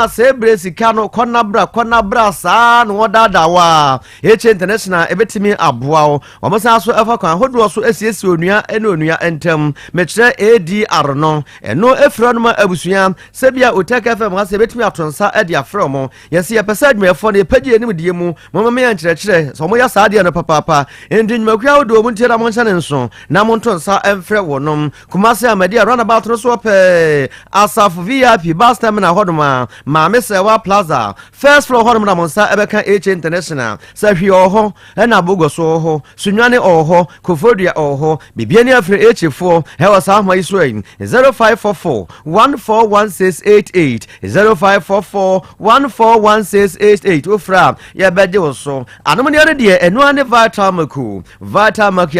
sebre sika no konabra saa no dadawa international ebetimi aboa o mosa so efa kwan hodo so asiesi onua ene onua entem metre ADR no eno efra no ma abusua sebia oteka fm ha sebetimi atonsa ade afra mo yesi yapesa admefo ne pagye nim die mu mama me yankyerɛkyerɛ so mo ya saa de no papa endi nmakua hodo mu ntira mo nsa ne nso na mo ntonsa emfrɛ wonom kumase amadi runabout no so pe asaf VIP bus terminal hodoma maame sewa plaza first floor hodoma na monsa ebeka international sa hwi oho na bogoso oho sunwane oho kofodia oho bibia ni afre fo hewa sa ma israel 0544 141688 0544 141688 ofra ya beje woso anom ne ade de enu ane vital maku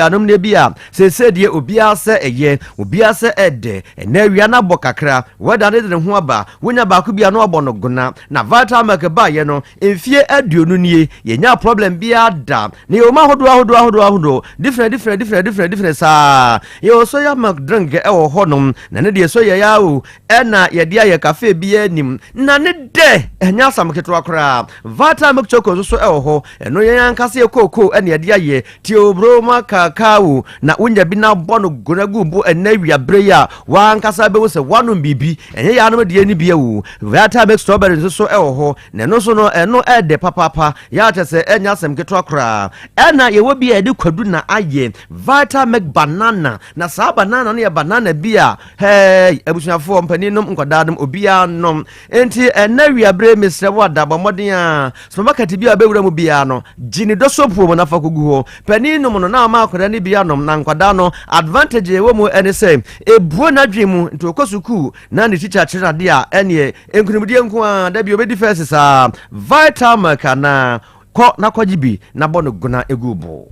anom ne bia se de obia se eye obia se ede na wia na bokakra wada ne de ho aba wonya ba ko bia no obono guna na vital maku ba ye no enfie aduonu nie yenya problem bia da ne o ma hodo different sa ye o so ya mak drink e wo honom na ne de so ye ya o e na ye dia ye cafe bia nim na ne de enya sam keto akra vital maku choko so e wo ho eno ye yankase ye koko e na ye dia ye ti obro ma kakao na wonya bi na bono guna gumbu e na wia bre ya wankasa be wo se wanu bibi enye ya no de ni bia wo vital maku strawberry so e wo ho na no so no eno e de papa ya tese enya sam keto akra e na ye wo bia e de kwadu na aye vital maku banana na sa banana ne banana bia hey ebusuafo mpaninum nkodadum obia nom enti ena wia bre mesre wo adabomodin a supermarket bia bewura mu bia no gini do sopo mo na fakogu ho paninum no na ma akoda ne bia nom na nkoda no advantage wo mu ene se ebuo na dwimu nti okosuku na ne teacher kire de a ene enkunumdie nko a da bi obedi first sa vital maku na ko na kwajibi na bono guna egubo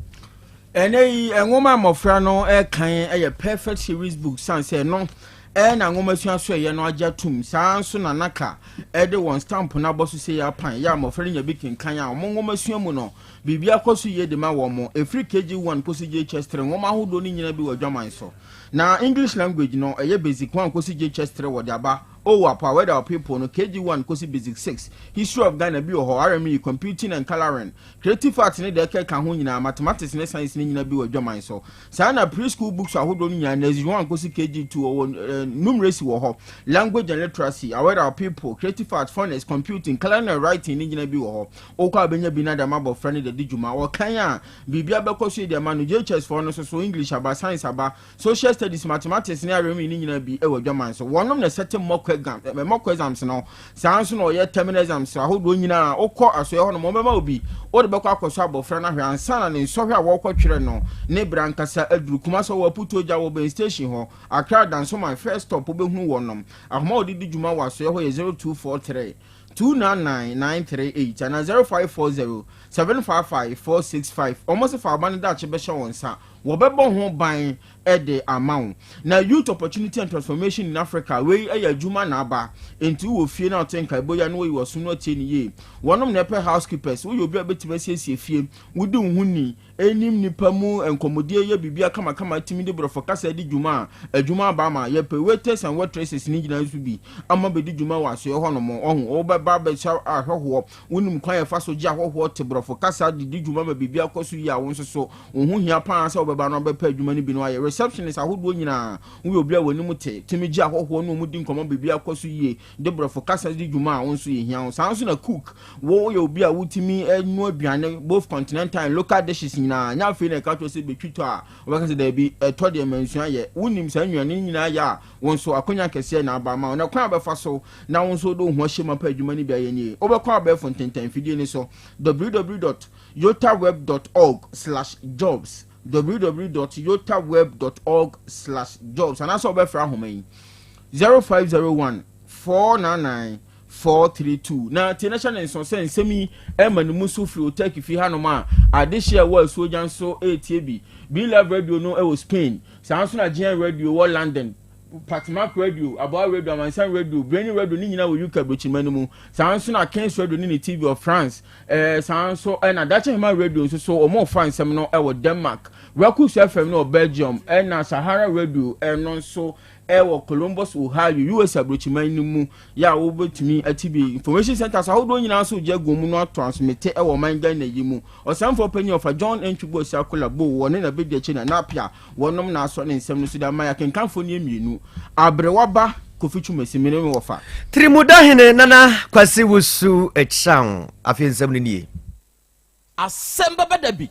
enei enwoma mofra no kan eye perfect series book sanse no na ngoma sua so ye no agya tum saa nso na naka de won stamp na boso se ya pan ya mofra nya bi kinkan a mo ngoma sua mu no bibia koso ye de ma wo mo efri KG1 koso JH3 ngoma hodo ni nyina bi wadwaman so na English language no eye basic 1 koso JH3 wode aba apa whether our people no KG1 kosi basic 6 history of Ghana bi ho RME computing and coloring creative arts ne de ka ho nyina mathematics ne science ne nyina bi wadwaman so saa na preschool books ahodo no nyina nursery 1 kosi KG2 numeracy wo ho language and literacy whether our people creative arts finance computing coloring and writing ne nyina bi wo ho okwa benya bi na da mabo friend de dijuma wo kan a bibia be koso de ma no JHS for no so English aba science aba social studies mathematics ne RME ne nyina bi wadwaman so wonom na setting mock exams no sans no ye terminal exams ahodo nyina okọ aso ye ho no moma obi o de bekọ akoso abofra na hwe ansa na ne nsohwe a wokọ twere no ne brankasa aduru kuma so wa putoja wo ben station ho Accra danso my first stop obehunu wonom ahoma odidi djuma waso ye ho ye 0243 299938 and 0540 755 465 almost for abandon that chebesha wonsa wobebo ho ban ede amount na youth opportunity and transformation in Africa we adwuma na aba enti wo fie na otenka boya no we woso no tie ni ye wonom na pe housekeepers we obi abetima siesie fie wudi nhuni enim nipa mu enkomodie ye bibia kama timi de brofo kasa di dwuma adwuma ba ma ye pe waiters and waitresses ni gina su bi ama be di dwuma waso ye ho no mo ohun obeba be sha ahwoho wonim kwan ye fa so gi ahwoho te brofo kasa di dwuma ma bibia koso yi a won so ohun hia pan asa obeba no be pa adwuma ni bi no aye receptionist ahodo nyina we obi a wani mu te timi gi ahwoho no mu di nkoma bibia koso yi de brofo kasa di dwuma a won so ye hia san so na cook wo ye obi a wutimi enu aduane both continental and local dishes na nya fe na ka to se betwito a obaka se da bi to de mansua ye wonim sa nwane nyina ya won so akonya kese na aba ma na kwan abefa so na won so do ho hyema pa adwuma ni bia ye ni obekwa abefo ntenten fidie ni so www.yotaweb.org/jobs www.yotaweb.org/jobs and also obefra homan 0501 499 432 na international nson semi emanu musu free otaki fi hanoma adehia wa sojan so ATB be love radio no e Spain sanso na Gen radio wo London Patmark radio about radio Amansan radio Brainy radio ni nyina wo UK brochimanu mu sanso na Kings radio ni TV of France sanso na dache hema radio so omo fan sem no e wo Denmark Rakus FM no Belgium na Sahara radio no so ewo Columbus Ohio US abrochiman ni mu ya wo betumi atibi information centers ahodo nyina so je gomu no transmit ewo manga na yimu osanfo panyi of John Entwibo Siakola bo woni na bedi achi na napia wonom na aso ne nsem no so da maya kenkanfo ne emienu abrewaba kofichu mesimene me wofa Trimudahene nana kwasi wusu echan afensem ne nie Asem Beba Dabi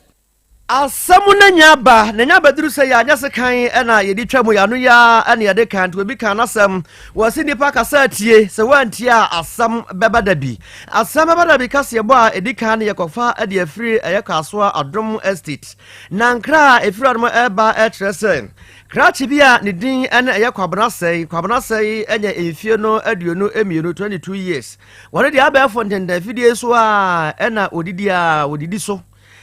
asamu na nyaba duru se ya nyase kan na yedi twam ya no ya na yede kan to bi kan asam wasi nipa kasa tie se wantie a Asem Beba Dabi Asem Beba Dabi kase bo a edi kan ye kofa ade afiri kaso Adom Estate nankra efiri adom eba tresen krachi bia ne din ene kwabana sei enye efie no aduonu emienu 22 years wore dia ba fontenda fidie so a ena odidi so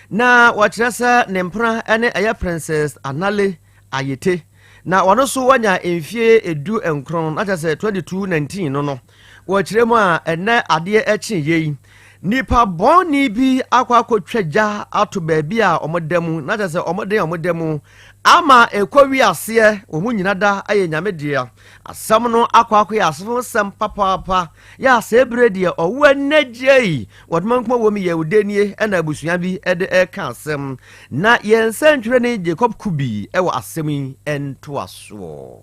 na wachirasa nempra ene princess Anale Ayete na wano so wanya emfie edu enkron na chase 2219 no wachiremu a ene ade echi yei nipa boni bi akwa kotwaja ato baabi a omodemu na chase omodemu ama ekowi ase omu nyina da aye nyamedea asam no akwa ya asefo sam papa ya sebre de owo anagei wodmankmo wo mi ye udenie na abusua bi ede ka asem na yensantwere ne Jacob Kubi ewo asem ento aso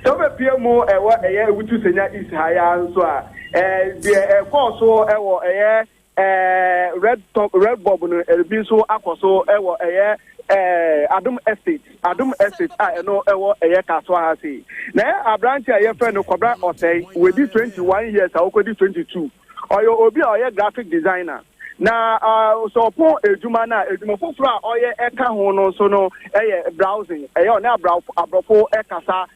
so be piemu ewo eye wutu senya ishaya nso a de course ewo eye red bob no elbi so akoso ewo eye Adom Estate eno ewo eye kaso ha si na abranche eye friend Krobea osei we di 21 years akodi 22 oyo obi oye graphic designer na so po ejuma foforo a oye eka ho no so no eye browsing eye na abrofo ekasa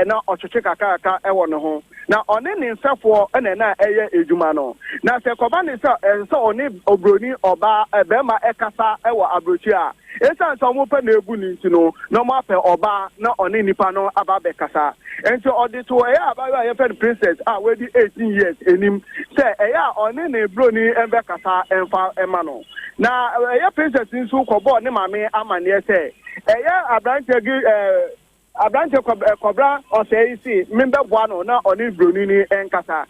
na ochwetwe kakaka ewo no ho na one ne nsafo na eye ejuma no na se koba ne se one obroni oba bema ekasa ewo abrochi a esa nso mo pe na ebu ni ntino na mo ape oba na one nipa no aba be kasa ento odito eye abayo aye friend princess we di 18 years enim se eye one na ebroni embe kasa emfa ema no na eye princess nso kobo ne mame amane se eye abrante gi Abrante Krobea osei si membe boa no na oni broni ni enkasa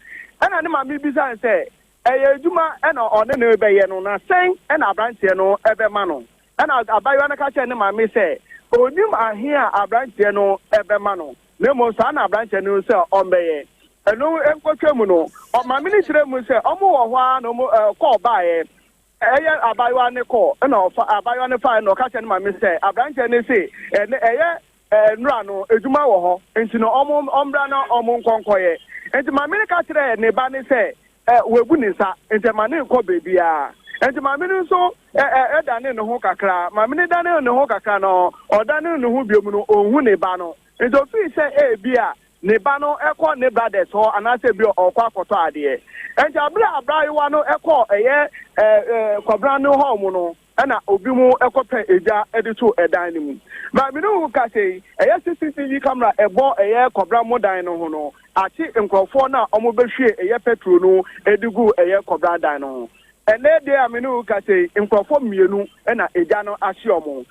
ena ne ma mi bisa se eye ejuma ena one na ebe ye no na sen ena abrante no ebe ma no ena abayo na ka che ne ma mi se onim ahia abrante no ebe ma no ne mo sa na abrante no se ombeye eno enkotwemu no o ma mi ni kire mu se omo wo hwa no mo ko ba ye eye abayo ne ko ena abayo ne fa no ka che ne ma mi se abrante ne se eye nra no ejuma wo ho enti no ombra na nkonkoye enti ma me ka kire ne ba ne se webu ni sa enti ma ne ko bebia enti ma me nso dane ne ho kakra ma me dane ne ho kakra no odane ne ho biom no onhu ne ba no enti ofi se bia ne ba no ekọ ne brothers ho anase bi okwa akoto ade enti abra yiwa no ekọ Krobea no ho mu no ana obi mu ekope eja editu edan ni mu ma mi no ka sei CCTV camera ebo Krobea mo dan no ho no achi nkrofo na omo behwe petrol no edigu Krobea dan no ho ene de aminu ka sei nkrofo mienu na eja no ahye omo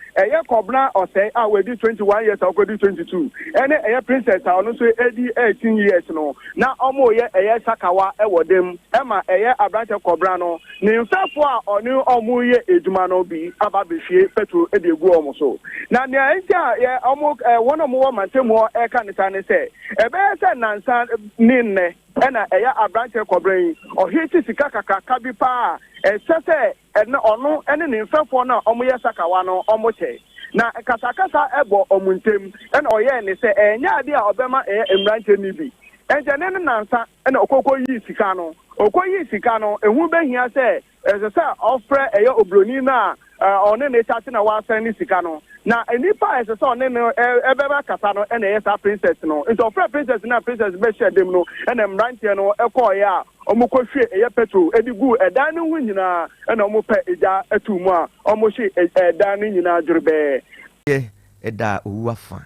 Krobea osei a we di 21 years akodi 22 ene princess a ono so edi 18 years no na omo sakawa ewodem ema abrante Krobea no ni mfafo a oni omo ye ejuma no bi aba behwe petrol edigu omo so na ne ntia ye omo wono mo wo mantemu ka ne tane se ebe se nansa ni nne ena abrante Krobea ohiti sika kakaka bi pa sese ono ene ne mfafo na omo ye sakawa no omo che na kasakasa ebo omuntem ena oye ne se enya ade a obema emrante ni bi enje ne nansa ena okoko yi sika no ehu behia se se ofre obroni na one ne chate na wa ni sika no na enipa se one ne ebeba kasa no ena sa princess no into ofre princess na princess be share dem no ena mrante no ekoye a omukohwe petrol edigu edan no hu nyina ena omupe eja atumu a omuhwe edan no nyina djurbe eda owafa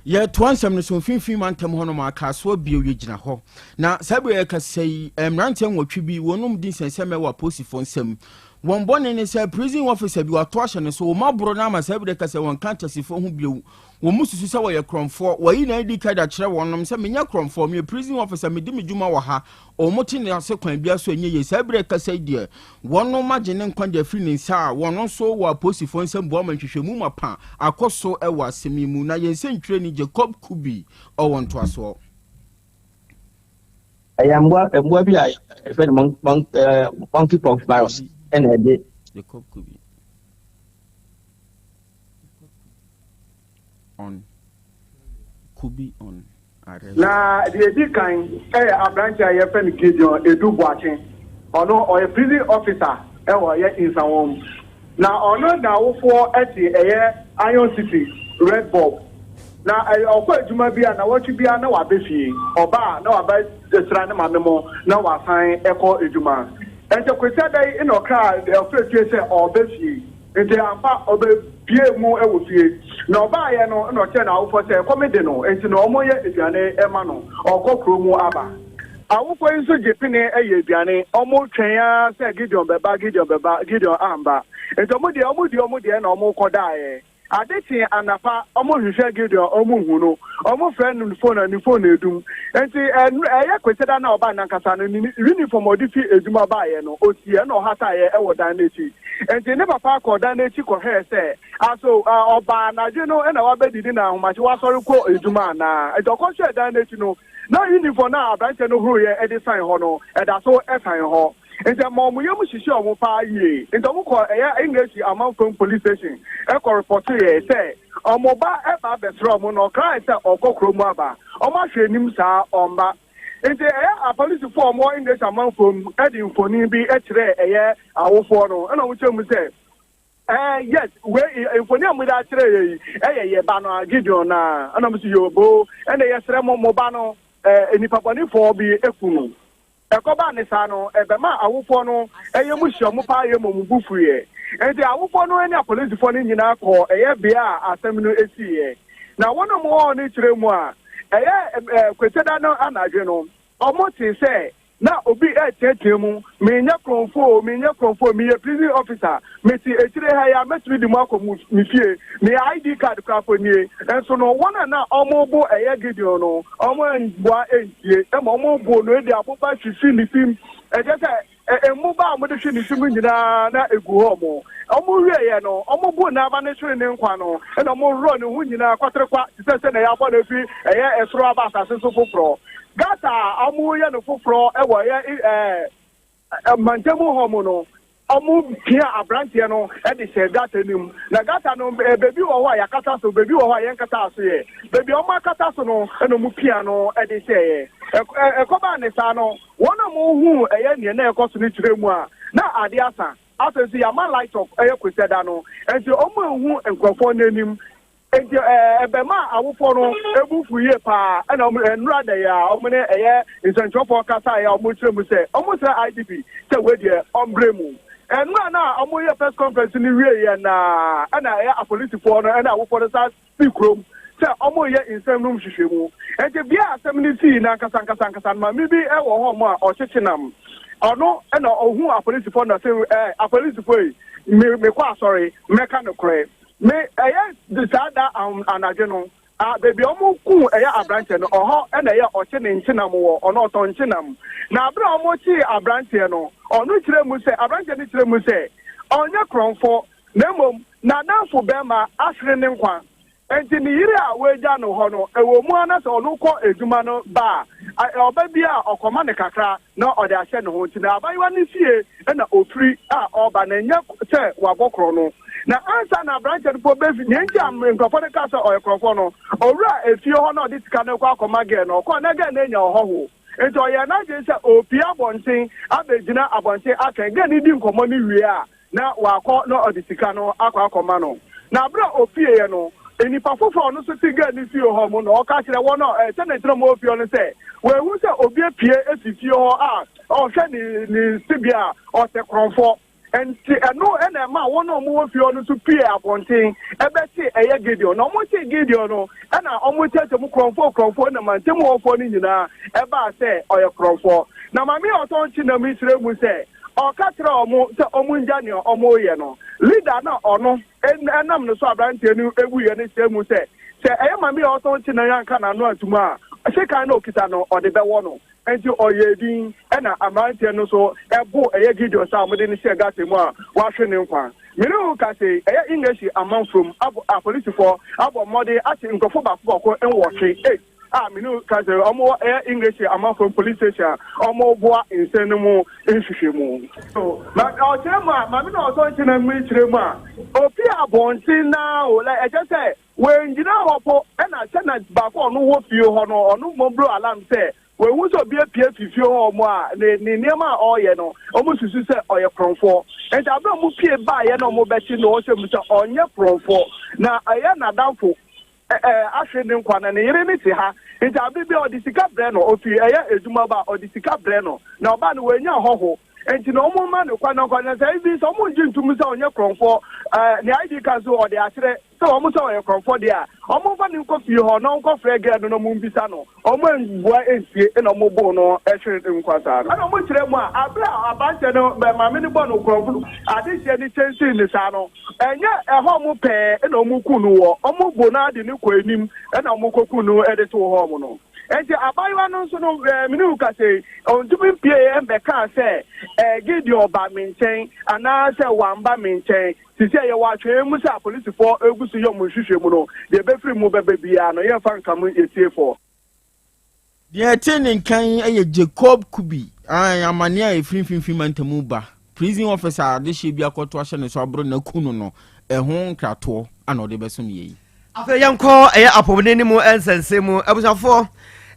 ye twansem no so finfin mantem hono ma aka so bio yegina ho na sabe ye kasei emrante nwotwe bi wonum din senseme wa posifo nsem One born in a prison officer be a torsion, so my brother must have the case one contest for who blew. When Musu saw your crom for, why in a decade at Cherawan, some in your crom for me, a prison officer, Medimi Jumawaha, or Motin and Sequin Biaso, and ye, Sabre say, dear. One no margin and conde feeling, sir, one also were posted for some woman to Shemuma Pan, a cost so I was semi Muna, ye sent training Jacob Kubi, or one to us all. I am what I monkeypox virus. And I did the cop could be on na the kind a branch I friend Gideon a do watching or a prison officer or in some now now for at the Iron City Red Bob now I offer to my be and I want to be an hour beefy or bar no about the Strand Mammo now I sign echo Ejuma. And the question in our car, the first say or Bessie, and they are part of the Pierre Mo Ewofi. No, by no 10 hours for say, Comedino, and to no more yet is an Emano or Cocromo Abba. I will go into Japan a Yabiane, almost Chaya, say Gideon Beba, Gideon Amba, and Omudi and Omo Kodae. I did see Anapa, almost Gideon, almost friend on the phone and the phone. And I questioned now by Nankasan uniform or defeat Ezuma Bayano, Ocean or Hata, or Daneti. And they never park or Daneti or hair say, also, or Bana, you know, and our baby dinner, much was all called Ezumana. I don't consider Daneti, no, no uniform now, but I know who you at the sign honor, and that's all F. And the mom, we almost show more pie. In the Muko, English among from police station, Echo report say, or mobile ever best from or cry or Cocromaba, or Marshal Nimsa or Ma. And the police for more English among from Edding for Nimby, a year, our follow, and I will tell me say. Yes, where if we are with that trade, Banner, Gideon, and I'm see your bow, and a Yasremo Mobano, any Papani for be a fool. Ekoba Nisano, Ebema, Awufono, Eyamusha Mupa Yemubufuye. And the Awufono any police phone in Yako, Bia, Asem ACA. Now one more on each remoa. Quesedano Anageno, almost say, now Obi Tetimu, Minya Confo, me a prison officer, Messi Etrehaya, met with the Marco Mifie, me ID card Capone, and so no one and now Omobo Ayagidiono, Omo Boa Omo Bono, the Abuba, she seen the film, and just a mobile modification is na Eguomo. Omo Omo Navanation in Quano, and Omo Run, Wunina, Quatrequa, says a Yabonefi, a Srabas, as a pro. Gata amuya no foforo ewo ye mantemu homono omu pia abrantie no e de se gata nim na gata no bebi wo ho ya kata so bebi wo ho ya kata so ye bebi o ma kata so no e no mu pia no e de se ye ekoba ne sa no wona mo hu eye ne na ekoso ni kiremu a na ade asa afesi ya man light of eye kweseda no enti omu hu enkrofo nanim enti ebema awufo no ebufu ye pa na enura da ya omune eye insentrofo kasa ya omutremu se omuse IDP se we de ombremu enura na omuye press conference ni wie ye na eye police for no na awufo no sa speak room se omuye insemnum hwehwemu enti bia asem ni si na kasa ma mi bi e wo ho mo a ochichinam ono na ohun police for na se police for me kwa sorry meka no kre me decide anageno baby omo ku abrante no oho na oche ne nchinam wo ono oto nchinam na abra omo chi abrante no ono kire mu se abrante ne kire mu se onye kronfo na mom na nanfo bema asre ne nkwa enti ni yire a weja no ho no ewo mu ana se ono ko eduma no ba oba bia okoma ne kakra na ode ahye ne ho nti na abayiwa ne fie na ofri a oba na nya se wabokro no na answer na branch and for baby nti am nkofo de kasa oyekrofo no owura efie ho na odi tika na kwa akoma ge no ko na ge na nya ohoho enti oye na je se opia bonten abegina abonten aka ge ni di nkomo ni wie a na wakọ na odi tika no akwa akoma no na bra opie ye no enipa fofo no so ti ge ni fie ho mo no o ka kire wo no se na tire mo opie no se we hu se obi pie efifie ho a o hwe ni sibia o se kronfo and no and ma one or more if you want to pay upon thing ebeti eye Gideon no mo che Gideon no and omo che mu kronfo na man temu ofo ni nyina eba say oye kronfo na mami oton chi na mi sire mu say ọkachara ọmụ njani ọmụ oye no leader na ọnụ enam no so abrante nu egwu ye ne semu se eye mami ọtọ nchi na ya nka na anu atuma se kan na okita no ode bewo no enti oye din na abrante no so ebo eye gideon sa mo de ne se gate mu a wa hwe ne nkwa minu ka se eye English amount from police for abo mode ati nkofo ba ko enwo hwe minu ka se omo English amount from police station omo boa insenu nhwehwe mu so ma o chema ma mi no so nchina mi chire mu a opi abonti na o like eje say when jina hopo na tenant ba ko no wo fie ho no onu mo bro alarm say we wu so bia pie fifie ho mo a ni niema oye no omo susu say oye kronfo enti abra mu pie ba ye no mo bechi no o se mu say onye kronfo na aye na danfo ahwe ne nkwa na ne yere ne ti ha nti abibi odisika bre no ofi eye ejuma ba odisika bre no na oba no wenya hoho nti na omo ma ne kwa na kwa na sai bi so omo nji ntum se onye kronfo ne ID card so ode akyere so omo so onye kronfo dia omo fa ne nko fie ho no nko frege no mo mbisa no omo ngua ensie na omo bo no ehwe nkwa sa na omo kyere mu a abra abanche no ma me ne bo no kronfo ade sie ni chensi ni sa no enye eho mo pe na omo kunu wo omo bo na ade ne kwa enim na omo kokunu ede to ho mo no enti abayiwa no so no minu ka se ontumi pie embe ka se Gideon ba menchen ana se wamba menchen sisi ye wa twe mu sa police for egusu yo mu hwehwe mu no de be free mu bebe bia no ye fa nka mu etie for de tenin kan eye Jacob Kubi amane a efrinfinfin mantamu ba prison officer de she bia kwoto ahye ne so abro na kunu no ehun nkrato ana de besom ye afa yanko eye apomne ni mu ensense mu abusafo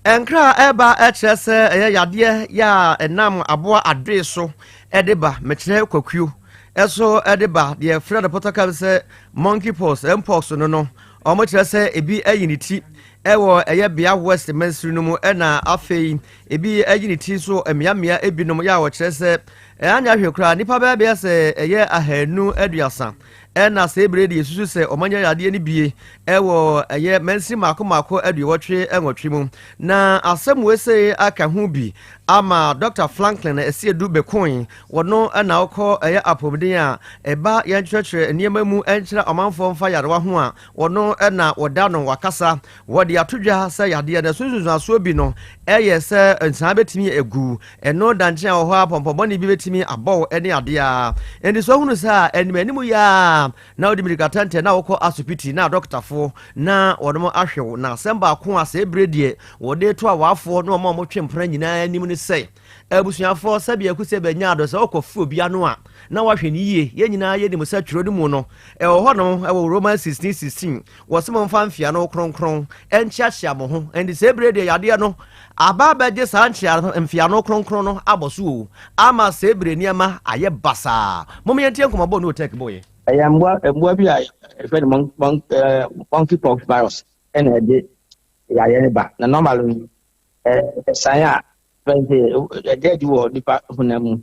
enkra eba ekyese eye yade ya enam aboa adwe so edeba mekire kwakuo eso edeba de freda de protocol se monkeypox mpox no omo kire se ebi ayiniti ewo eye bia west ministry no mu na afei ebi ayiniti so emiamia ebinom ya wo kire se anya hwekura nipa ba bia se eye ahanu aduasa na se bredi yesusu se omanya yade ni bie ewo eye mensi mako aduwotwe enwotwe mu na asem wese aka hu bi ama Dr. Franklin esiedu bekoin wono na okọ eye apobden a eba ye nkyerɛkyerɛ niema mu enkyerɛ omanfo mfa yarewa ho a wono na woda no wakasa wode atodwa sɛ yade na sususu aso bi no eye sɛ nsan betimi egu eno dankye a wo hɔ apompobɔne bi betimi abɔ ene ade a eni so hunu sɛ animanimu ya na odi mirikatante na wokɔ asopiti na doctorfo na wono ahwew na semba ko a se bredie wode to a wafo na omo twempra nyinaa nim ni sɛ abusuafo sabia ku se banya ado sɛ okɔfo obia no a na wahwe ni yie ye nyinaa ye nim sɛ twero di mu no ɛwɔ hɔ no ɛwɔ Romans 16:16 wɔsɛm mfa mfia no kronkron ɛnkyɛkyɛ mo ho ɛndi se bredie yade no aba bɛgye saa mfia no kronkron no abɔso o ama se bre niama ayɛ basa momyɛntie nkɔmɔbɔ no tek boy Mbua bi a efe monkeypox virus and ede ya ye ba na normal saya dead wo nipa hunamu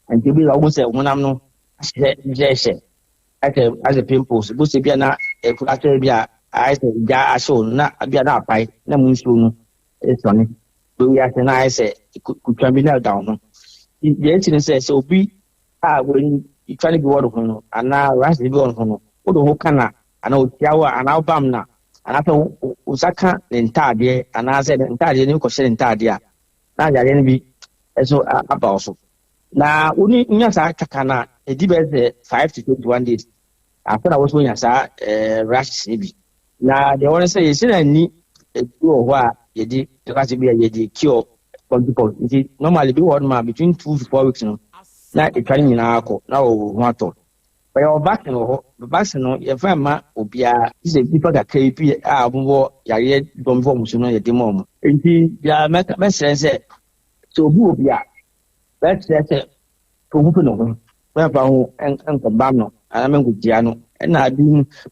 and bi la wo se hunam no je as a pimples bu se bia na ekura bia ai se ja aso na bia na apai na mu nsuo no esone bu ya se na ai se kutwa bi na down no ye ti ne se obi a when you try to be word hono ana ras be word hono odo ho kana ana otiawa ana obam na ana fa usaka ne ntade ana se ntade ne ko hye ntade a na yare ne bi eso aba oso na uni nya sa kaka na edi be 5 to 21 days after I was nya sa rash ne bi na de won say yesi na ni edu ho a yedi to ka se bi yedi cure people normally be word ma between 2 to 4 weeks no na etwani nyina akọ na wo ho atọ ba yo vaccine ho vaccine no ye fa ma obia ise people ga kai bi a abobo yare dom form so no ye demo mo enti bia me sense so obu obia let's say to hu no ho ba ba ho en ko bam no ana men gudia no na bi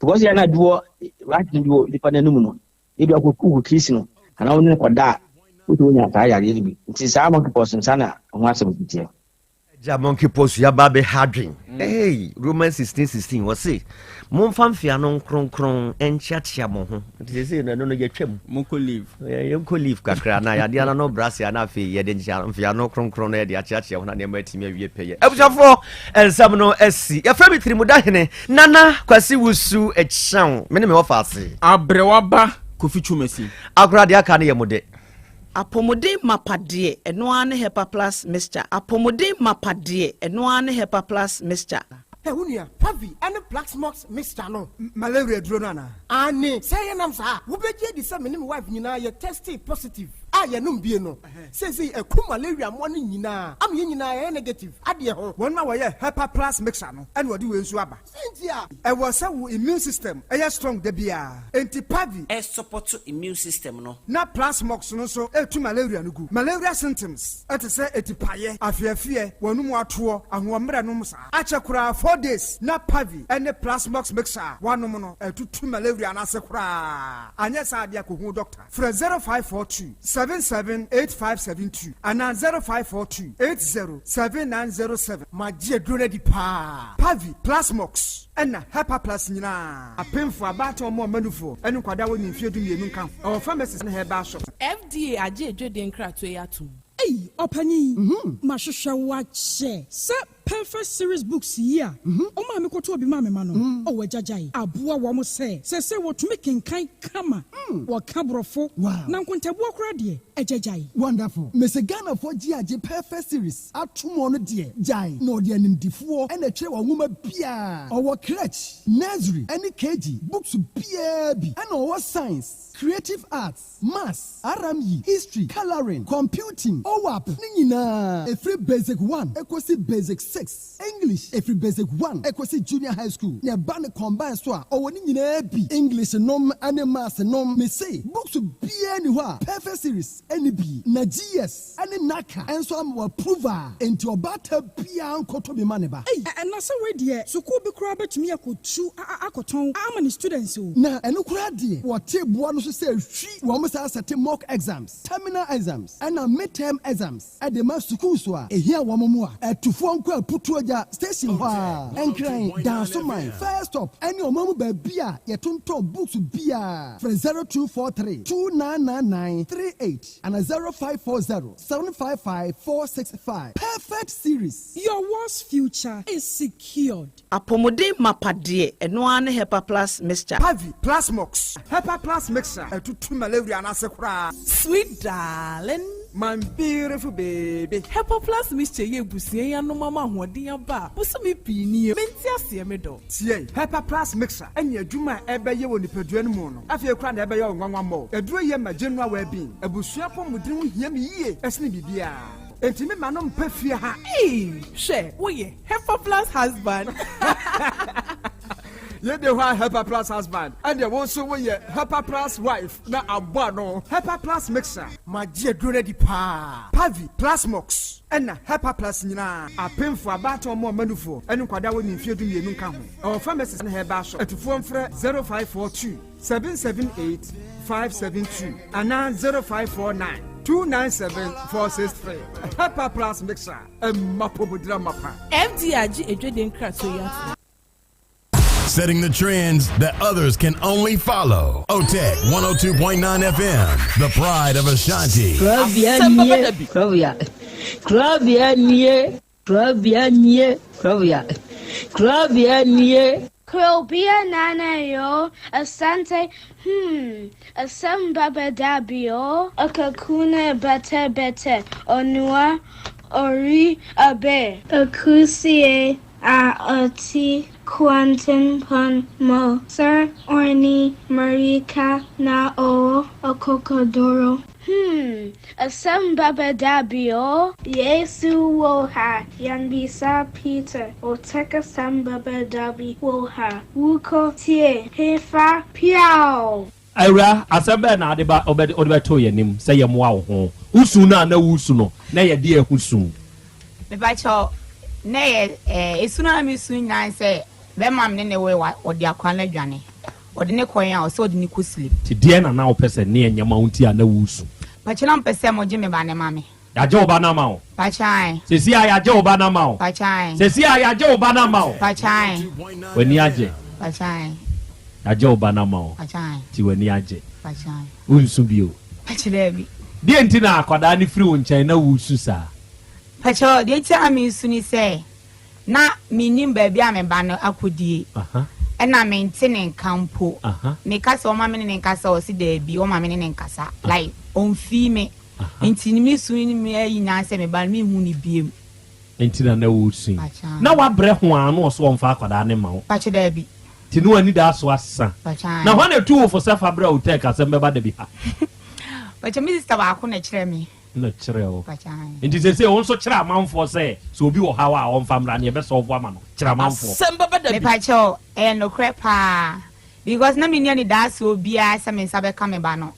because ya na duo vaccine duo di pa na num no e bi akọ kisi no ana woni ko da wo to nya ta yare bi nti sa ma ko person sana ho asem gudia Ja monkeypox ya babe hadrin. Hey, Romans 16:16 was say. momfa mfia no nkronkron enchiatia mo ho say no ye twam monko leave yenko leave kakra na ya dia no brasia na afi ye de mfia no kronkron na ye de achiatia ho na ne matimi awie peye abusafo ensam no asi ya fra bitiri mudahene nana kwasi wusu echam me ofa ase abrewaba kofi chumesi akura de aka ne ye mode apomode mapade eno ane hepa plus mixture apomode mapade eno ane hepa plus mixture Unia, Pavi, and a black smokes Mr. No, malaria dronana. Anne, say an answer. Who bet you the same wife, you know, you're tested positive. I no be no. Says he a cool malaria morning, you know. I'm in negative. Adia, 1 hour, Hepa plus mixer, and what do you swabber? Cynthia, I was so immune system, a strong debia. Anti Pavi, a support to immune system, no. Not plus smokes, no so, to malaria no good. Malaria symptoms, at a say, a tipaye, a fear, one more tour, and 1 meranomsa. Achakura 4 days, not Pavi, and the plasmox mixer, 1 mono, and 2 malaria and asakura. And yes, I be a doctor. For 0542 778572 and 0542 807907. My dear Grenady Pa Pavi Plasmox and Hepa Plus Nina. A pen for about or more manufo and Quadawan in Field in Camp. Our pharmacist and her bar shop. FDA aje Jordan Kratwayatu. Hey, Opani, Mashusha Wache, Sir Perfect Series books here. Oma me koto bi mama mano. O wajajai. Abua wa mo say what to make in kind kama. Wa kabrofo. Na nkontabu akra de ejajai. Wonderful. Mese Ghana for GAJ Perfect Series. Atumo no de jai. No de nimdifuo and a tre wa wuma bia. Our crutch, nursery, any KG, books bia bi. And our science, creative arts, maths, RME, history, coloring, computing. OWAP. Nina. A free basic 1. Equasi basic 6. English every basic 1 equasi junior high school ne ba ne combine so a owoni nyina bi English nom ane maths nom me say books bia ni ho a perfect series any bi na GS ane naka enso am approval enti obata bia nkoto bi ma ne ba and na say we de school bi kura betumi akotu akoton amani students o na eno kura de what table no so say hwi wo mo say set mock exams terminal exams and midterm exams at the mass school so a ehia wo mo a etufo nko putuoja station ha enkran danso man first stop any omamu babia yetonto books bia for 0243 299938 and 0540 755 465 perfect series. Your world's future is secured. Apomode mapade eno ane Hepa plus mixture Pavi Plasmox Hepa plus mixer to 2 malaria and asakura. Sweet darling, my beautiful baby. Hepa plus mixture ye busie ya no mama hoden aba. Buso me pini menti ase me do. Tie Hepa plus mixer enya adwuma ebeye woni peduan mu no. Afie kra na ebeye onwanwa mo. Eduro ye ma general well being. Ebusua pom mudin hu hia me yie. Esne bibia. Enti me manom pafie ha. She wo ye Hepa plus husband. Ye de wa Hepa plus husband and ye won so wo ye Hepa plus wife na abo no. Hepa plus mixer ma je dure di pa Pavi Plasmox and Hepa plus nyina apemfo abato mo manufo enu kwada woni mfie du mienu nka ho. Our pharmacist na herba shop etufo mfre 0542 778 572 and 0549 297-463. Hepa plus mixer mapobudra mapa. FDIG Jordan Kratwayatu. Setting the trends that others can only follow. OTEC 102.9 FM, the pride of Ashanti. Krobea nana yo, Asante, Asem Beba Dabi yo, Akakuna bete, Onua, Ori abe, Akusie, Ati, Quantum pon mo, Sir Orni, Marika na o, Akokodoro. Asem Beba Dabi yo, Yesu wo ha, Yanbisa Peter, Oteka Asem Beba Dabi wo ha, Wuko tie, Hefa piao. Ira asaba na adeba obeto yenim say yemwa wo ho usu na wusu no na ye de ehusu me ba cho na ye esuna na mi su nyan say be mam ne we wa odi akwan la dwane odi ne kwan a o so odi ne ko sleep ti de na wo pese ne nyama unti a na wusu ba chena mpese mo je me ba ne mame ya je oba na ma o ba chai sesi a ya je oba na ma o ba chai sesi a ya je oba na ma o ba chai wani aje Pachai. Ajo banamo. Pachai. Tiweni aje. Pachai. Unsubio. Pachilebi. Di entina akwada ni free wonche na wusu sa. Pacho, di entina mi suni say na minim baabi a me ba no akodie. Na maintain campo. Me kasa o ma me ne nkasa o si da bi o ma me ne nkasa. Like on fi me. Enti mi suni me ayi na se me ba mi hu ni biem. Entina na wusu. Na wa bre ho anu so on fa akwada ne ma wo. Pacho da bi. Tinu ani da so asa. Na ho na tu for self abra o take Asem Beba Dabi ha. Pacho mi sister ba ko na kire me. Na kire o. Nti se on so kire amanfo se so obi wo hawa a on famra ne be so obo ama no. Kire amanfo. Asem Beba Dabi. Me pacho no crepa because na me ni da so obi a se me nsa be ka me ba no.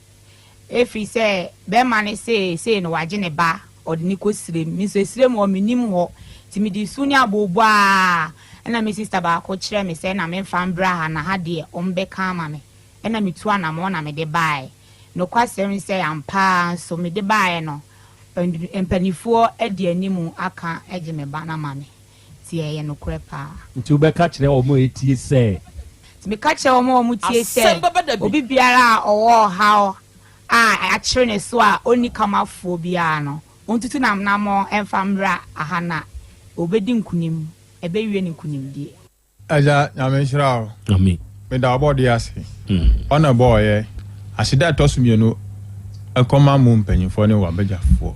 Efri se be ma ne se no waje ne ba odini ko sire mi so sire mo minim ho ti mi di suni abobo a na me sister ba ko kire me se na me fambra ha na ha de ombe ka ma me na me tu ana mo na me de bai no kwasem se ampa so me de bai no empanifo e de animu aka eje me ba na ma me ti ye no krepa nti ube ka kire o mo etie se ti me ka kire o mo tie se obi biara owo ha a kire ne so a oni kamafo bia no ontutu na mo emfamra ahana obedi nkunim ebe wie ne nkunim die aja nyame shirawo amen me da body ase ona boy asida tosumienu enkoma mu mpanyimfo ne wabegyafo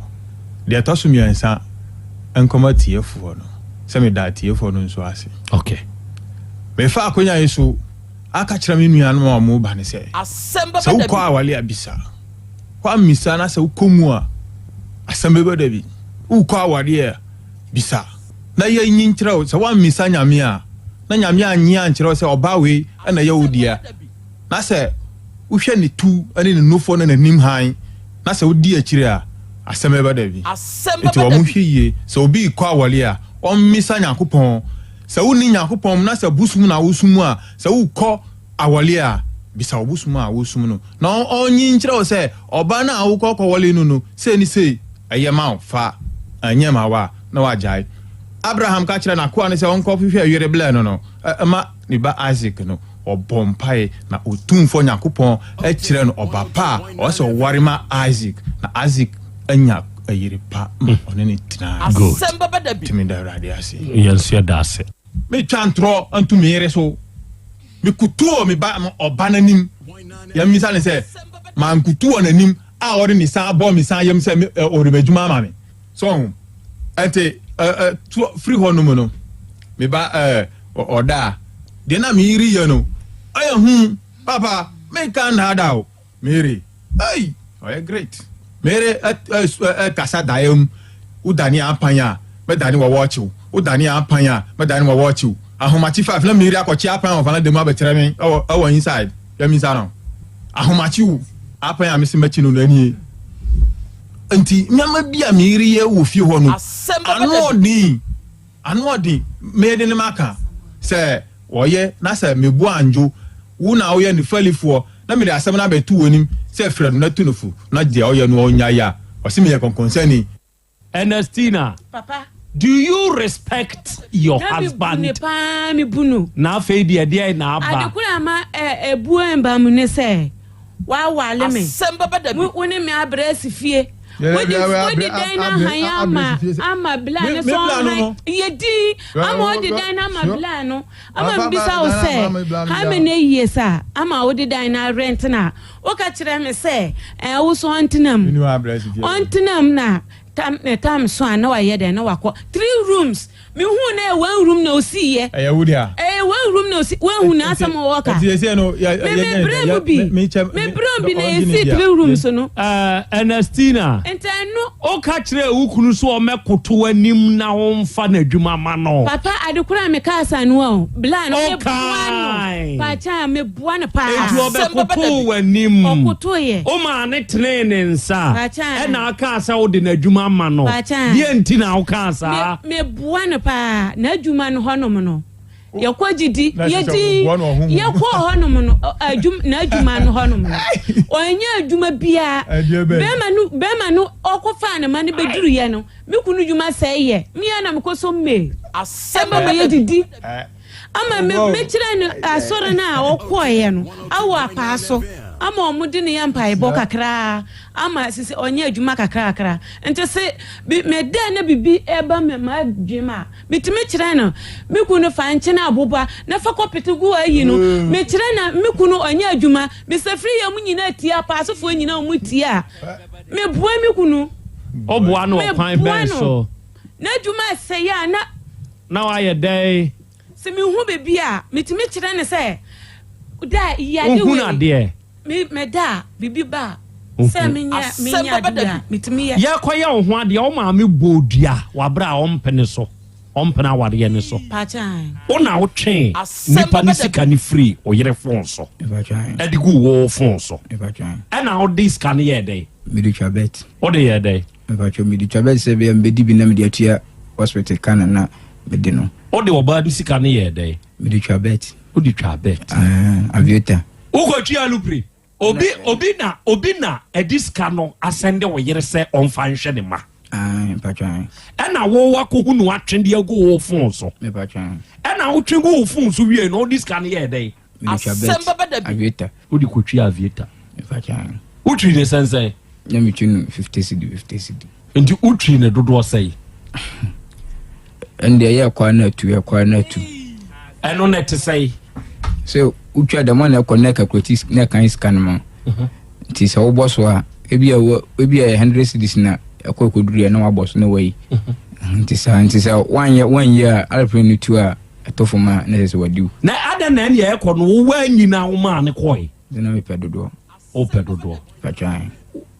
de tosumiensa enkoma tiefo no se me da tiefo no nso ase okay me fa akonya yeso aka kira me nua no mu ba ne se Asem Beba Dabi kwa wale abisa kwa misa na se ukomu a Asem Beba Dabi ukwa wale bisa na ye nyinkyerɛ sɛ wa misa nyame a na nyame anyi ankyerɛ sɛ ɔba we na ye wodia na sɛ wohwɛ ne tu ne ne nofo na nanim han na sɛ wodi akyire a Asem Beba Dabi enti wo hwɛ yie sɛ obi kɔ awale a ɔmmisa Nyankopɔn sɛ woni Nyankopɔn na sɛ busum na wosum a sɛ wokɔ awale a bisa obusum a wosum no na onyi nkyerɛ sɛ ɔba na awokɔ kɔwale no no sɛ ni sɛ ɛyɛ fa anyema wa na wajai Abraham ka kire na ko ane se onko hwehwe awere bla no ma ni ba Isaac no obompai na otumfo Yakopon e kire no obapa o se warima Isaac na Isaac anya ayire pa one ni tina Asem Beba Dabi timi da rade ase yensu da ase me twantro antu me yere so me kutuo me ba oba nanim ya mi sane se man kutuo nanim a ore ni san abo mi san yem se ore majuma ma me so ante free honum no me ba oda de na me iri ye no aye papa me kan hada o mere ai oh great mere kasa daem udani apanya me dani wo watch udani apanya me dani wo watch ahomachi 5 na mere akochi apanya of na dem abetere me o inside ya mi sa no ahomachi apanya me se machi no ani anti nyama bia me iri ye wo fie ho no anodi me de ne maka se oye na se me bu anjo wo na oye ni falifo na me de asem na betu wonim se frɛ na tunufu na de oye no onya ya o se me ye concern Ernestina papa do you respect your husband mi bunu na fe de de na aba adekura ma ebu emba mu ne se wa wale me Asem Beba Dabi woni me abresi fie wodi dina haya ama bla ne so yedi ama wodi dina ama bla no ama mbisa o se ha me ne yesa ama wodi dina rent na o ka kire me se wo so ontinam na tam so ana wa ye den na wakọ 3 rooms me hu na 1 room na osi ye wudia 1 room na osi 1 hu na asam waka ti se no me brem na esi 3 rooms no Ernestina entano o ka kire ukunu so o mekoto anim na ho mfa na adwuma ma no papa adekura me ka asanu o bla no me buano pa cha me buano pa etu obekoto anim okoto ye o ma ne training nsa e na aka asa o de na adwuma ma no ye nti na o ka asa me buano pa na adwuma no honom no yakogidi yedi yakọ honom no na adwuma no honom no onya adwuma bia bema no okofa na ma ne beduru ye no me kunu dwuma sey ye me na me koso me Asem Beba yedidi ama me kire no asore na okoye no awo apaaso ama omudi ne yampa ebo kakra ama sisi onye adwuma kakra ente se me da na bibi eba me ma dwuma mitime kire no me kunu fa nche na aboba na fa kopete gu ayi no me kire na me kunu onye adwuma me safri ya munyina tia paaso fo nyina mu tia me bua me kunu oboa no kwan ben so na adwuma se ya na wa ye day se me hu bebi a mitime kire ne se da ya de we me da bibi ba se minya da mitimi ya kwaya ho ade o ma me bodua wabra o mpene so o mpena wade ne so pachan ona wo twen nipa ni sika ni free o yere fon so edigu wo fon so na o dis kan ye dey midutwa bet o de ye dey midutwa bet se be mbedi bi na me atua hospital kan na mede no o de oba du sika ne ye dey midutwa bet o di twa bet avieta ugo tua lupri obi na ediska no asende wo yere se onfa nhwe ne ma patwan na wo wakohu no atwende agu wo fon so me patwan na wo twego wo fon so wie no diska ne ye dey Asem Beba Dabi avieta o di kotwa avieta me patwan utri ne sense na me twinu 50 cedi nti utri ne dodo sei ende ya kwa na tu eno net sei so utwa da man connect acrotis na kan scan ma ti so boss wa ebi a 100 cedis na akokoduru na wa boss na wai ti sa one year alfred tu a atofuma na se wadiu na ada na ne ye ko no wa nyina wo ma ne koi na me pedodo o pedodo patwan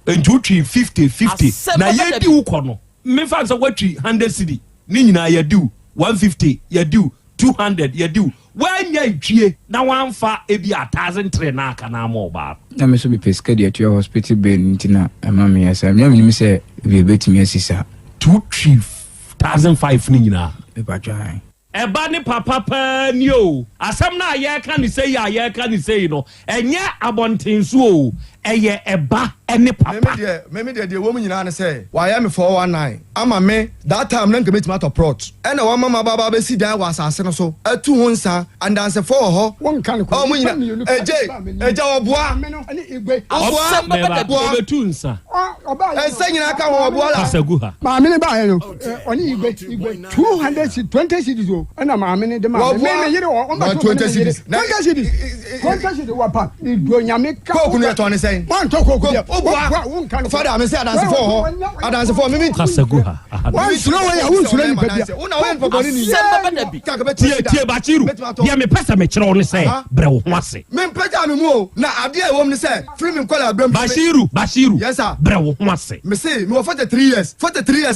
entutri 50 na ye di wo ko no me fa so watri 100 cedi ni nyina ye di 150 ye di 200 ye di wanya ntwie na wanfa ebi 1003 na aka na mobile na me so be pesca dia to hospital bill ntina ama me yasa me me say we betimi asisa 2,500 ni nyina e ba jai eba ni papa pa ni o asem na ye ka ni sei no enye abontensu o eye eba ene papa me de wo mu nyina ne say wa ya me 419 ama me that time na nkeme tomato prot ena wa mama baba be si dan wa asase no so atu ho nsa and dance for ho won kan ko mu nyina eja oboa ani igwe oboa baba betu nsa oba ensa nyina ka ho oboa la kasaguha ma me ne ba ye no oni igwe 220 cedis o ana ma me ne de ma me yire o ma 20 cedis 20 cedis wa pa igwe nyame ka ko kunu eto ne say one to ko father me say adance for me kasaguha one slow way won slow ni pebia una won papa ni tie bachiru dia me pesa me kire won say bre wo ho ase me pesa me mu o na ade e wo me say free me kwala abram bashiru yes sir bre wo ho ase me say me 43 years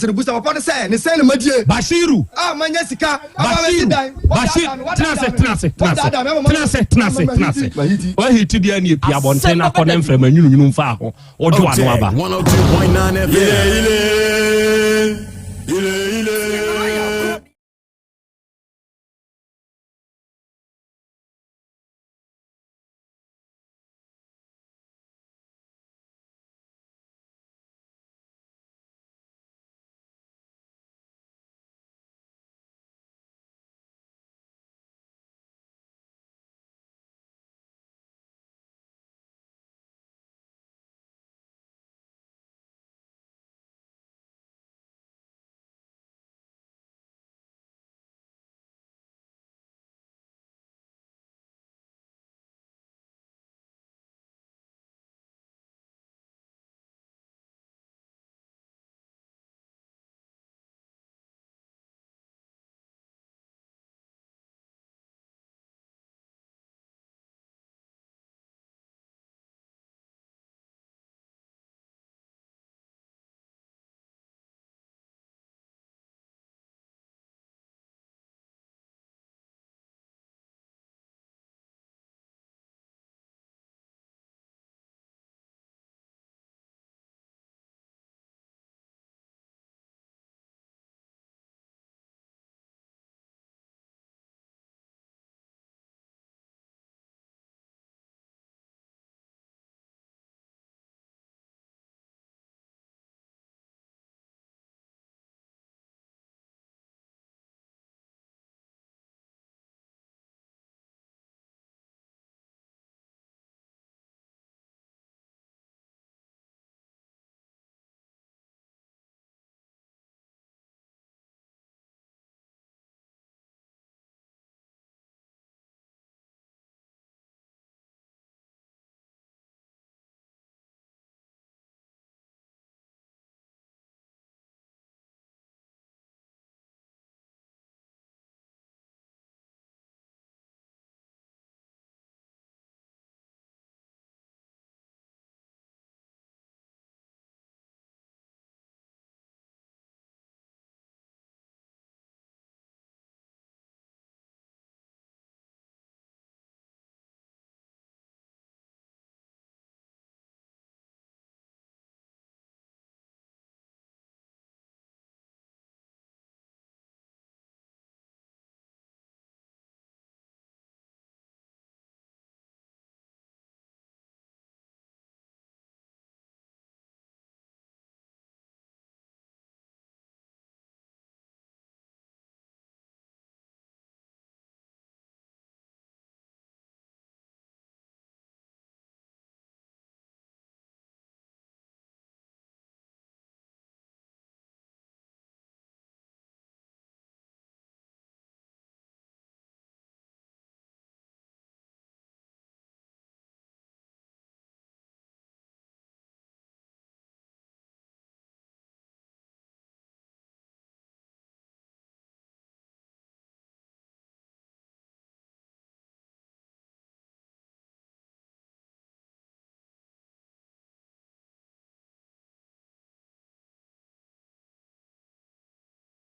ne busa papa ne say ne madie bashiru manya sika Trase. Wa hiti dia ni epia bonten na kone mfrem anyunu mfa ho. Ojo anu aba. 102.9 FM.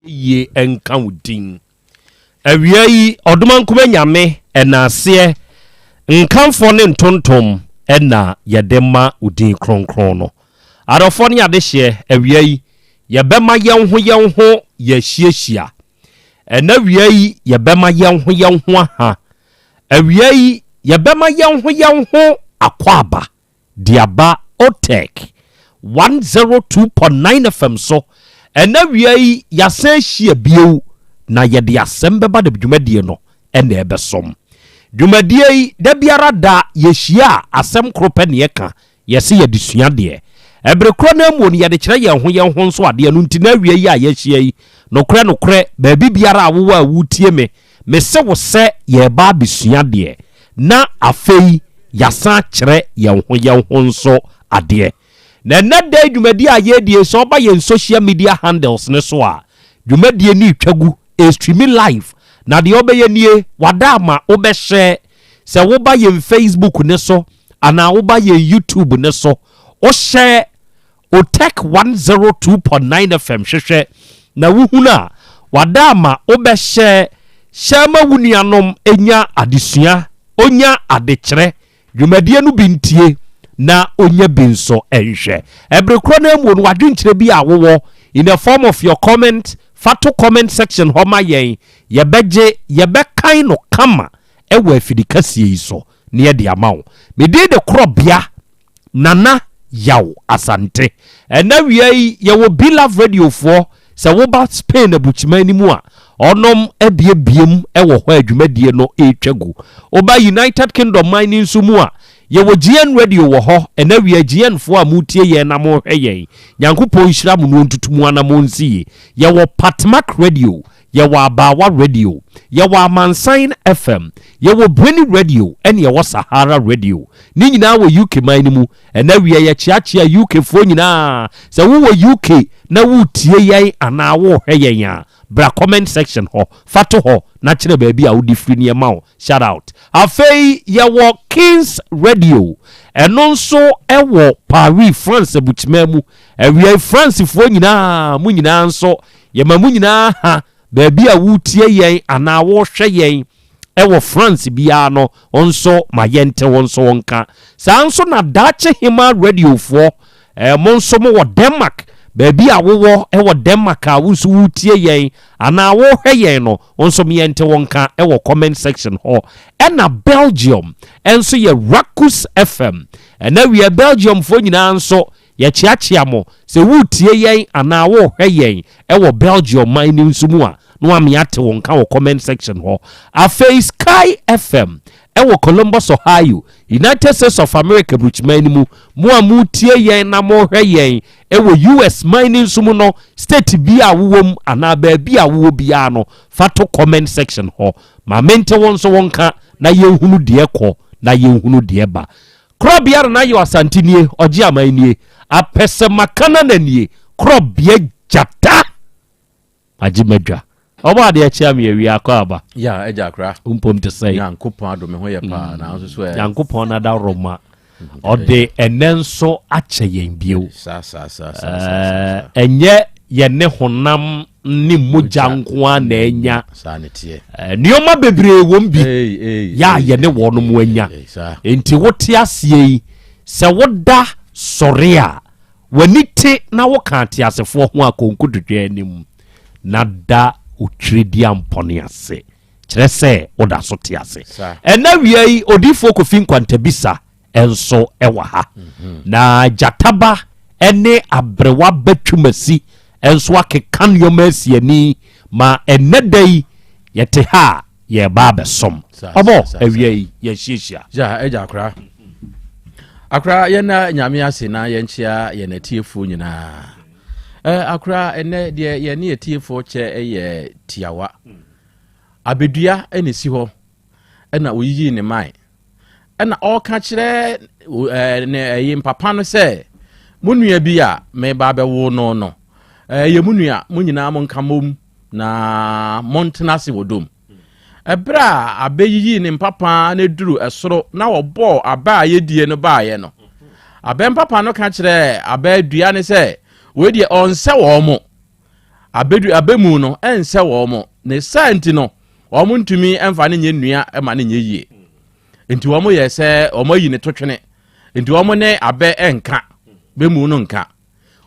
ye enka wudin awia yi odoman kuma nyame enase nkanfo ne ntontom ena yedema udin kronkron no arofo ne adehye awia yi yebema yenho yehyiehia ena awia yi yebema yenho aha awia yi yebema yenho akwaba diaba otek 102.9 FM so ena awia yi yasan hia bieu na yede Asem Beba Dabi dwumadie no ena ebesom dwumadie yi da biara da yehia asem krope ne yeka yesi yedesua de ebrekro na mu ne yede kire yenho nso ade no nti na awia yi a yehia yi nokre ba bibiara awowa awutie me se wo se ye ba besua de na afei yasan kire yenho nso ade na day dwumadie a yedie so ba ye social media handles ne so a dwumadie ni twagu streaming live na de obeye nie wadama obehye se wo ba ye Facebook ne so ana wo ba ye YouTube ne so o share o tech 102.9 FM hwehwe na wuhuna wadama obehye shama wunianom enya adesua onya adekere dwumadie no bintie na onya binso enhwe ebrekro na mu no wadwenkyere bi awowo in the form of your comment fato comment section homa yen yebeje yebekan no kama ewa afidikasie iso ne ye de amawo me de Krobea nana Yaw Asante ena wiei ye wo Beloved Radio for se wo ba Spain abuchima ni mu a onom ebiebiem ewo ho adwumadie no etwagu oba United Kingdom mining nso mu a ye wo GN Radio wo ho ena wi GN fo a mutie ye na mo hwe ye Nyankopon hira mu no ntutumu ana mo nsie ye wo Patmak Radio ye wo Abawa Radio ye wo Amansan FM ye wo Bweni Radio ene ye wo Sahara Radio ni nyina wo UK man mu ena wi ye chiachia UK fo nyina se wo UK na wo tie ye ana wo hwe ye ya bra comment section ho fato ho na kire ba bi a wo difri ne ma shout out afei ye wo Kings Radio eno nso ewo Paris France abutima mu awia France fo nyina mu nyina nso ye ma mu nyina ha ba bi a wo tie yen ana wo hwe yen ewo France bia no onso ma yente wonso wonka sa nso na dache hima radio fo monso mo wo Denmark baby awowo ewo Denmark a wusu wutie yen ana wo hwe yen no onso me yente wonka ewo comment section ho ena Belgium enso ye Rakus FM ena wi Belgium fo nyina nso ye chiachia mo se wutie yen ana wo hwe yen ewo Belgium mining nsumu a no am yate wonka wo comment section ho afei Sky FM ewo Columbus Ohio United States of America buchman mu mu amutie yen na mo hwe yen ewo US mining sumu no state bi a wowom ana ba bi a wowo bia no fato comment section ho ma mente wonso wonka na yenhunu de ekọ na yenhunu de ba Krobea na Yaw Asante nie oje amanie apese makana na nie Krobea jata ajimadwa oba de achia me wi akwa ya eja kra umpom te say Yankopon adome ho ye pa na so so Yankopon na da roma ode enenso ache yen bio enye ye ne honam ni moja nko na enya sa ne tie nioma bebre wom bi ya ye ne wonom anya enti wote asie se woda sore a wanite na wo kan te asefo ho akonkududwe anim na da utredi ampone ase kire se oda so te ase ena wiei odifo kofin kwantabisa enso ewa ha na jataba ene abrewa betwumasi enso akekan yomasi ani ma enedai yete ha ye baba som obo ewiei ye hihia ja eja akra ye na nyame ase na ye nchia ye na tiefu nyina akra ene de ye ne tiefu che ye tiawa abedua ene si ho ena oyiyi ne mai ena oka kire ne ye papa no se munua bi a me ba be wo no ye munua munyina mo nkamom na montenase wodom ebra abeyiyi ne papa ne duru esoro na wo aba ye die no ba ye no abe papa no ka kire aba dua ne se we die onse wo mo abemu no ense wo mo ne santi no wo mo ntumi emfa ne nyenua ema ne nyeyie enti wo mo ye se wo mo yi ne totwene enti wo mo ne abe enka bemu no nka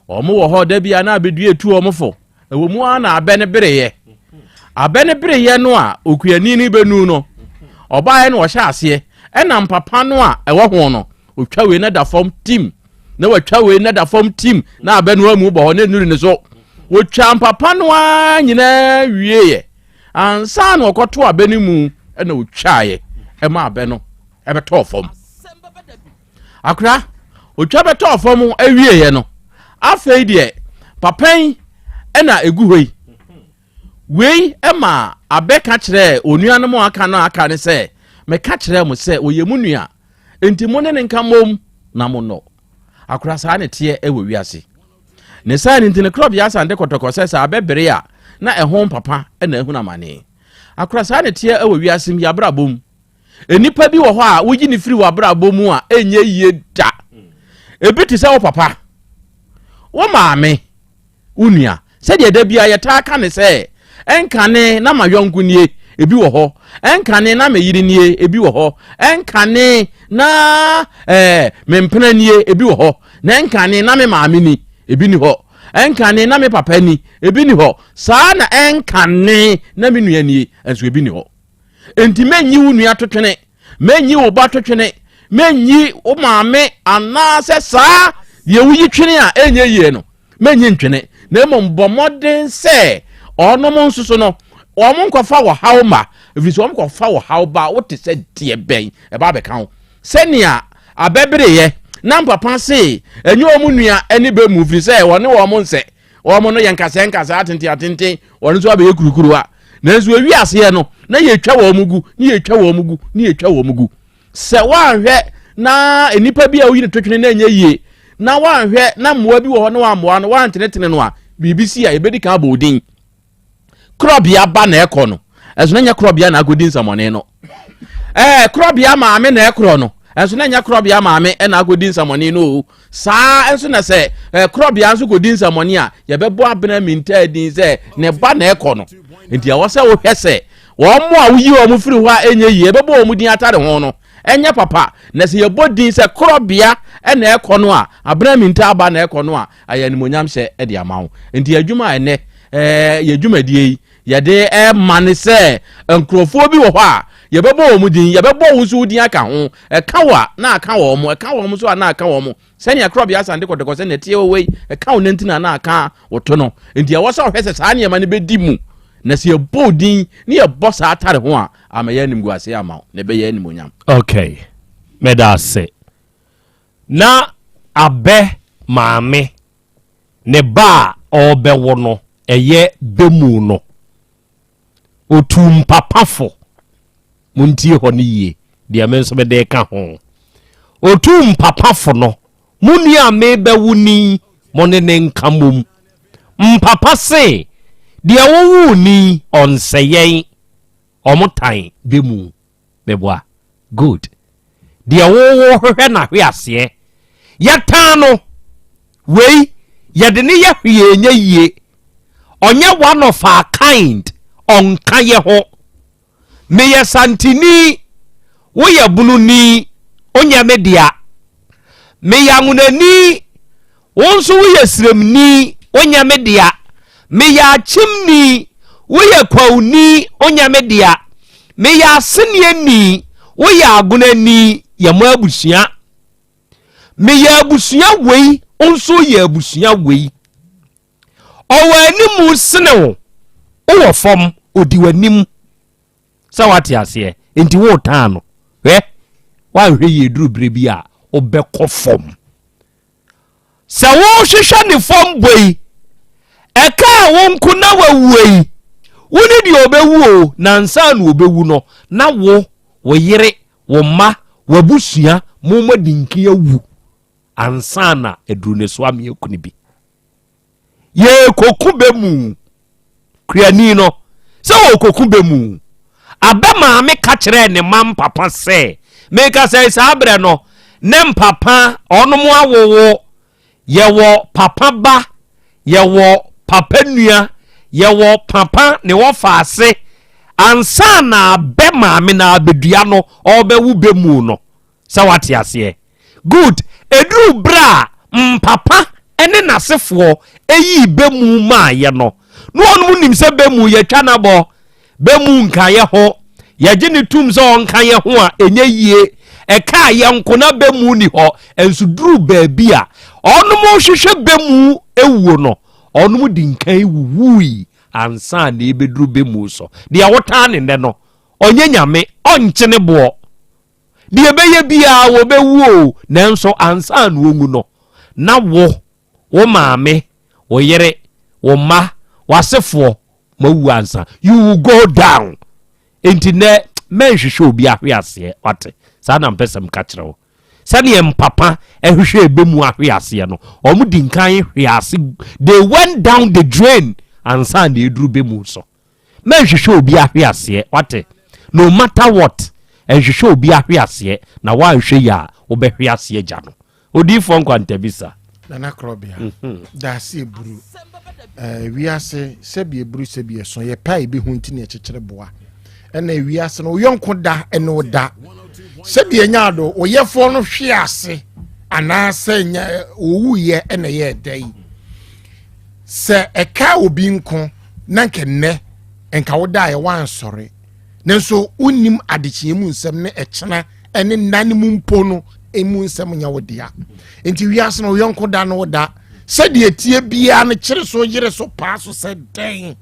wo mo wo ho da bia na abedue tu wo mo fo ewo mu ana abe ne bereye no a okuani ni benu no obaye no wo hya ase enam papa no a ewo ho no otwa we na da form team na watwa we na da form team na abe no amu bo ho ne nuri ne so wotwa papa no a nyina wieye ansa na okoto abe ni mu na otwae ema abe no ebe to form akra otwa be to form awieye no afei de papan na egu hoi wei ema abe ka kire onuanom aka na aka ne se me ka kire mo se oyemu nua enti mo ne nka mom na mo no akra sa ne tie ewe wiase ne sa ne ntine Krobea Asante kotoko se sa abebere ya na ehon papa na ehuna mane akra sa ne tie ewe wiase mi abrabom enipa bi wo ho a wogi ne firi wo abrabom a enye yie da ebiti se wo papa wo maame unua se de da bia yeta aka ne se enkane na mayonku nie ebi wo ho enkane na meyiri nie ebi wo ho enkane na mempena nie ebi wo ho na enkane na me maame ni ebi ni ho enkane na me papa ni ebi ni ho saa na enkane na me nua ni enso ebi ni ho enti menyi wo nua totwene menyi wo ba totwene menyi wo maame ana se saa ye wuyi twene a enye yie no menyi ntwene na emombomoden se onom nsuso no omo nkwafa wo hawma efiso omo nkwafa wo hawba wote se die ben e ba be kan senia abebereye na papa se enye omu nua eni be mu fi se woni wo mo nse wo mo no yenkasa atente woni so abe kurukuru a na nso ewi ase no na ye twa wo mugu ni ye twa wo mugu se wanhwe na enipa bi a oyi ne totwene na enye yie na wanhwe na moa bi wo ho na wa moa no wantenetene no a BBC a ebedi ka bodin Krobea ba na ekọ no ezo na nya Krobea na agodin samone no Krobea maame na ekro no ezo na nya Krobea maame na agodin samone no saa enso na se Krobea nso godin samone a ye bebo abena minta din se ne ba na ekọ no enti awo se wo hwese wo mo a wuyi wo mo firi ho a enye yi bebo wo mo din atare ho no enye papa na se ye bodin se Krobea na ekọ no a abena minta ba na ekọ no a aya ni monyam hye e de amawo enti adwuma ene ye dwumadie ye de mane se nkrofo bi wo ho a ye bebo wo mu din ye bebo wo so din aka ho ka wa na aka wo mo so na aka wo mo senia Krobea Asante kotoko se ne tie we ka wo nantina na aka woto no enti ye wo so hwese saa ne ma ne bedi mu na se ye bodin ne ye boss atare ho a amaye nim guase ama ne be ye nim onyam okay medase na abe maame ne ba obewo no eye bemu no otum papafo muntie ho ne ye dia menso be de ka ho otum papafo no munua me bewuni monene nkamom mpapa se dia wowu ni onseyen omotan bemu beboa good dia wowo hwehwe na hwe ase yatano wei yede ne ye hwe nye yie onye one of our kind on kaye ho me ye santini wo ye buluni onya media me ya ngunani wonso wo ye sremni onya media me ya chimni wo ye kwauni onya media me ya seniani wo ye agunani ye mo abusua me ye abusua wei onso ye abusua wei owanim senewo wo fom odi wanim sa wate ase enti wo tan no wa hwe ye duru brebi a obekọ fom sa wo hwehwe ne fom boi eka wo nku na wawuei woni di obewu na nsa na obewu no na wo yire wo ma wabusua mo madinki awu ansa na eduru ne so ame ekuni bi ye kokube mu kriani no se wo kokube mu abama me ka kire ne mam papa se me ka se sabre no ne papa onomo awowo ye wo papa ba ye wo papa nua yɛwɔ papa ne wɔfa ase ansa na bɛ maame na abedua no ɔbɛwu bɛ mu no sɛ wate aseɛ good eduru bra papa ɛne n'asefoɔ eyi bɛ mu maayɛ no no ɔnom nim sɛ bɛ mu yɛtwa nabɔ bɛ mu nkaeɛ ho yɛgye ne tum sɛ ɔnkaeɛ ho a ɛnyɛ yie ɛka yɛnko na bɛ mu ni hɔ ɛnso duru baabi a ɔnom hwehwɛ bɛ mu ewuo no ɔnom di nkan wuwui ansa na ebeduru bɛ mu so deɛ wotaa ne nɛ no ɔnyɛ nyame ɔnkyene boɔ deɛ bɛyɛ bia wo bɛwu o nanso ansa na wɔngu no na wo maame wo yere wo ma wasefoɔ mawu ansa you will go down enti nɛ mɛnhwehwɛ obi ahwe aseɛ wate saa na mpɛsɛm ka kyerɛ wo sɛdeɛ mpapa ɛhwehwɛ ebe mu ahwe aseɛ no ɔmo di nkan hwe ase they went down the drain ansa na eduru bɛ mu so mɛnhwehwɛ obi ahwe aseɛ wate no matter what ɛhwehwɛ obi ahwe aseɛ na wanhwɛ ya wobɛhwe aseɛ gya no odifo nkwantabisa nana Krobea da se buru wiase sebie buru sebie so ye pai bi hunti ne kyekyere boa ɛna wiase no yonko da ɛna oda sebie nyaado oyefo no hwe ase ana sɛ nya owuye ɛna ye dai sɛ ɛka obi nko na nkenne enka woda ye wansɔre nanso unim adekyee mu nsɛm ne ɛkyena ɛne nane mu mpo no emu nsɛm nya wodia enti wiase no yonko da no da sɛ de tie bia ne kyere so yere so pa so sɛ den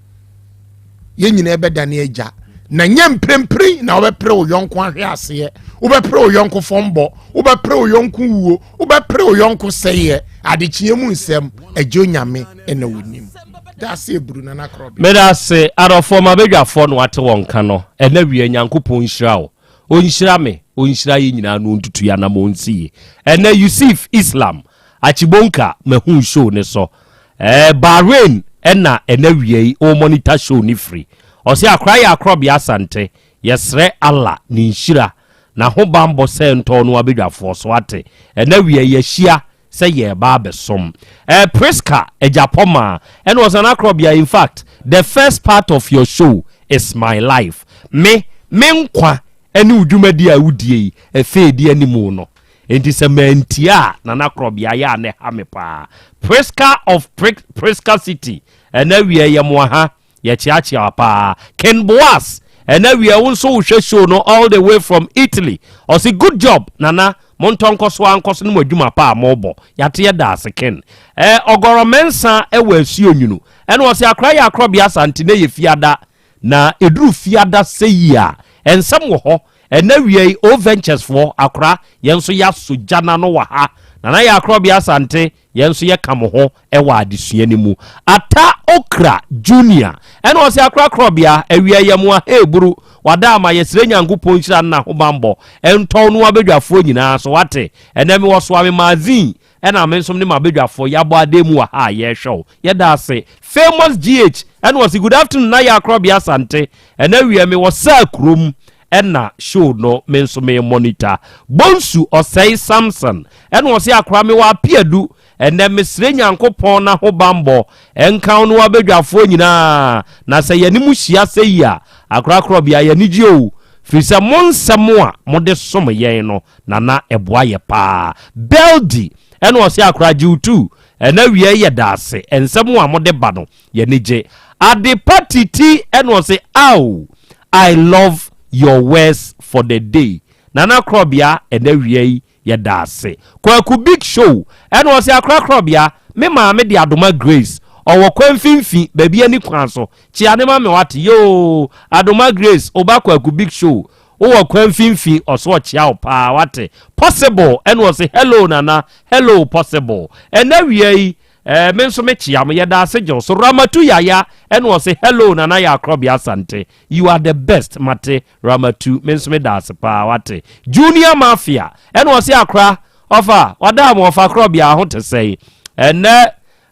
ye nyina ɛbɛda ne agya na nyem prempri na wobɛpre wo yonko ahwe aseɛ wobɛpre wo yonko fombo wobɛpre wo yonko wuo wobɛpre wo yonko sɛye adekyee mu nsɛm agyo nyame ɛna wonim da se buru nana Krobea meda se arofo mabedwafo no wate wonka no ɛna wie nyankopɔn nhyira wo onhyira me onhyira yi nyina no ntutu ya na monsie ɛna Yusuf Islam achibonka mahu show ne so Bahrain ɛna ɛna wie o monitor show ni free ɔse akra ya Krobea Asante yesre Allah ni nhyira na ho bambo sɛ ntɔ no abedwafo so wate ɛna wie yɛhyia sɛ yɛ ba besom Priska ejapoma and was an Krobea. In fact the first part of your show is my life me nkwa eni udwumadi a wudie efe di animu no enti se mentia nana Krobea ya ne ha me pa Priska of Priska City ena wie ye mo ha ye chiachia pa Ken Boas ena wie wonso wo show no all the way from Italy or say good job nana montonko so ankoso no adwuma pa mobo yate da aseken ogoro mensa ewa asuo nwunu ena wo se akra ya Krobea Asante ne ye fiada na eduru fiada seyia ensem wo ho ena wie o ventures for akra yenso ya sojana no wa ha na ya Krobea Asante yenso ye kam ho ewa adesua ni mu ata okra junior ena wo se akra Krobea awie ye mu a eburu wada ama yesire nyankopɔn hyira na ho bambo entɔn no abedwafo nyina so wate ena me wo so ame mazin ena me nsom ne mabedwafo yabo ademu wa ha ye hwew ye da se famous GH ena wo se good afternoon na ya Krobea Asante ena wie me wo sa krom ena show no me nso me monitor bonsu osei Samson ena wo se akra me wa piadu ena mesire nyankopɔn na ho bambo enkan no abedwafo nyina na se yanimu hia seya akra Krobea ya nigio frisa monsamo a mode som yen no nana eboa ye pa beldi eno o se akra jiutu ena wie ye dase ensamo a mode ba no ye nige ade patiti eno o se aw I love your words for the day nana Krobea ena wie ye dase kwaku big show eno o se akra Krobea me ma me de adoma Grace owo kwamfimfi baby ani kwan so chiane ma me wate yo adoma Grace obakwaku big show owo kwamfimfi oso chia opa wate possible and was say hello nana hello possible and na wie me nso me chia me yeda asejo so Ramatu yaya and was say hello nana ya Krobea Asante you are the best mate Ramatu me nso me da asepa wate junior mafia and was say akra offer wada mo offer Krobea ho te say and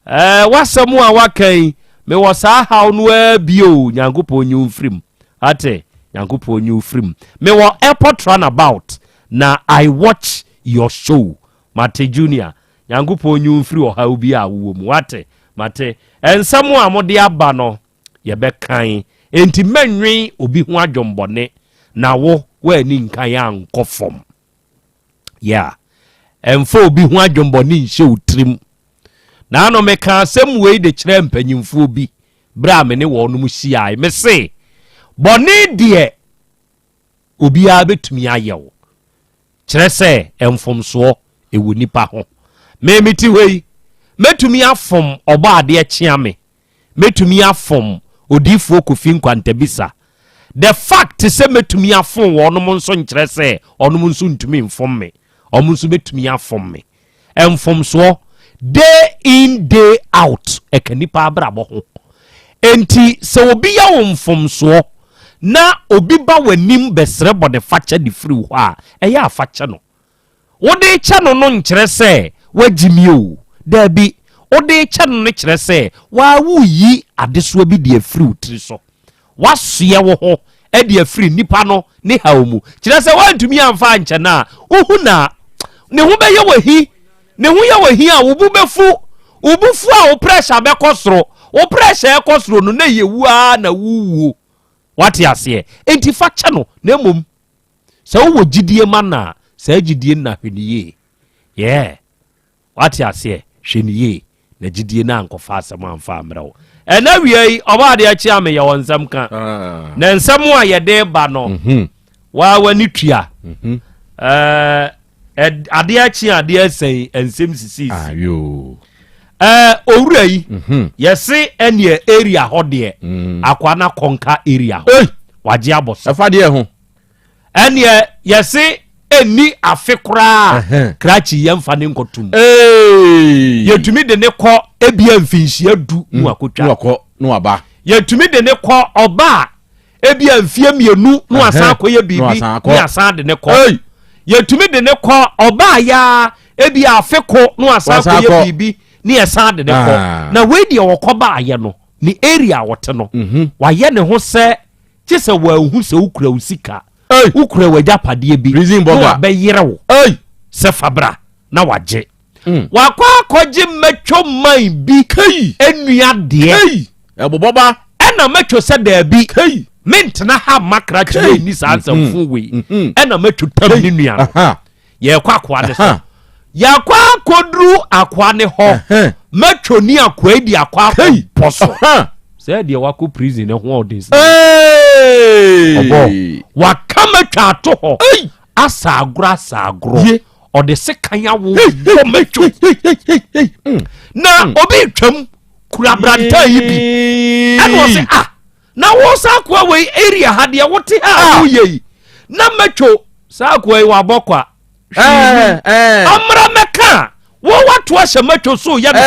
wasamu a wakai me wasa haw no bio nyankopon nyu frim ate nyankopon nyu frim me wo airport runabout na I watch your show mate junior nyankopon nyu fri o haw bi a wo mu ate mate ensamu a mode aba no yɛbɛkan enti manwen obi ho adwombɔne na wo wani nkan ankɔ fam ya ɛmfa obi ho adwombɔne nhyɛ wo tirim na ano meka asɛm wei de kyerɛ mpanyimfoɔ bi bra me ne wɔ no mu hyiae me se bɔne deɛ obiara bɛtumi ayɛ wo kyerɛ sɛ ɛmfomsoɔ ɛwɔ nipa ho memeti hei mɛtumi afom ɔbɔ adeɛ kyea me mɛtumi afom odiifoɔ kofi nkwantabisa the fact sɛ mɛtumi afom wɔnom nso nkyerɛ sɛ ɔnom nso ntumi mfom me ɔmo nso bɛtumi afom me ɛmfomsoɔ day in day out ɛka nipa abrabɔ ho enti sɛ obi yɛ wo mfomsoɔ na obi ba w'anim bɛsrɛ bɔne fakyɛ de firi hɔ a ɛyɛ afakyɛ no wode kyɛ no no nkyerɛ sɛ wagyimi o dabi wode kyɛ no no kyerɛ sɛ wawoyi adesoa bi de afiri wo tiri so wasoɛ wo ho de afiri nipa no ne haw mu kyerɛ sɛ wantumi amfa nkyɛ no a wohu na ne ho bɛyɛ wahi ne ho yɛ wahi a wo bu bɛfu wo bufu a wo pressure bɛkɔ soro wo pressure ɛkɔ soro no na yɛwu a na wuwuo wate aseɛ enti fa kyɛ no na mmom sɛ wowɔ gyidie ma na saa gyidie na hweniye yeah wate aseɛ hweniye na gyidie na ankɔfa asɛm amfa amrɛ wo ɛna wiei ɔba ade akyi ame yɛ wɔ nsɛm ka na nsɛm a yɛde ba no waa wani tua ade akyi ade asɛn nsɛm sisi ayo owura yi yɛse ɛneɛ area hɔ deɛ akwa na kɔnka area hɔ wagye abɔ so ɛfa deɛ ho ɛneɛ yɛse ɛni afe koraa krakyi yɛmfa ne nkɔtom yɛtumi de ne kɔ ebia mfinhyia du no akɔtwa no waba yɛtumi de ne kɔ ɔba ebia mfie mmienu no asan akɔyɛ biribi ne asan de ne kɔ yɛtumi de ne kɔ ɔba ya ebia afe ko no asan akɔyɛ biribi ne yɛsan de ne kɔ na wei deɛ wɔkɔ baayɛ no ne area wɔte no wayɛ ne ho sɛ kye sɛ wɔahu sɛ wokura wo sika wokura w'agyapadeɛ bi na wabɛyere wo sɛ fabra na wagye wakɔ akɔgye mɛtwo man bi nnua deɛ ɛbobɔba ɛna mɛtwo sɛ daabi mentena ha makra kyerɛ ni saa nsɛmfo wei ɛna mɛtwo tam ne nua no yɛkɔ akoa ne so yɛkɔ akɔduru akoa ne hɔ mɛtwo ni akoa di akoa pɔ so sɛ deɛ wakɔ prison ne ho ɔden ɔbɔ waka mɛtwa ato hɔ asagorɔ ɔde se kanya wo bɔ mɛtwo na obi twam kura branta yi bi ɛna ɔse na wo sa akoa wei area ha deɛ wote ha woyɛ yi na mɛtwo sa akoa yi wabɔ kwa amra mɛka wo wato ahyɛ mɛtwo so yɛ no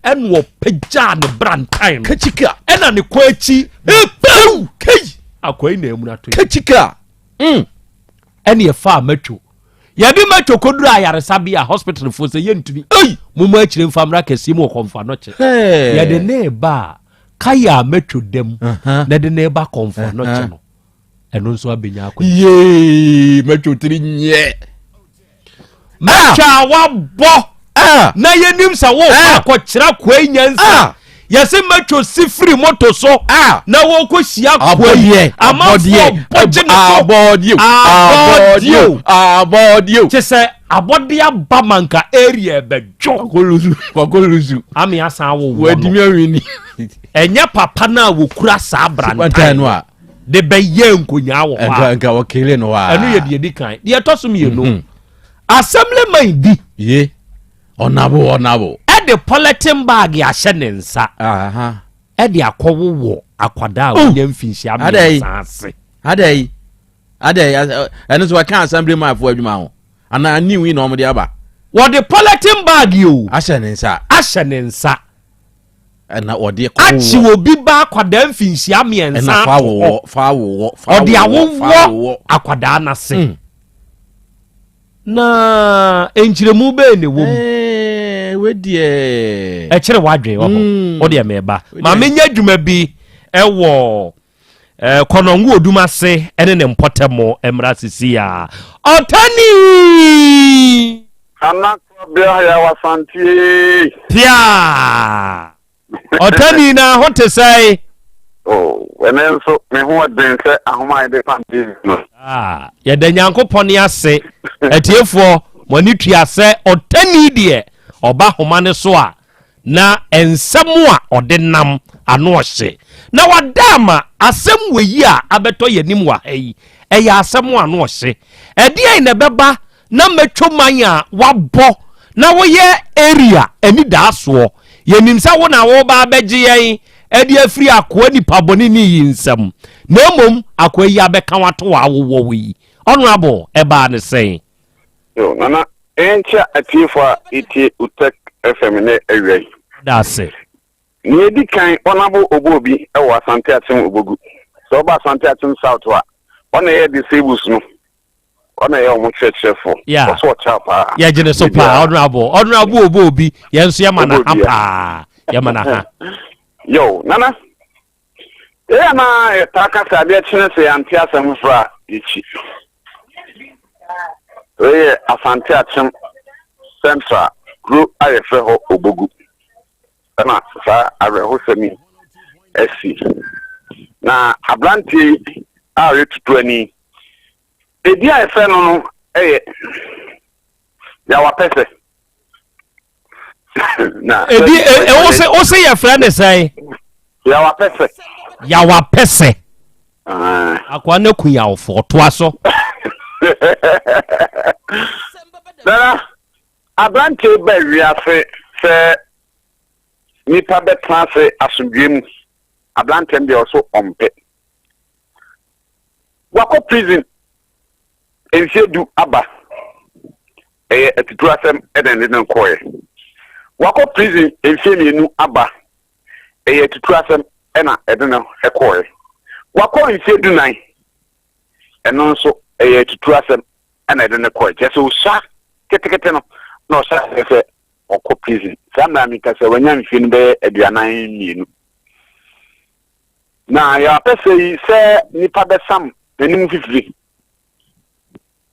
ɛna ɔpagya ne brantan kachika ɛna ne kɔ akyi epew kai akoa yi na emu na to kachika ɛna yɛfa mɛtwo yɛde mɛtwo koduru ayaresa bi a hospital fo sɛ yɛntumi mumu akyire mfamra kɛseɛ mu ɔkɔmfa no kyɛ yɛde ne ba kaya mɛtwo dam na de ne ba kɔmfa no kyɛ no ɛno nso abɛnya akɔ mɛtwo tiri nyɛ mɛtwa a wabɔ na yɛnim sɛ wo akɔkyerɛ koa nyansa yɛsɛ mɛtwo si firi moto so na wɔkɔ hyia koa yi amanfoɔ bɔgye ne so abɔdeɛ kyɛ sɛ abɔdeɛ aba manka area bɛdwo wakɔlusu ame asan wo wadimi awini ɛnyɛ papa no a wɔkura saa brantan no a de bɛyɛ nkonyaa wɔ hɔ nka wɔkele no hɔ ɛno yɛ deɛ di kan deɛ ɛtɔ so mmienu assemblyman bi ye ɔnabo ɛde polythene bag ahyɛ ne nsa ɛde akɔwowɔ akwadaa a wɔnya mfinhyia mmiɛnsa ase adai ɛno so wɔka assemblyman afo adwuma ho ana new yi na ɔmo de aba wɔde polythene bag yo ahyɛ ne nsa ɛna ɔde akyi obi ba akwadaa mfinhyia mmiɛnsa fa wowɔ ɔde awowɔ akwadaa n'ase na enkyiremu bɛɛ ne wom wedie ɛkyerɛ wadwen wɔ hɔ ɔde mɛba ma menya dwuma bi ɛwɔ kɔnɔngo odum ase ɛne ne mpɔtɛmo ɛmra sisi a ɔtani ana Krobea Yaw Asante pia ɔtani na hote sɛ Oh, when so me who den say ahoma de panty no. Ye da Nyankopon ne ase. Etiefo moni tua se otani de oba homa ne so a na ensem a ode nam ano ohye. Na wadama asem weyi a abeto yanim wa hayi. Eya asem ano ohye. Ede ai na beba na metwoman a wabo na wo ye area ani da so. Yenim sa wo na wo ba beje yen edi afiri akoa nipa boni ni yinsam na mom akoa yi abeka wato wa wo wi honorable eba ne say yo nana encha atifa iti utek fm ne awai that's it ni edi kan honorable obobi e wa Asante atem obogu so ba Asante atem south wa ona ye disables no ona ye omo chefo so chapa ya jene so pa honorable obobi ye nso ya mana ha ya mana ha yo nana na taka sabe chine se anti asem fra ichi Asante atem central group ayefe ho obogu na sa areho semi esi na ablanti a retutu ani edi ayefe no ya wapese na edi o se ya fra ne sai ya wapese akwa na kuya ofo to aso Dara abante ba wiafe se nipa betra se asundwem ablante mbe oso ompe wako prison ensedu aba etitu asem eden den koye wako prison enfiemienu aba etitu asem ena eden ekoye wako ensedu nan eno nso etitu asem ena eden koye jeso sha ketekete no no sha se wako prison sama mi ka se wanya mfin be aduanan mienu na ya pese se nipa besam enim fifiri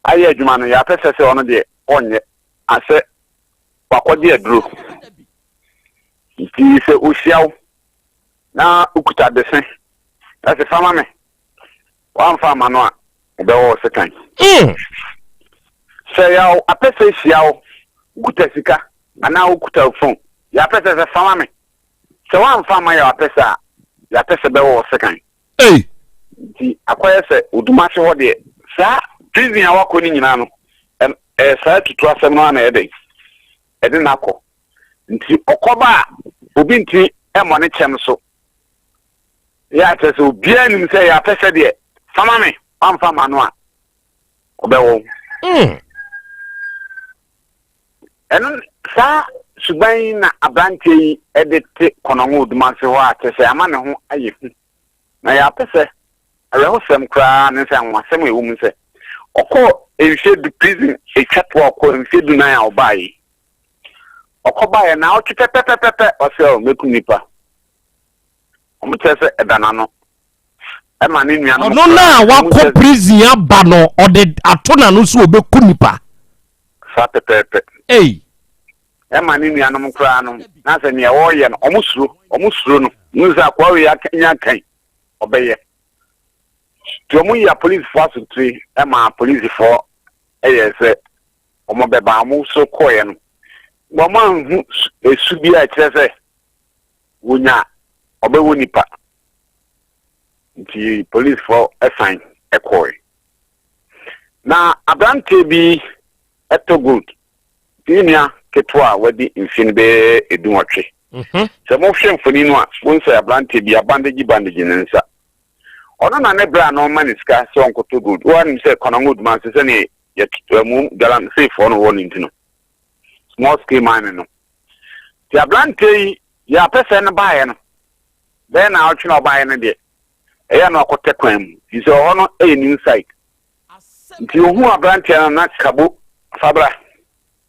aye adwuma no ya pese se ono de onye ase wakodi aduro ti se osiaw na ukuta desen ase fama me wan fama no a be wo sekan se yaw apese siaw ukuta sika ana ukuta phone ya pese se fama me se wan fama ya pese a ya pese be wo sekan ti akwaya se uduma se ho de sa prison ya wako ni nyina no sa tutu asem no na ede nako nti okoba obi nti emo ne chem so ya tese obia nim se ya pese de fama me amfa mano a obewo eno sa suban na abranche yi edete konongo uduma se ho a tese ama ne ho ayefu na ya pese areho sem kra ne se anwasem ewum se oko enhyedu prison echapo oko enhyedu na ya obai okoba na o tpepepepe ose meku nipa omutese edana no e ma ne nua no na wako prison aba no ode atona no so obeku nipa sa pepepe e ma ne nua no kra no na se ne wo ye no omusuro no nuza kwa we nya kan obeye Tomu ya police force 3 ma police for say omo beba amu so koye no bo man hu esu bi a kire say wonya obewo nipa nti police for assign koye na abrante bi eto good tinia ketwa wadi infin be edunwatwe se mo hwe mfoni no a won say abrante bi bandage nensa ono na ne bra no maniska so onkoto good one say konongo good man say ne yetwamu galan say for no one intino small scale man no ti ablante ya pese ne baaye no then na otwe no baaye no de eya no akote kwam ti say ono any inside ti ohu ablante na kabo fabra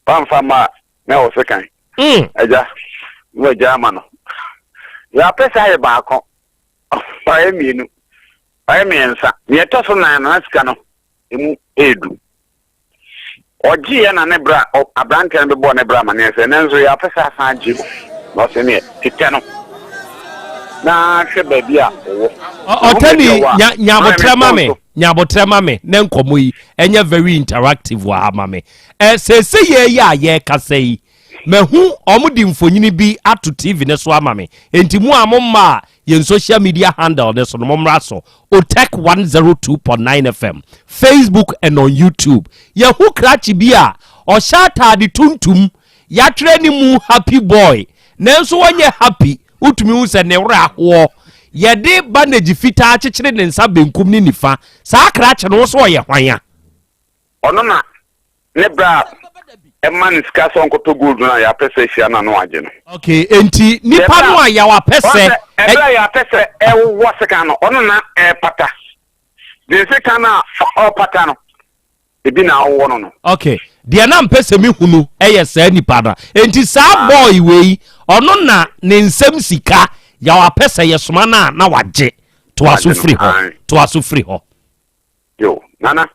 pamfama na o sekan eja wo jama no ya pese aye baako aye mienu aye miensa ye toso na sika no emu edu oji ya na ne bra abrante na bebo ne bra ma ne se nenzo ya pesa asan ji no se ne tite no na hwe baby a wo otani nyabotra mame na nkomo yi enya very interactive wa mame sese ye ya ye kasa yi mehu omudi mfonyini bi ato TV ne so amame enti mu amomma ye social media handle ne so no momra so Otek 102.9 FM Facebook and on YouTube ye hu krachi bi a o shata de tuntum ya treni mu happy boy nenso wonye happy utumi hu se ne wra ho yede bandage fita akyekyere ne nsa benkum ni nifa saa krachi no so ye hwan ono na ne bra Eman ska so nkoto gold na ya pese hia na no age no. Okay, enti nipa no a ya wa pese e ya pese e wo seka no ono na pata. De seka na o pata no. E bi na wo no. Okay, de na mpese mi hunu e sa nipa na. Enti sa boy we ono na ne nsem sika ya wa pese ye soma na wage to aso free ho. Yo, nana.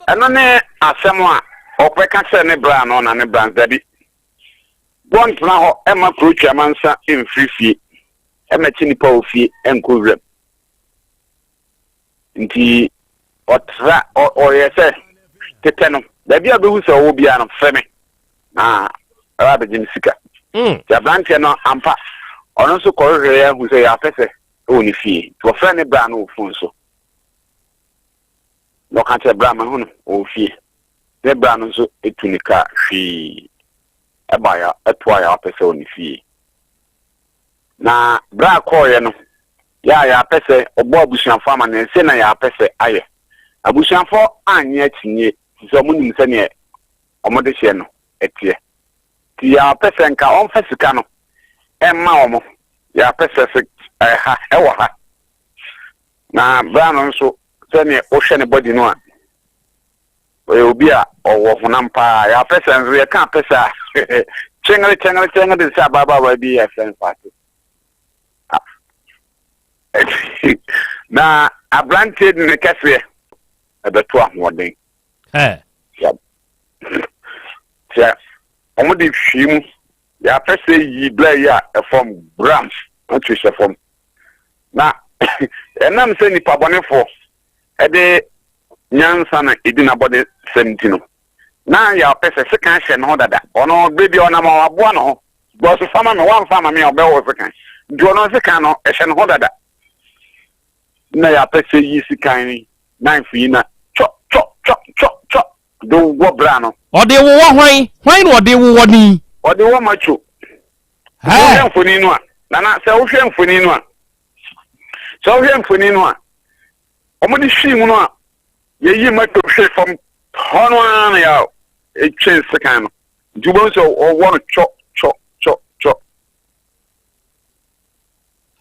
Eno ne asem a opeka se ne bra no na ne brand dabi want na ho ema procha mansa emfifie ema chinipa ofie enkovrem nti otra o yese teteno dabi abehu se wo bia no feme na arabe jim sika ja brand no ampa ono so ko hwe ya hu se ya pese oni fie to fra ne bra no ofun so no kan te bra ma hu no ofie Nebra no so etunika hwi ebaya etwa ya pese onifie na bra koye no ya pese obo abusuanfo ama na nse na ya pese aye abusuanfo anye atinye so munim se ne omode hye no etie ti ya pese nka onfa sika no emma omo ya pese se ha ewa ha na bra no so se ne o hye ne body no a obi a owo honam pa ya pesa nzo ya kan pesa chengle de sa baba wa bi ya friend party na abrante ne kase abeto ahoden ya omodi hwim ya pesa yi bla ya form branch otu se form na enam se ni pabonefo ede nyansa na edina body 70 no na ya pese sekan hye no dada ono baby ona ma abo no bo so fama me wan fama me obewo sekan ndio no sekan no hye no dada na ya pese yi sekan ni na mfi na cho do wo bra no ode wo hwan no ode wo ni ode wo macho ha mfoni no a na se wo hwe mfoni no a so wo hwe mfoni no a omodi hwi mu no a ye mato hwe from hono na ya e chen sekan jubon so o won cho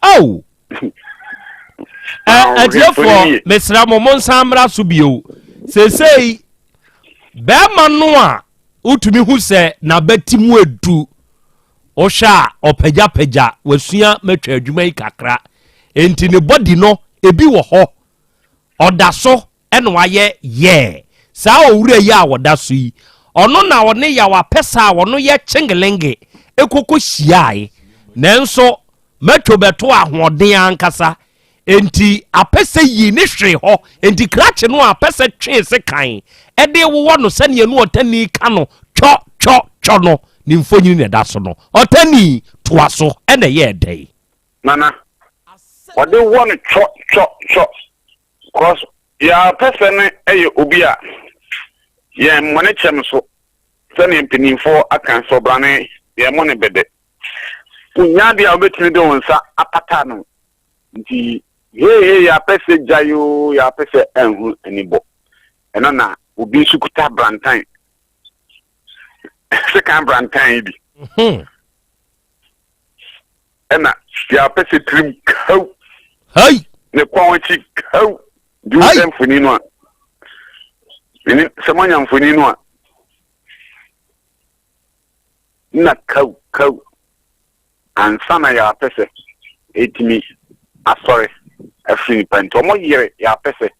oh therefore mesra momon samra subio sesei be manu a utumi hu se na batimu edu o sha opagya wasua matwa adwuma yi kakra enti ne body no ebi wo ho odaso eno waye ye saa owura yi a woda so yi ono na wone ya wa pesa wono ye chengelenge ekoko hyiae nanso matwo beto ahoden ankasa enti apese yi ne hwe ho enti krache no apese twe se kan ede wo no sane enu otani ka no cho no ni mfonyini ne da so no otani toa so ene ye dai nana ode wo no cho cause ya person eye obi a ye money chem so sane mpinifo akan so brane ye money bede unya dia obetini de wonsa apata no nti ye ya pese jayo ya pese enhu enibo eno na obi sukuta brantan second brantan bi ena ya pese trim cow hey ne kwachi cow du mfuni no a ni semanya mfuni no a na cow ansana ya pese etimi asori afini panto mo yere ya pese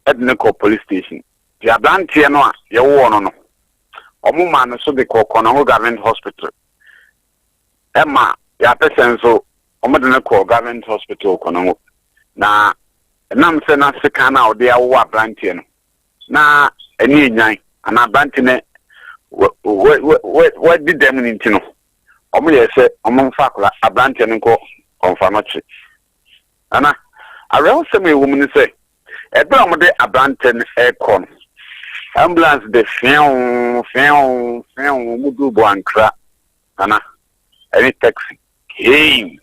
edneko police station ya blantie no a ye wo no omo man so de kokona ho government hospital ema ya pese nso omodene call government hospital kono na nam se na sika na ode awo abrantie no na eni nyan ana abrantie ne what did them in tino omo ye se omo fakula abrantie ne ko confirmatory ana around some woman say ebe omo de abrantie ne e kon ambulance de fion mudu bo ankra ana any taxi came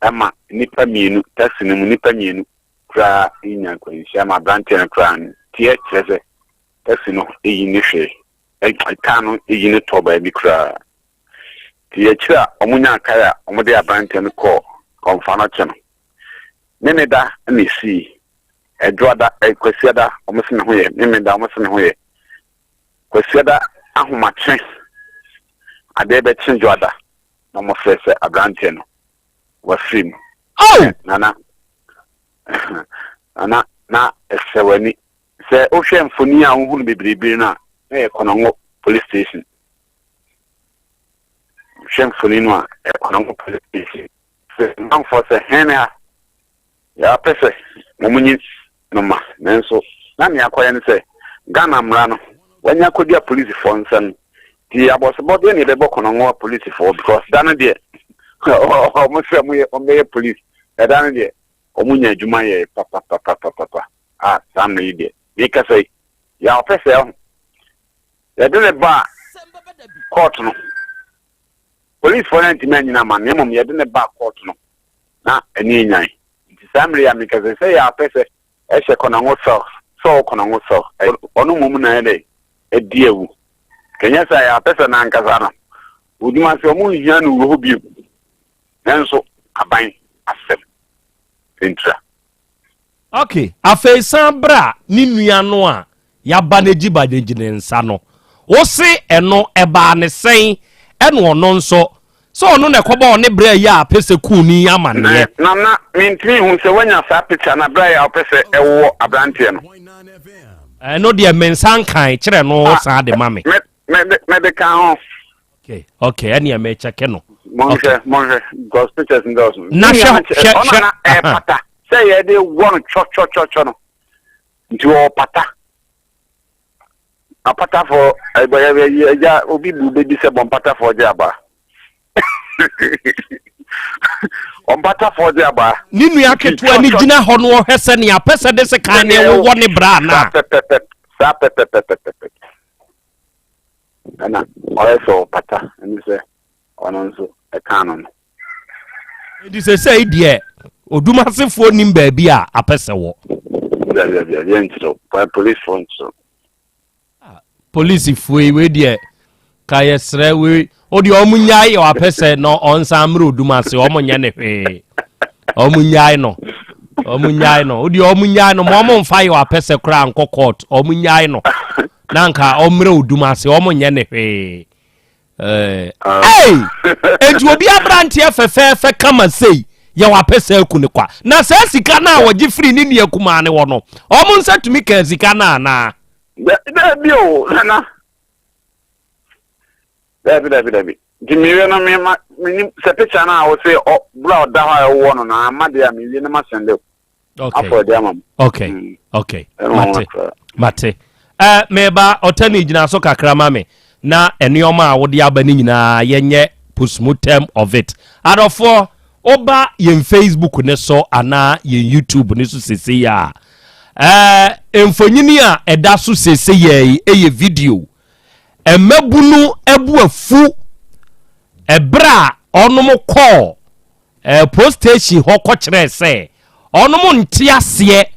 ama nipa mienu taxi ne mu nipa mienu kra inya ko insha ma branche na kra tie cheze taxi no eyi ne hwe ka no eyi ne toba bi kra tie kira omunya kaya omode abranche ne ko konfana cheno nene da na si edwada kwasiada omsene hoye nene da omsene hoye kwasiada ahomache adebe chinjwada na mo fese abranche no wafim nana na esewani se o hwe mfoni a wo hu bebrebe na e konongo police station hwe mfoni no a e konongo police station se man for se hena ya pese mo munyi no ma nenso na me akoye ne se Ghana mra no wanya kodia police for nsan ti abosebo de ne bebo konongo police for because dana de almost a police. I don't know. Omunya Juma ye papa. Ah, some idiot. Because I, ya person. I don't know bar court no. Police for 90 men in a man, minimum, you don't bar court no. Na, any night. It's some reason because they say ya person, I shall conongo so conongo so. Onu mumuna ede, a dear. Can you say a person and Kazana? Would you want your moon yan who be? Nanso aban asem intra okay afeisan bra ni nua no a ya ba na gibadegine nsa no wo se eno eba ne sen eno no nso so ono na koba one bra ya apese ku ni amane na mentri hu se wanya sa picture na bra ya apese ewo abrantie no no de mensan kan kire no sa de mame me de kan ho okay ani ya me check no Monge, God's pictures and those. Nasha, pata. Say, they want church, no. Into all pata. A pata for a obi baby said one pata for Jabba. On pata for Jabba. Ninu yake tu ani jina hono hese ni a pesa de se kan e wo ne bra na. Ana, also pata, and say, ononso e canon. It is a say dear. Odumasefo nim baabi a apese wo. Police phone so. Police fue we dear. Kayesre we odi omunyai o apese no onsamre odumase omunya ne hwe. Omunyai no. Odi omunyai no mo mfa yo apese kra anko court. Omunyai no. Nanka omre odumase omunya ne hwe. Hey, eju obi abrantie fefe kama sei ya wapesa ekune kwa na se sika na wogi free ni ne akuma ne wo no omo nsa tumi ka sika na da bio na Dabi jimiwe no me se picture na wo say bra da ha wo no na amade ya me ne ma sende afọ de amam okay mate meba otani gina so kakra mame na enioma a wode aba ni nyina yenye postmortem of it adofo oba yen Facebook ne so ana yen YouTube ne so sese ya emfonyini a eda so sese ye eye video emabunu ebu afu ebra onom call post station ho ko kire se onom ntiase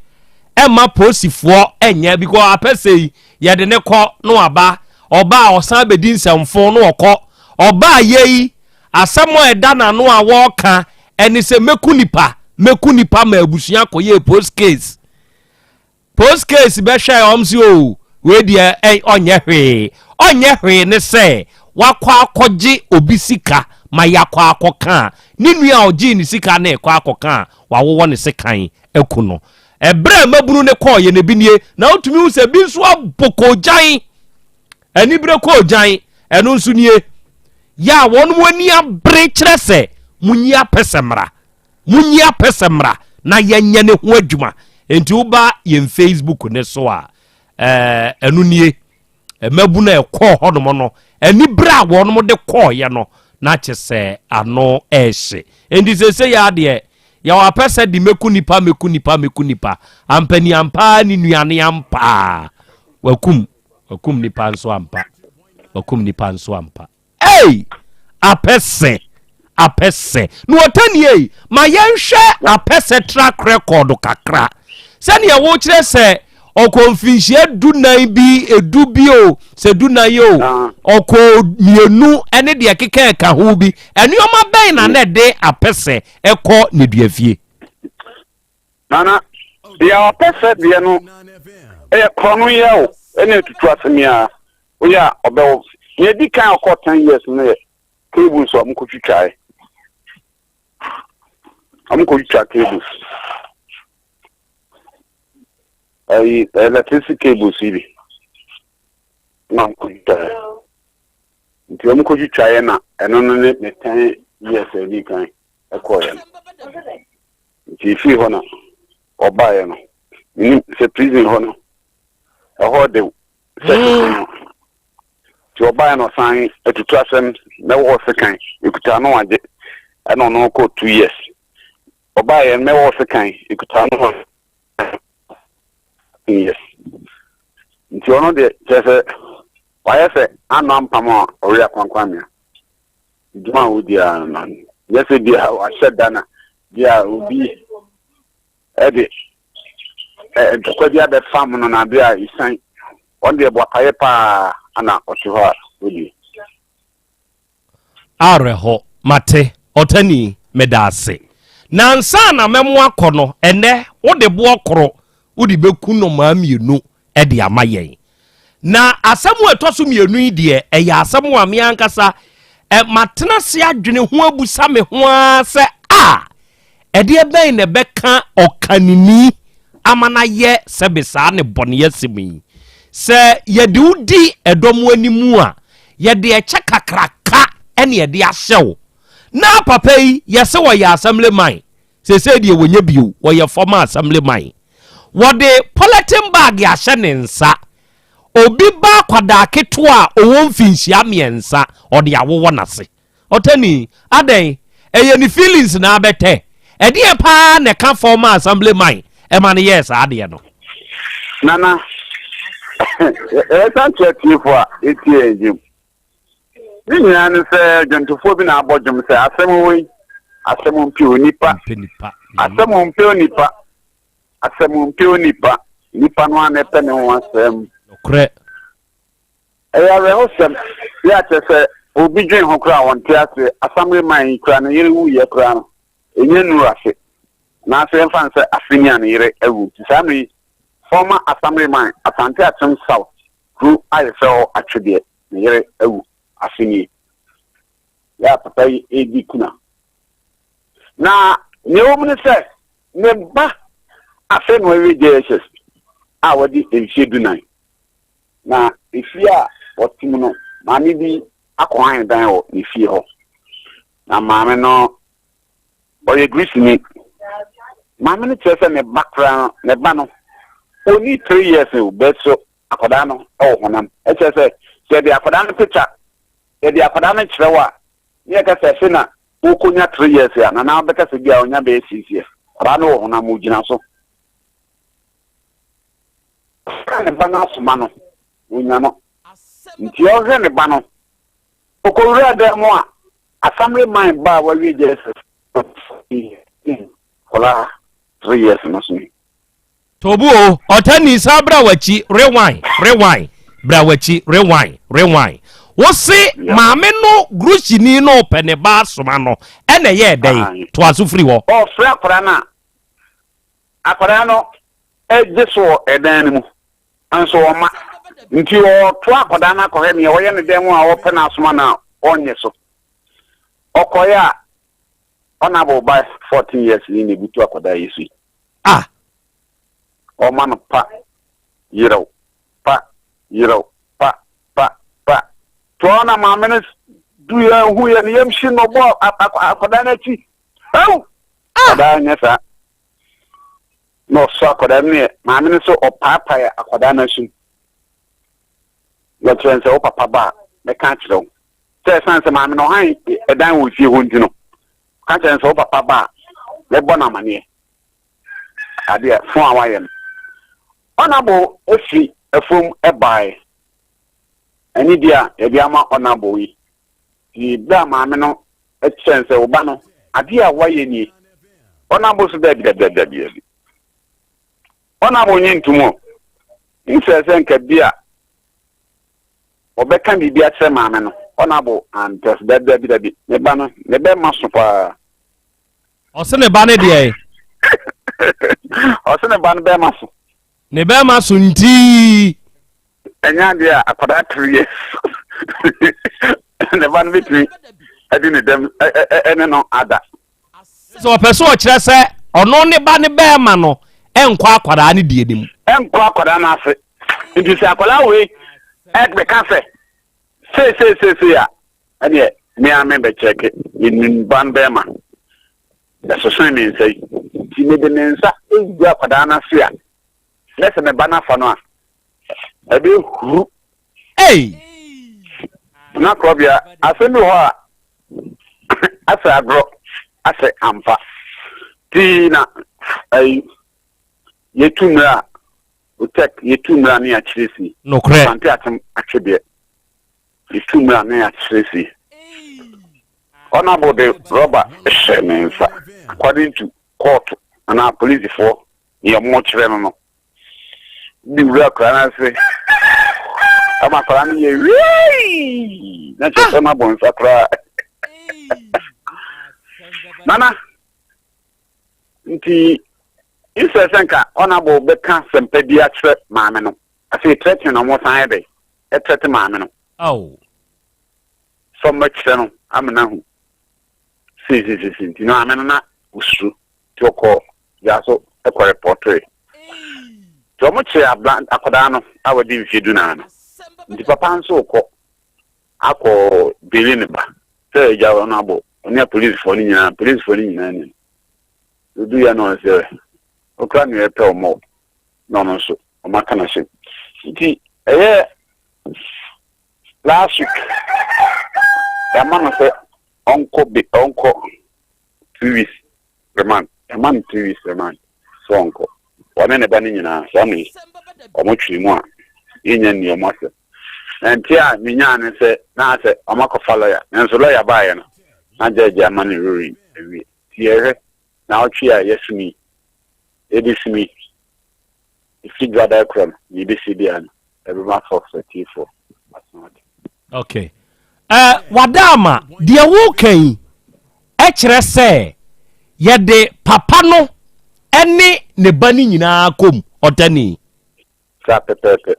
ema posifo enye because apese ye de ne ko no aba oba osan bedin samfo no okọ oba yeyi asamo eda na no a wo ka eni se meku nipa ma abusuan koye post case be hwe omsi o we dia onye hwe ne se wakwa akoje obisika ma yakwa akoka ninu a oji ni sika na ekwa akoka wawo ne sekan ekuno ebre mabunu ne koye ne binie na otumi hu se bi nso abokojan ani bre ko jan enu nso nie ya wonu ani abre kire se munyia pesemra na yenya ne ho adwuma enti wo ba ye Facebook ne so a enu nie mabu na ekọ honom no ani bra wonom de kọ ye no na kyese ano ehye enti sese ya de ya wa pese di meku nipa ampani ampa ni nuane ampa wakum nipa nso ampa hey apese no otanie ma yenhwe apese track record kakra sani ya wo kire se okonfinhie dunan bi edu bio se dunan yo oko mienu ene de keka ka ho bi enuoma ben na ne de apese ekọ ne duafie nana ya apese de no krono ye o ene tutu asemia o ya obewo ye di kan okọ 10 years ne cables o amko twitwae cables electricity cables hivi nti amko twitwae na eno no ne 10 years e kan ekọ ya nti fi ho na obaye no ni se prison ho no ho de ti obaye no san etutu asem na wo sekan ekuta no age eno no ko 2 years obaye na wo sekan ekuta no yes nti ono de jese why say anu ampama ori akwankwamia duma wodia na yese dia wa shedana dia obi ede dokwadia be fam no na bia isan on de bokaye pa ana otiho wodi areho mate otani medase nansa na memo akono ene wo de bo okoro wo de beku no ma mienu e de amayen na asemu etoso mienu yi de eya asemu ame ankasa matena se adwene ho abusa me ho se ede ben ne beka okanini amana ye sebisa ne bone yasemi se yede udi edomo animu a yede eche kakraka ene yede ahyew na papa yi yese wo ya assembly man se de wonya bio wo ye former assembly man wo de politin bag ya hye ne nsa obi ba kwada keto a owo mfinhia miensa ode awowo nase otani aden eye ni feelings na abete ede e pa ne ka former assembly man e man yes ade no nana san chetifo a etiejim ni nya se jentofo bi na abojum se asem mpi onipa nipa no anepe ne ho asem okre eya hosem ya tese obi dwen ho kra wonte ase assembly man kra na yere wu ye kra no enye nu ase na ase fan se afenia na yere ewu tisami former assembly man Asante Atem South who IFL atwede na yere ewu afenia ya papa edi kuna na ne omne se ne ba afe no ewe JSS a wadi enhie dunan na efia otimu no maame bi akwan dan o efie ho na maame no oye grease ni maame no chese ne background ne ba no only 3 years o beso akoda no o honam e chese se de akoda no picture e de akoda no chirewa ne ka se na okonya 3 years ya na beka se bia onya be sisi ara no honam ugina so kan ba na suma no unya no nti o he ne ba no okowura de mo a assembly man ba wa wi Jesus kola 3 years no so tobu otani sabra wachi rewind bra wachi rewind wo se maame no gruchini no pene ba soma no ene ye dai to asufri wo o frɛ akora no ejeso edan mu anso oma nti o to akoda na akɔhɛ ne wɔyɛ ne dan mu a wɔpɛ na asoma na onye so okoya ona bo by 14 years ni butu akoda yesu o man pa yiro pa to na ma menes do ya who ya ni yam shin no bo akoda na chi oh akoda nya sa no so akoda ne ma me so opapa ya akoda na shin ya tren se opapa ba me kan chiro se san se ma me no han edan wo fie ho ntino kan tren se opapa ba le bona mane ade fun awaye onabo ofi efum ebai ani dia e bia ma onabo yi di bla ma me no etchen se oba no ade a waye ni onabo so da bi onabo nyi ntumo nse se nka bia obeka bi bia tse ma me no onabo and just da bi ne ba no ne be maso pa o se ne ba ne de o se ne ba ne be maso ne be maso nti enya dia akoda 3 years ne ba ne bi adi ne dem ene no ada so person o kire se ono ne ba ne be ma no enkọ akwara ne die nim enkọ akwara na ase nti se akwara we be ka se ya ade me a me be check in ban be ma da so so me say ti me de nsa egu akwara na ase a lese me bana fa no a ebe hu na Krobea asemi ho a asa agro asa ampa ti na yetumra utek yetumra ne a chiresi no kre ante atem atwebe yetumra ne a chiresi honorable the robber shemensa according to court and police for ye mo kire no di wura kra say ama kra ne ye wi na che ma bon sakra nana nti isa senka honorable beka sempedia tre maame no afi threaten no mo san ebe e threat maame no so much no amena hu si nti no amena na usu ti okọ ya so e ko report to mo che akoda no awadi mfiedu na no nti papa nso okọ akọ bilin ba se ja honorable oni police for ni nyina ni do ya no se okra ni epe omo no so o maka na se nti last week ya man say onko 2 weeks remand man 2 weeks remand so onko wane ne ba ni nyina so mi omo twi mu a yenya ni omo se nti a minya ne se na se omo ko follow ya nso lawyer ba ya no na jeje amani ruri ewi ti ere na otwi a yesumi edisimi ifigwa da kram ni bisibian everyone for 34 okay wadama dia wo kan e kire se ye de papa no ene ne bani nyina kom otani sa pepepe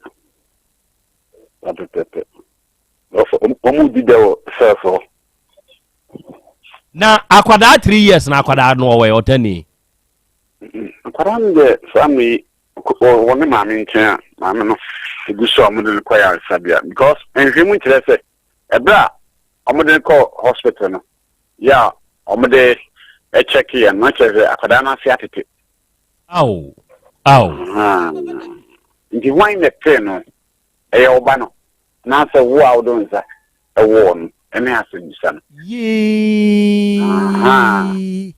omu didewo sefo na akwada 3 years na akwada no we otani akwada family woni maame nchen maame no eguso amudin kwa ya sabia because enhwemu kire se ebra amudin ko hospital no ya amude e check here na chere akwada na fi atete aw ndi wine pe no e oba no na se wo a odon sa e wo no ene asebisa no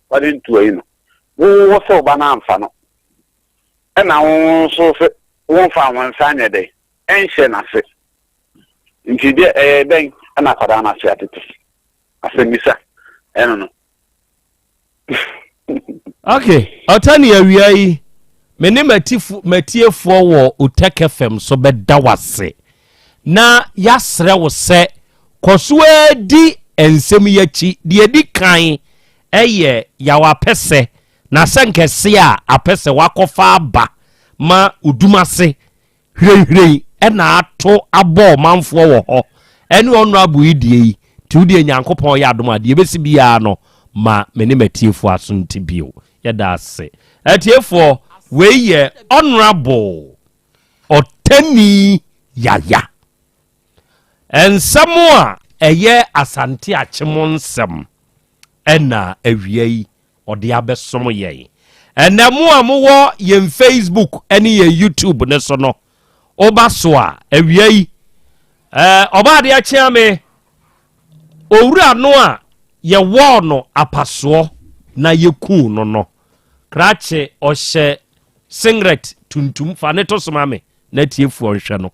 wadi ntu ayi no wo so oba na amfa no e na wo so fe wo fa wan sa nya de enhye na se nti de ben na kwada na se atete asebisa eno no okay otani awia yi meni matiefo wo Utek FM so beda wase na yasre wo se kosua di ensem yachi de di kan eye yawa pese na senkese a apese wakofa aba ma udumase hwehwei na ato abo manfo wo ho ene onu abu idie ti udie nyankopon ya adom ade besi bia no ma meni matiefo asunti bio yeda ase atiefo weye honorable otani yaya ensamo a ɛyɛ asante akyemo nsɛm ɛna awia yi ɔde abɛsom yɛn ɛnɛ mo a mowɔ yɛn Facebook ɛne yɛn YouTube ne so no oba so a awia yi ɔba de akyea me owura no a yɛwɔ no apasoɔ na yɛku no krache ɔhyɛ singlet tuntum fa ne to soma me na tiefuo nhwɛ no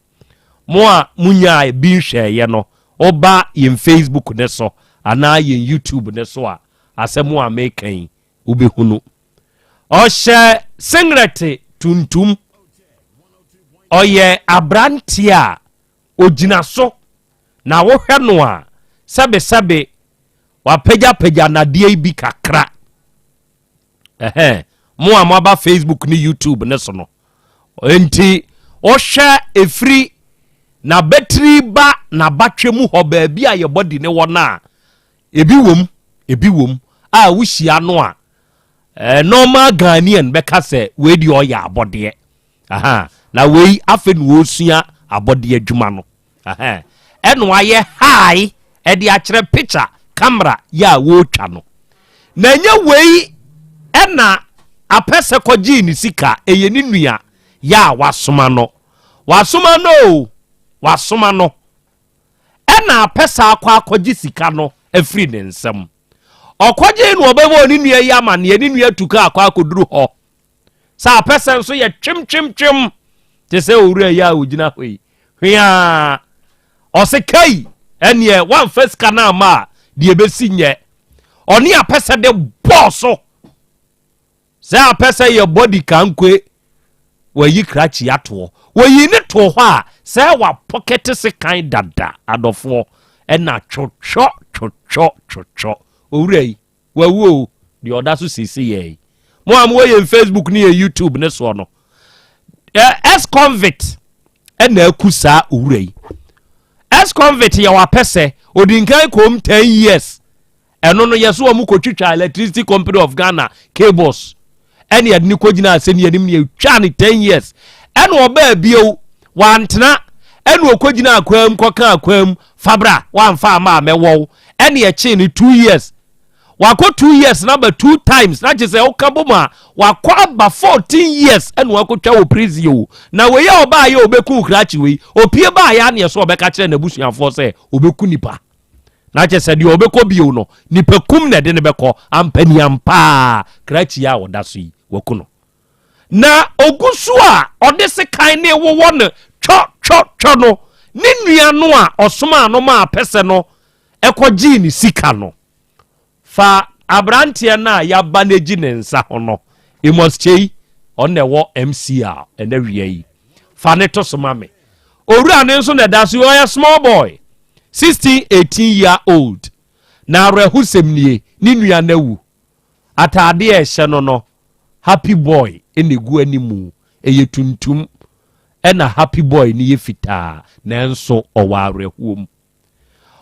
mo a munya bi nhwɛɛ no oba yɛn Facebook ne so ana yɛn YouTube ne so a asɛm a mekan ubehunu ɔhyɛ singlet tuntum ɔyɛ abrante a ogyina so na wohwɛ no a sɛbe wapagya nadeɛ bi kakra mo a moaba Facebook ne YouTube ne so no enti ɔhwɛ efiri na battery ba na batwe mu hɔ baabi a yɛbɔdi ne wɔ na ebi wom a wuhyia no a normal Ghanaian bɛka sɛ we di ɔyɛ abɔdeɛ na wei afe no osua abɔdeɛ adwuma no ɛno ayɛ high ɛde akyerɛ picture camera ya wo twa no na nya wei ɛna apɛsɛ kɔgye ni sika ɛyɛ ni nua ya wasoma no ɛna apɛsɛ akɔ akɔgye sika no afiri ne nsɛm ɔkɔgye no ɔbɛbɔ ni nua ya ma ne ni nua tuka akɔ akɔduru hɔ sa apɛsɛ nso yɛ twem te sɛ owura ya ogyina hɔ yi hwea ɔse kai ɛneɛ one first kana ma de besi nyɛ ɔne apɛsɛ de bɔɔso sɛ apɛsɛ yɛ body kankwe wayi krachi atoɔ wayi ne to hɔ a sɛ wa pocket se kan dada adɔfoɔ ɛna twotwo owura yi wawo de ɔda so sisi yɛ mo am wo yɛ Facebook ne yɛ YouTube ne so no ex-convict ɛna akusa owura yi ex-convict yɛ wapɛsɛ odinkan kom 10 years ɛno no yɛ so wɔ mu kɔtwitwa Electricity Company of Ghana cables ɛne yɛde ne kɔgyina asɛ ne yɛnim ne yɛtwa ne 10 years ɛna ɔbaa bio wantena ɛna ɔkɔgyina akwam kɔka akwam fabra wamfa ama amɛwɔ ɛne yɛkye ne 2 years wakɔ 2 years number 2 times na kyerɛ sɛ woka bom a wakɔ aba 14 years ɛna wakɔtwa wɔ prison o na wei a ɔbaa yɛ obɛku krachi wei opie baa yɛ aneɛ so ɔbɛka kyerɛ n'abusuafoɔ sɛ obɛku nipa na kyerɛ sɛ deɛ ɔbɛkɔ bio no nipa kum na de ne bɛkɔ ampaniampa krachi a ɔda so yi waku no na ogu so a ɔde se kan ne wowɔ no twɔ no ne nua no a ɔsoma no ma apɛsɛ no ɛkɔgye ne sika no fa abranteɛ na yaba na gi ne nsa ho no emoschei ɔne wɔ MCA ɛna wie yi fa ne to soma me owura ne nso na da so ɔyɛ small boy 16-18-year-old na rehu semnie ni nua na wu atade ɛhyɛ no happy boy enegu animu eye tuntum ɛna happy boy ni ye fitaa na nso ɔwa rehuom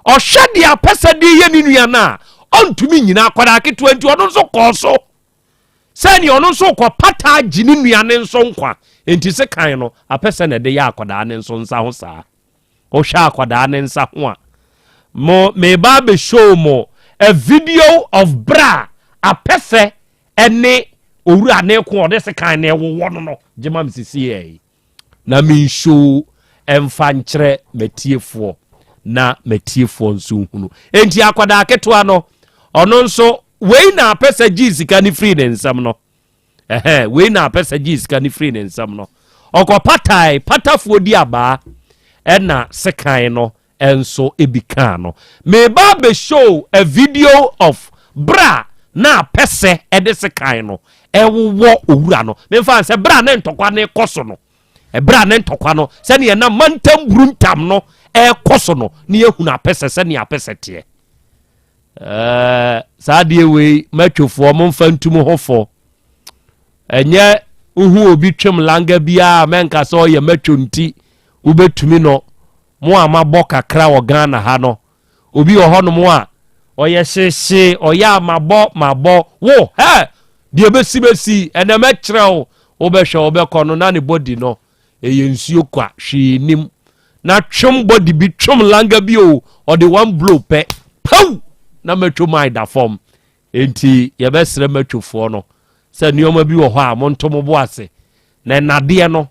ɔhwɛ de apɛsɛ de ye ni nua na ɔntumi nyina akwada ketewa nti ɔno nso kɔ so sɛni ɔno nso kɔ pata gyi ni nua ne nso nkwa enti se kan no apɛsɛ na de ya akwada ne nso nsa ho saa ɔhwɛ akwada ne nsa ho a me ba be show mo a video of bra apɛsɛ ɛne owura ne ko ɔde se kan na ɛwowɔ no gyema msisi yɛ na me show ɛmfa nkyerɛ matiefoɔ na matiefoɔ nso hunu enti akwada ketewa no ɔno nso wei na apɛsɛ gyi sika ne free ne nsɛm no wei na apɛsɛ gyi sika ne free ne nsɛm no ɔkɔ patafoɔ di abaa ɛna sekan no enso ebika no me ba be show a video of bra na apɛsɛ ɛde sekan no ɛwowɔ owura no me fa sɛ bra ne ntɔkwa ne kɔso no bra ne ntɔkwa no sɛ ne na mantam bruntam no ɛkɔso no ne ehunu apɛsɛ sɛ ne apɛsɛ teɛ saa deɛ wei matwofoɔ momfa ntum hofo ɛnyɛ uhu obi twem langa bia menka sɛ ɔyɛ matwo nti wobɛtumi no mo a mabɔ kakra wɔ Ghana ha no obi wɔ hɔ no mo a ɔyɛ hyehye ɔyɛ mabɔ wo deɛ bɛsi ɛnɛ mɛkyerɛ wo wobɛhwɛ wobɛkɔ no na ne body no ɛyɛ nsuo kwa hwee nim na twom body bi twom langa bi o or the one blow pe pow na metwo my da form enti ye be sere metwofo no se nioma bi wo ho a monto mo bo ase na nade no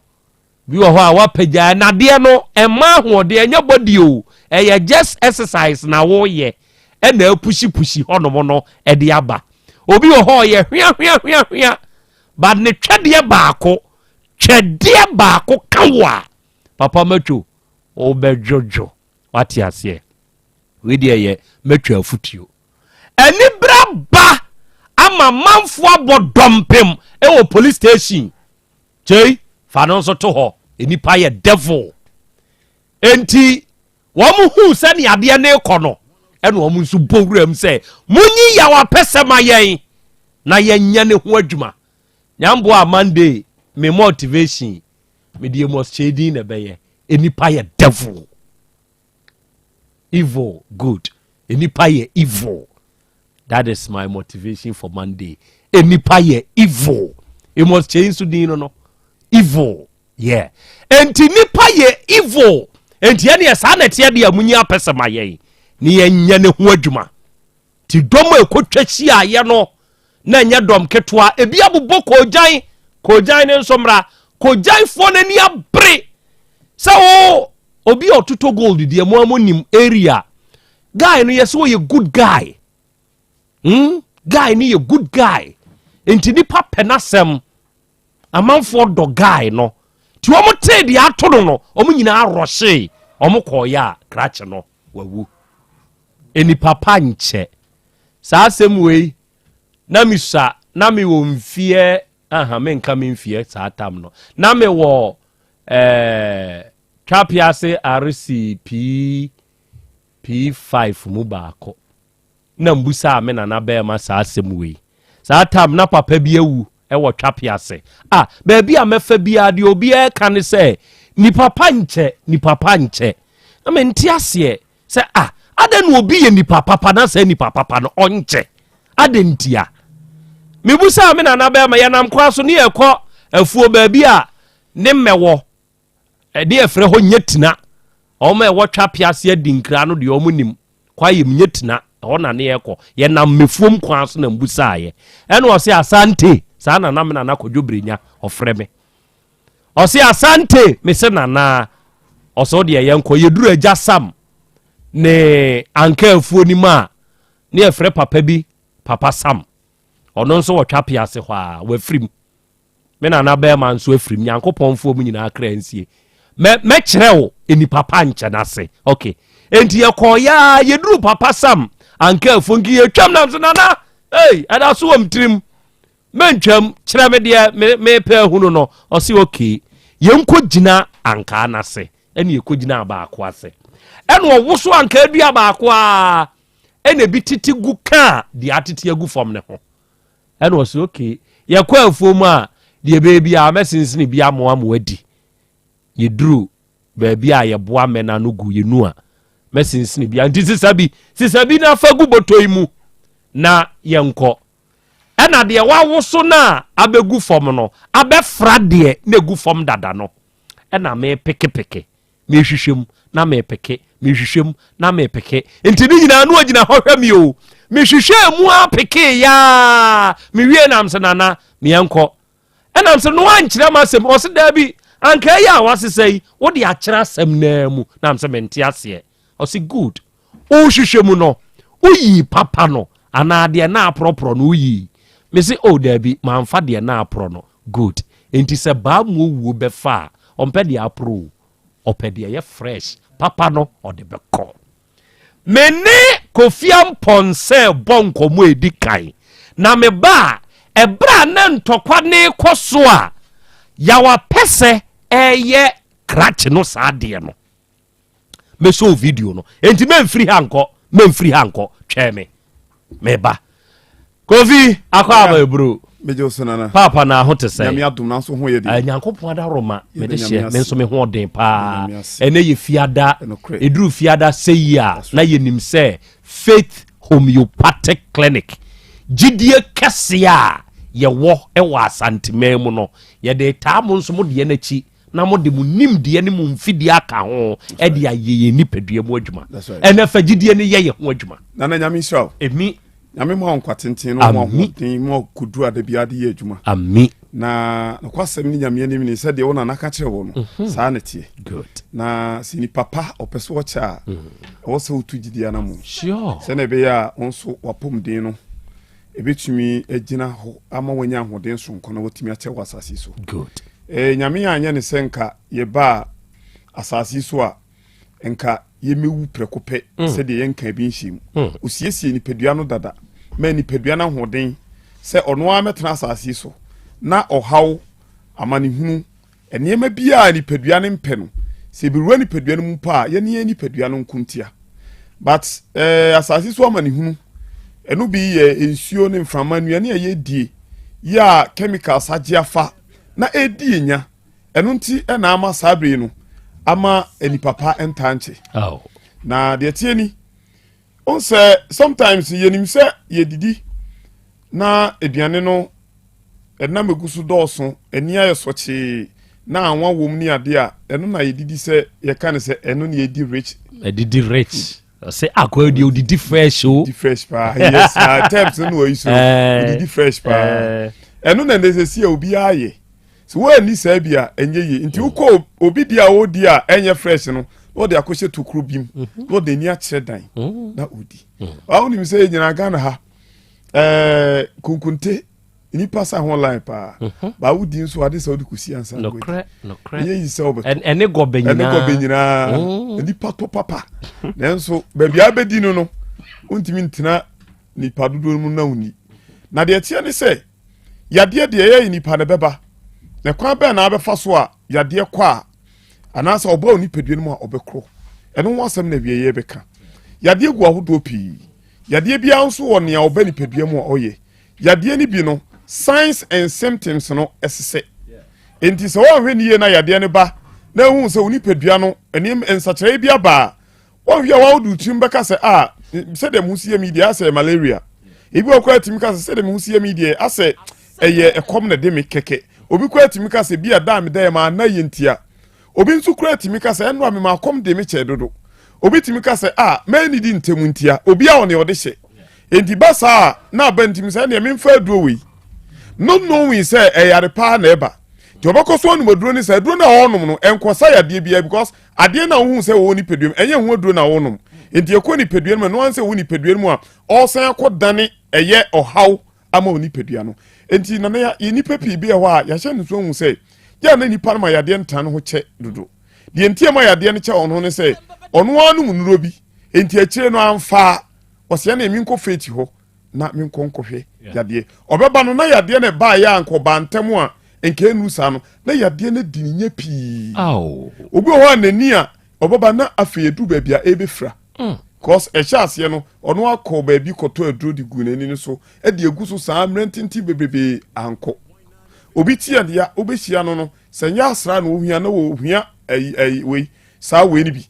bi wo ho a wapagya nade no ema ho de enya body o eye just exercise na wo ye e na pushi hono no e de aba obi wo ho ye hwia but ne twede baako kawa papa metwo obejojo wati ase we de ye metwa afutio eni braba ama manfo abodompem e wo police station jey fa no so to ho enipa ye devil enti wo mu hu se ne ade ne ekono ene wo mu nso bowuram se munyi ya wa pesema yen na yenya ne ho adwuma nyambo a Monday me motivation me die must shading na beye enipa ye devil evil good enipa ye evil. That is my motivation for Monday. Enipa ye evil. It must change to no evil. Yeah. Enti nipa ye evil. Enti ene esa na tie de amunya pesema ye. Ni enya ne ho adwuma. Ti domo ekotwachi aye no na enya dom ketwa ebi abobɔ kojan ne nsomra kojan fo na ni abre. So obi otuto gold de mo amonim area. Guy no yes wo ye good guy. Guy ni a good guy. Enti nipa penasem amanfo do guy no. Ti omo te di ato no omo nyina aroshe omo koya krache no wawu. Eni papa nche. Sa asem wei na misa na me wo mfie me nka me mfie sa tam no. Na me wo Trapiase RCP P5 mu baako. Na mbusa me na be ma sa asem wei sa tam na papa bi ewu e wo Trapiase ba bia mefa bia de obi e ka ne se ni papa nche na me ntiase se ade no obi ye ni papa na se ni papa no onche ade ntia me busa me na be ma yanam kwa so ne ekọ afuo ba bia ne mmewo de efre ho nyetina o ma e wo Trapiase adinkra no de o munim kwa yem nyetina ona ne yeko ye nam mefuom kwa so na mbusa ye ene o se asante sa na nam na kodwobrenya ofre me o se asante me se na o so de ye nko ye duru agya sam ne anka afuo ni ma ne efre papa bi papa sam ono nso wo Trapiase hwa wa frim me na be ma nso afrim nyankopon fuo mu nyina akra nsie me kirewo eni papa nche na se okay enti ye koya ye duru papa sam anka fongi ye twam na so nana ada so wam trim mentwam kire me de me pe hunu no o se okay ye nko gina anka na se ene ye ko gina ba akwa se ene wo woso anka adua ba akwa ene bi titi gu ka de atete agu fom ne ho ene wo se okay ye kwa afuom a de bebi a mesinsini bi amoa adi ye duru bebi a ye boa me na no gu ye nu a mesinsini bi anti sisabi na fagu botoimu na yenko ena de wa woso na abegu fom no abefra de na egu fom dada no ena me peke me hwehwem na me peke me hwehwem na me peke enti ni nyina anu agina hohwa mi o me hwehwe mu a peke ya me wie na amse nana me yenko ena amse no ankyere masem o se da bi anka ya wasesei wo de akyere asem na mu na amse mente ase o se good o hwehwe mu no uyi papa no ana de na apropro no uyi me se o da bi manfa de na apro no good enti se ba mu wu be fa ompe de apro opede ye fresh papa no o de be ko mene kofiam ponse bonko mu edi kan na me ba ebra na ntokwa ne koso a yawa pese eye kratch no saade no me show video no enti memfiri hanko tweme me ba kofi akwa ba bro mejo sonana papa na hote say nyame adom na so ho ye di nyankopon ada roma me de hye me nso me ho den pa ene ye fiada eduru fiada seya na ye nim say Faith Homeopathic Clinic gidie kese a ye wo e wa Asante memu no ye de taamo nso mo de na chi na mo de mo nimdeɛ ne mo mfidie aka ho e de ayeye nipadua mu adwuma ɛna fagidie ne yeye ho adwuma na nyame israel emi nyame mo ankwaten no mo ahoden mo kudu ade bia de ye adwuma ami na kwasɛm ni nyame anim ni sɛ de wo na naka kyerɛ wo no saa na tie good na sini papa opeso wo cha wo sɛ wotu gidia na mo sure sɛ na be ya onso wapom den no ebetumi agina ho ama wanya ahoden so nkono wotumi akyɛ wasase so good nyame anya ne sɛ nka ye ba asase so a nka yemewu prekope sɛ de yenka bi nhim osiesie ni pedua no dada ma ni pedua na hoden sɛ ɔno a metena asase so na ɔhaw amanehunu enema bia ni pedua ne mpɛ no sɛ biruwa ni pedua no mu pa ye ne ni pedua no nkuntia but asase so amanehunu enu bi ye ensuo ne mframa nuane ye die ya chemical sagiafa na edi enya enu nti na ama sabre no ama eni papa entanche na de tie ni on say sometimes yenim se yedidi na eduane no na megusu dɔɔso eni aye soche na anwa wom ni ade a enu na yedidi se ye kan se enu na yedi rich edidi rich say akwa di odidi fresh o di fresh pa yes times no we so odidi fresh pa enu na ndese obi aye so we ni sa bia enye ye nti uko obi dia o dia enye fresh no wo de akɔhye tokuro bim wo de ni akyere dan na odi awu ni se nyina Ghana ha kunkunte ni pasa online pa ba wudi nso ade sa odi kusi ansa no kre ye yi se obeto ene gobenyina ni pato papa nenso ba bia bedi no untimi ntina ni padodo mu na uni na de tie ne se yade de ye ni pa ne beba na kwa be na abefa so a yade kwa anasa oba oni pedue mu a obekro eno wasem na wieye beka yade gu ahodo pi yade bia nso wo ne a oba ni pedue mu a oye yade ni bi no signs and symptoms no esese enti so wo hwe ni na yade ne ba na hu se oni pedua no enim ensachire bia ba wo hwe wa wodu tim beka se se dem husie media se malaria ebi okwa tim ka se dem husie media ase eye ekom na de me keke obi kwa timi ka se bia da me da ma na yentia obi nso kura timi ka se eno ame ma kom de me che dodo obi timi ka se ma ni di ntemu ntia obi a one ode hye enti basa na ba ntimi se na me mfa aduro wi no knowing say yare pa na eba ti obakoso anu maduro ni se aduro na wonum no enkosa yade bia because ade na wo hu se wo ni peduem enye hu aduro na wonum enti ekɔ ni peduem no anse wo ni peduem mu a ɔsan akɔdane eye ɔhaw ama wo ni pedua no enti na ya nipa pi bi ho a ya hye nso hu se ya na nipa ma yade ntan ho kye dodo de enti ma yade ne kye ono ne se ono anu munuro bi enti akire no amfa ɔse na emi nkɔ feti ho na mi nkɔnkɔhwe yade obeba no na yade ne ba ya anko bantam a enke nu sa no na yade ne dininye pi obi ho anani a obeba na afeedu ba bia ebefra cause echase no ono akọ ba bi kɔtɔ aduro di gu nani no so e de egu so saa mrentinti bebrebe anko obi tia dia obehia no senya asra na ohia na ohia we saa we ni bi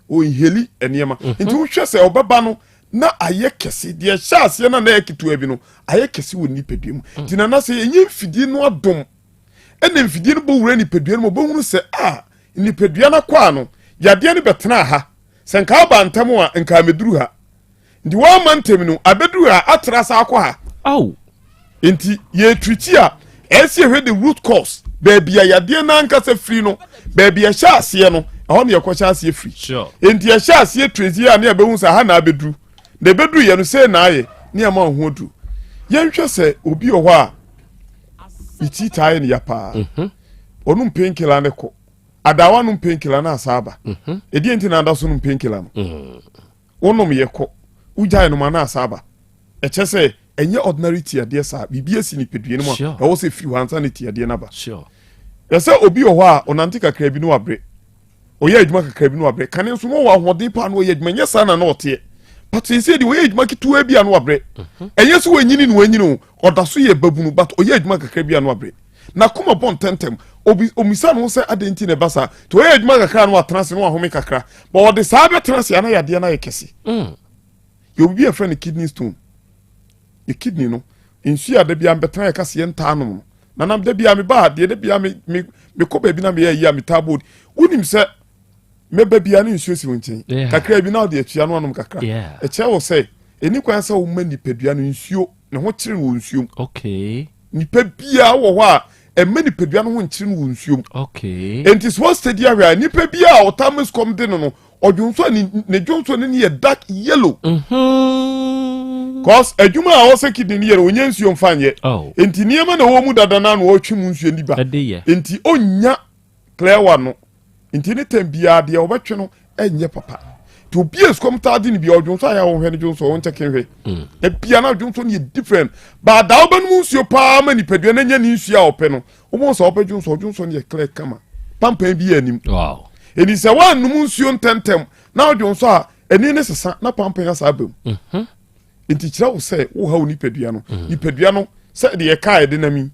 o heli eniema nti wo hwɛ sɛ obeba no na aye kese de echase na ekitu abi no aye kese woni peduem nti na sɛ enye mfidi no adom ene mfidi no bo wura ni peduem mo bo hunu sɛ ni pedua na kwa no yade ne betena ha senka ba ntamu a nka meduru ha ndi wa mantem no abeduru ha atra sa akwa ha enti ye twiti a esi hwe the root cause baby yade na nka se free no baby ya sha ase no ho ne yakɔ sha ase free enti ya sha ase trezi a ne abehu sa ha na abeduru de beduru ye no se na aye ne ama ho odu ye nhwe se obi o hɔ a iti tae ne ya pa onum painkiller ne ko adawa num painkiller na asaba edi enti na adaso num painkiller no onum yeko ujai no na asaba eche se enye ordinary tiade sa bibia si ni pedue no ma e wo se fi wansa ne tiade na ba yesa obi o ho a onante kakra bi no abre oye adwuma kakra bi no abre kan nso no wa hoden pa no oye adwuma nyesa na na ote but he said oye adwuma kitu abi anu abre enye so wanyini no wanyini odaso ye babunu but oye adwuma kakra bi anu abre na kuma bon tentem obi omisa no se adenti ne basa to ye adwuma kakra no atranse no ahome kakra but o de saa be transe ana yade na ye kese you be a friend kidney stone the kidney no insu ade bia betran ye kase ye nta no nanam da bia me ba de bia me ko ba bi na me ya me tabod unim se me ba bia ne nsuo si wonchen kakra bi na de atua no anom kakra e che wo se eni kwan se wo mani padua no nsuo ne ho kire wo nsuo okay nipa bia wo ho a mani padua no ho nkire wo nsuo okay enti so steady area nipa bia o tamus kom de no odwonso ne dwonso ne ye dark yellow cause adwuma a wo se kidney ye onye nsuo mfanye enti niema na wo mu dada na no otwe mu nsuo ndiba enti onya clear one no enti ne tambia de obetwe no enye papa to be a scrum tadi ni bi odwonso aya wo hwe ne dwonso won check hwe e bia na dwonso ne different but da oban mu nsuo pa ma ni padua na nya ni nsuo a ope no wo mo so ope dwonso ne clear kama pampan bi anim wow eni se wan nu nsuo ntentem na odwonso a eni ne sesa na pampan asa abam enti kira wo se wo ha oni padua no ni padua no se de ye kai de na mi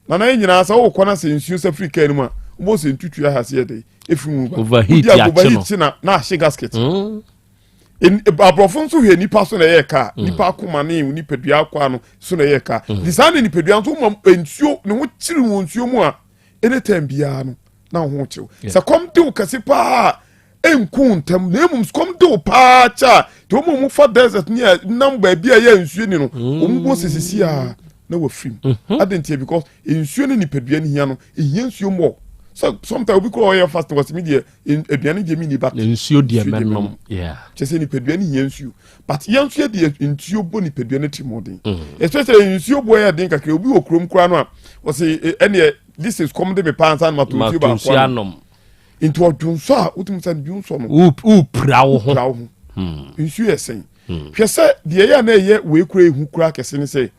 na nyina sa wo kona se nsuo se Africa ni mu a wo se ntutu ha se de efimu ba overheat ya na she gasket in abrofon so hwe nipa so na ye ka nipa akoma ne nipa dua akwa no so na ye ka disane nipa dua so mo nsuo ne ho kiri won nsuo mu a anytime bia no na ho kyew se kom de ukase pa enku ntam na emum kom de pa cha to mo fa desert ni number bia ye nsuo ni no ombo sesisi a na wa frim adentie because nsuo ni nipa dua ni hia no ehia nsuo mo so sometimes we call your fast was media in aduane je mini back nsuo de menom yeah chese ni peduane hia nsuo but yan nsuo de nsuo bo ni peduane timodin especially nsuo bo ya den kakra obi okrom kura no a was any this is come de me pants and ma to nsuo ba kwa into odunso a utum san dunso no pra wo ho nsuo esen hwese de ya na ye we kura ehu kura kese ni say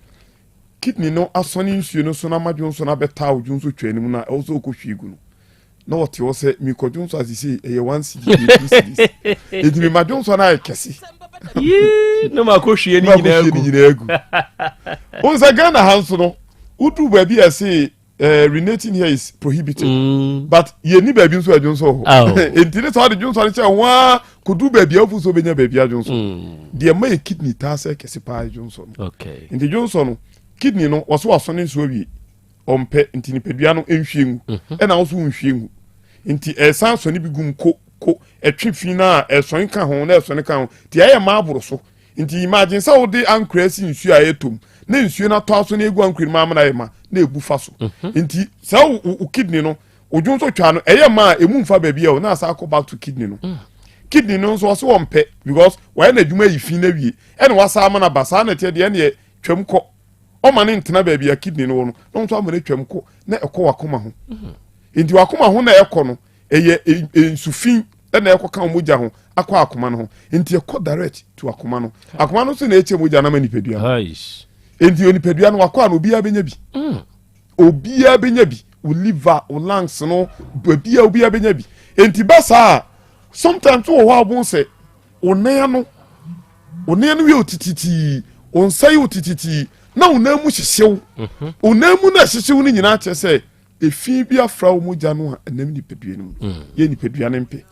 kidney no asoni nsuo no so na madwonso na beta odunso twanim na also kohwigu no na what you say mi kodwonso asisi eye 1 cd edi mi madwonso na ekesi no ma kohwie ni nyina egu onza Ghana hanso no udu ba bi ase renating here is prohibited but ye ni ba bi nso adwonso ho entire so ade dwonso che wa kodu ba bi afu so benya ba bi adwonso de ma e kidney ta se kesi pa adwonso no okay enti dwonso no kidney no waso asone nso wi ompe enti ni pedua no enhwiengu e na waso nhwiengu enti esan so ni bi gum ko etwe fi na esone ka ho na esone ka ho ti aye ma aboro so enti imagine sa wo de ankrasi nsuo ayetom na nsuo na to aso na egu ankwiri ma na yema na ebu fa so enti sa wo kidney no odwonso twa no eye ma emu mfa ba bia o na asa akọ back to kidney no kidney no so waso ompe because why na adwuma yi fi na wie e na wasa ama na basa na te de ne twam ko o ma ne ntena ba bia kidney no no so ama na twam ko na ekọ wakoma ho enti wakoma ho na ekọ no eye nsufin na ekọ kan moja ho akọ akoma no ho enti ekọ direct to akoma no so na eche moja na manipedua enti onipedua no wakọ na obi abenya bi obi abenya bi o liver o lungs no obi abenya bi enti basa sometimes wo ho abun se onan no wi otititi onsai otititi na onan mu hyehyew onan mu na hyehyew ni nyina che se efi bi afra wo moja no anam ni pedua no ye ni pedua ne mpe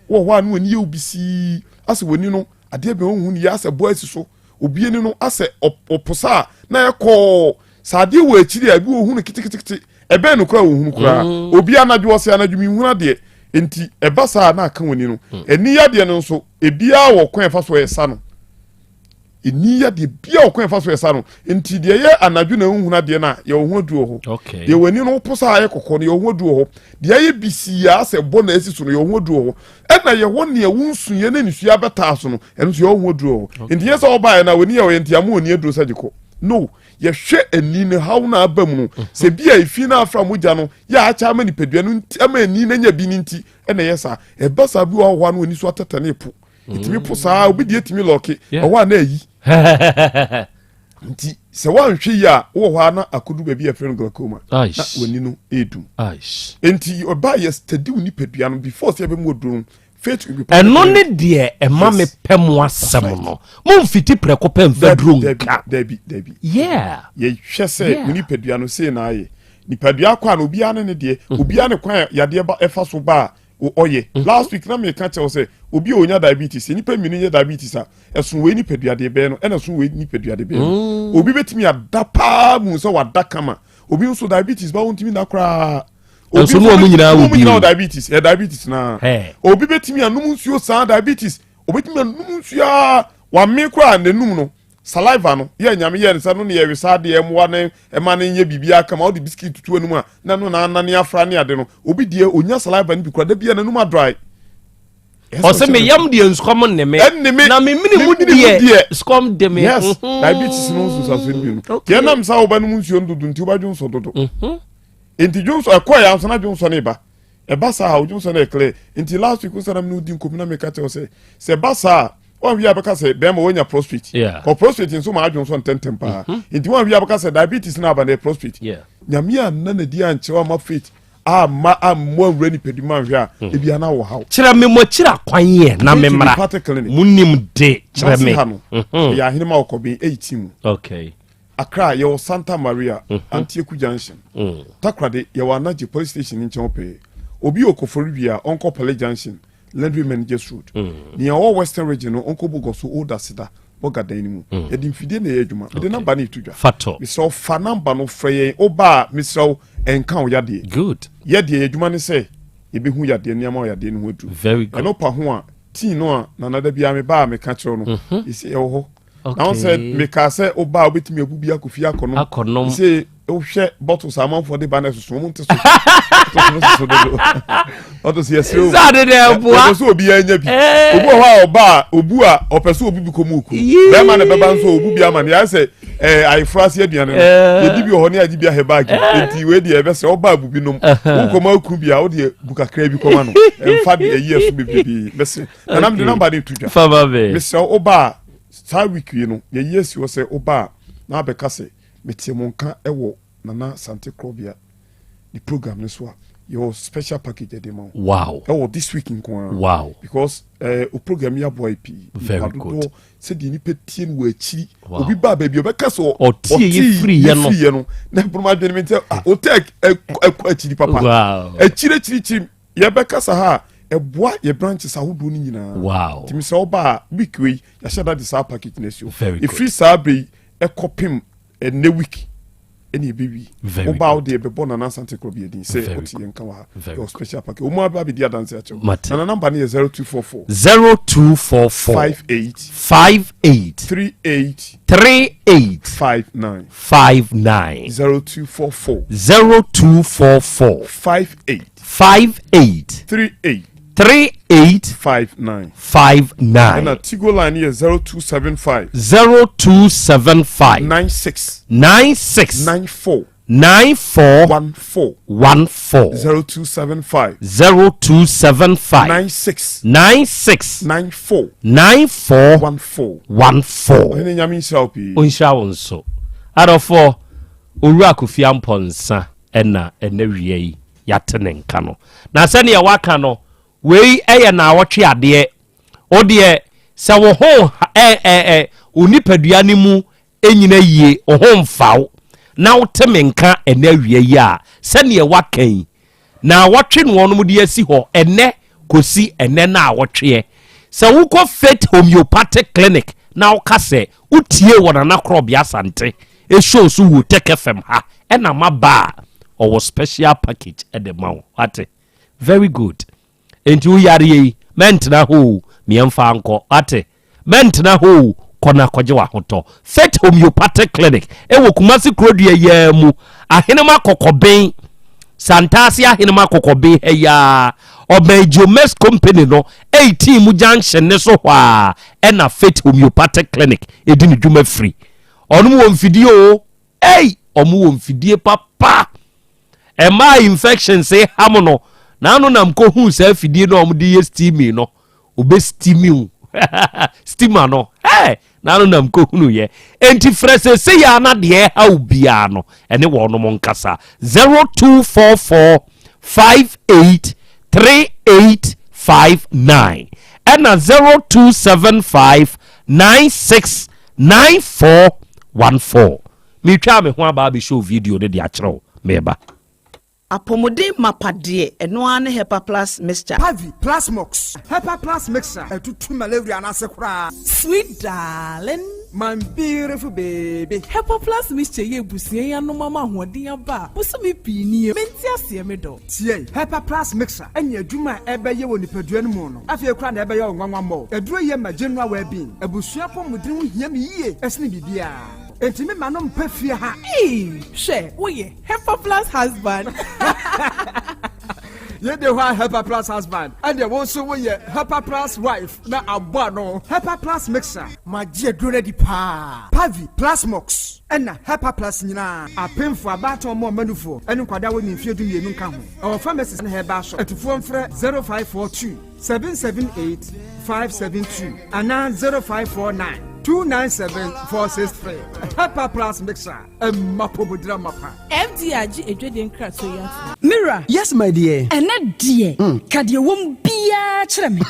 wo ho anu ani ye obisi ase woni no ade be ohun ni ya se boys so obi ni no ase oposa na ekọ sade wo akiri abi ohun kitikiti ebe no kra ohun kra obi anadwo ose anadwo mi hun ade enti ebasa na aka woni no eni ya de no nso ebia wo kwan fa so yesa no eni ya de bia wo kwan fa so yesa no enti de ye anadwo na hun ade na ye ohun aduo ho ye wani no posa aye kokko no ye ohun aduo ho de ye bisi ya se bo na esi so no ye ohun aduo ho na ye woni ye wunsuye na nisu ya beta so no eno so ye ohun aduo ho enti ye so oba na wani ye o enti amu oni aduo sagiko no ye hwe ani ne haw na abam no se bia ifi na afra moja no ya acha ama ni pedua no ama ani na nya bi ni nti na yesa e basa bi wo ho no ani so atata na epu itimi po saa obi die timi loki o na ayi nti se wan hwe ya wo ho na akodu ba bi afre no glaucoma na wani no edum enti oba yesterday ni pedua no before se be mu odum eno ne de e ma me pem asem no mo fiti preko pem fedro nka dabi yeah ye hwese ni pedua no sei na aye ni pedua kwa no obi ane ne de obi ane kwa ya de ba efa so ba oye last week na me ka che say obi onya diabetes ni pa minu nya diabetes a esun we ni pedua de be no ena sun we ni pedua de be no obi betimi adapa mu so wadaka ma obi nso diabetes ba wontimi na kra nso no mu nyina wo bi diabetes na obi betimi anum nsuo san diabetes obetimi anum nsuo wa me kra nanum no saliva no ye nyame ye nsa no ne ye wesa de emwa ne ema ne nye bibia kama odi biscuit tutu anum a na no na ne afra ne ade no obi die onya saliva ne bi kra da bia nanum dry ose me yam de nskom ne me na me mini mu de skom de me yes diabetes no so so bi no ke na msa oba no nsuo ndudu nti oba dwonso dodo enti dwonso akoya anso na dwonso ne ba e ba sa ha dwonso na ekle enti last week unsa na me udi nkom na me ka te se ba sa wan wi abeka se be ma wonya prostate ko prostate nso ma adwonso ntentem pa enti wan wi abeka se diabetes na aba na prostate nyamia na na di anche wa ma faith mo reni pedima hwa e bia na wo haw kira me mo kira kwan ye na me mra munim de kira me ya hinima okobe 18 okay Accra yo Santa Maria Antieku Junction takrade yo anaje police station in Chompe obi okofori bia onko Pele Junction Landry Managers Road ni o Western Region onko Bogoso Oda Sida bogadan ni mu yedi mfide na adwuma de number ni tudwa fato mi so fa number no freye oba mi so enka o yade good yede adwuma ni say ebe hu yade ni ama yade ni hu edu very good eno pa ho a tin no a na nada bia me ba me ka kiro no isi e ho now said me ka say oba obetimi abubi akofia akono say o hwe bottles amount for the banners so mo nteso odo si esiro zade de boa so obi anya bi obu ho oba obu a opeso obi bi komuku be ma na beba nso obu bi ama ya say I frasi aduane no ye di bi ho ne agi bi ahebagi enti we de ebe say oba abubi nom wo koma aku bi a wo de bukakra bi koma no emfa de yesu bibi mese na nam de number de tudwa fa ba be mese oba sa wiki no ye yes wo say oba na abeka say metiamonka ewo nana Sante Krobea the program this one your special package de man wow ewo this week in wow because o program ya boy p very good say di ni petie no achi obi ba ba bi obeka so o tie free ye no na promo adwene mente o take achi di papa wow achire ye beka sa ha eboa ye branches ahodo ni nyina wow timi so ba week we ya shada the package nesio if free sabe ekopim ne week any baby about the bebona na Sante Krobea din say oti yenka wa your special package o mo ba bi dia dance acho na number ni 0244 58 59 0244 58 3859 and a Tigo line here 0275 96 94 0275 96 94 14 nyame nshaupi onshawonso adofo owura kofia mponsa ena wie yi yatene nka no na sene ya waka no wei eye na awotwe ade o de se wo ho onipadua ni mu enyina yie o ho mfaw na woteme nka ena wie yi a sene ya wakan na awotwe no wono mu de asi ho ene kosi ene na awotwe se wuko Faith Homeopathic Clinic na wokase utie wona na Krobea Asante e show so wo Tech FM ha ena maba or special package at the mouth. Ate very good. Enti u yari yi ment na ho miemfa anko ate ment na ho kona kwaje wa hoto Faith Homeopathic Clinic ewo Kumasi Krobea ye mu ahenema kokoben Santasi ahenema kokoben ya Obejomes company no 18 mu junction ne so hwa na Faith Homeopathic Clinic edini dwuma free onu wo mfidie o omu wo mfidie papa ema infection say hamono na anu nam ko hu sa fidie no omde ye steamy no obe steamy steamer no na anu nam ko hunu ye enti frese say ya na de ha obia no ene wo no monkasa 0244 583859 and 0275 969414 me twa me ho aba be show video de akere meba apomodin mapade eno ane Hepa Plus mixture Pavi Plus Mox Hepa Plus mixture etutu malaria na se kura sweet darling my beautiful baby. Hepa Plus mixture ye busie ya no mama hoden aba. Buso me pini menti ase me do. Tie, Hepa Plus mixer enya adwuma ebeye wo nipadua no mu no. Afie kra na ebeye onwanwa mo. Eduro ye ma general well being. Ebusua pom mudin ho hia me yie. Esne bibia. Enti me manom pafie ha. She, wo ye Hepa Plus husband. Ye de wa Hepa Plus husband. And ye won so wo ye Hepa Plus wife na abo no. Hepa Plus mixer. Ma je aduro di pa. Pavi Plus Mox. Ena Hepa Plus nyina. Apemfo abato mo manufo. Enu kwada wo ni fie du yenu nka ho. Our pharmacies na heba so. Etufo mfre 0542 778 572 ana 0549 297-463. Hepa Plus mixer. Mapobudra mapa. FDRG edweden krato ya. Mira. Yes, my dear. Ena dear. Kadie wom bia kyerɛ me.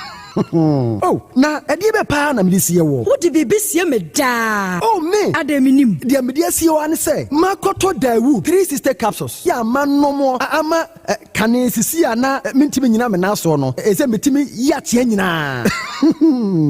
Oh, na ɛdeɛ bɛ paa na mede sie wɔ. Wode biribi sie me daa. Oh, me. Ada minim. Deɛ mede sie wɔ ane sɛ, makɔtɔ Daewoo 360 capsules. Yɛ ama nɔmɔ, ama kane sisi a na mentimi nyina me nasoɔ no. Ɛsɛ metimi yateɛ nyinaa.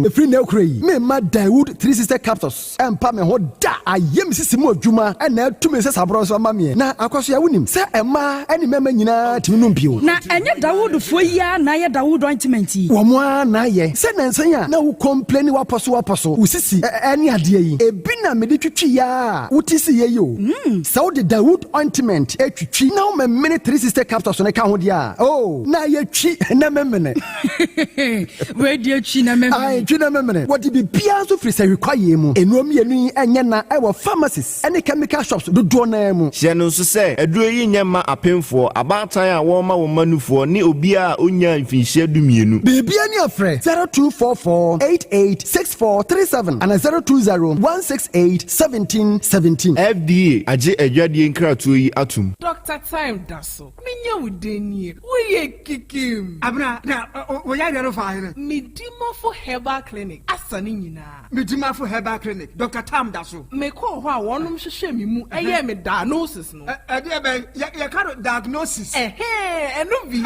Ɛfiri na ɛkura yi, memma Daewoo 360 capsules. Ɛmpa me ho da. Ayɛ me sisi mu adwuma, ɛna ɛtumi sɛ saborɔ nso ama meɛ. Na akɔso yɛ wonim sɛ ɛma ɛne mɛma nyinaa timi no mpio. Na ɛnyɛ Dawoodfoɔ yi a na yɛ Dawood ointment yi. Wɔn a na yɛ sɛ nansan a na wo complain wapɔso wo sisi ɛne adeɛ yi ebi na mede twitwi ya wote si yɛ yo sɛ wo de Dawood ointment etwitwi na wo memene 360 capsules ne ka ho dia oh na yɛ twi na memene we de twi na memene ai twi na memene what be bia so free sɛ require mu enuom yenu enye na ɛwɔ pharmacies ɛne chemical shops dodo na mu hyɛ no nso sɛ aduro yi nyɛ ma apemfoɔ abaatan a wɔn ma wɔn manufoɔ ne obi a onya mfinhyia dumienu bebia ne afrɛ 0244-886437 and 020-168-1717. FDA agye adwadie nkratoɔ yi atum. Dr. Time daso. Minya udenie. Woye kikim. Abna na woya yaro fa here. Midimo for Herbal Clinic. Asani nyina. Midimo for Herbal Clinic. Dr. Time daso. Me ko ho a wonum hwehwe me mu. Eye me diagnosis no. E de be ya ka diagnosis. Eno bi.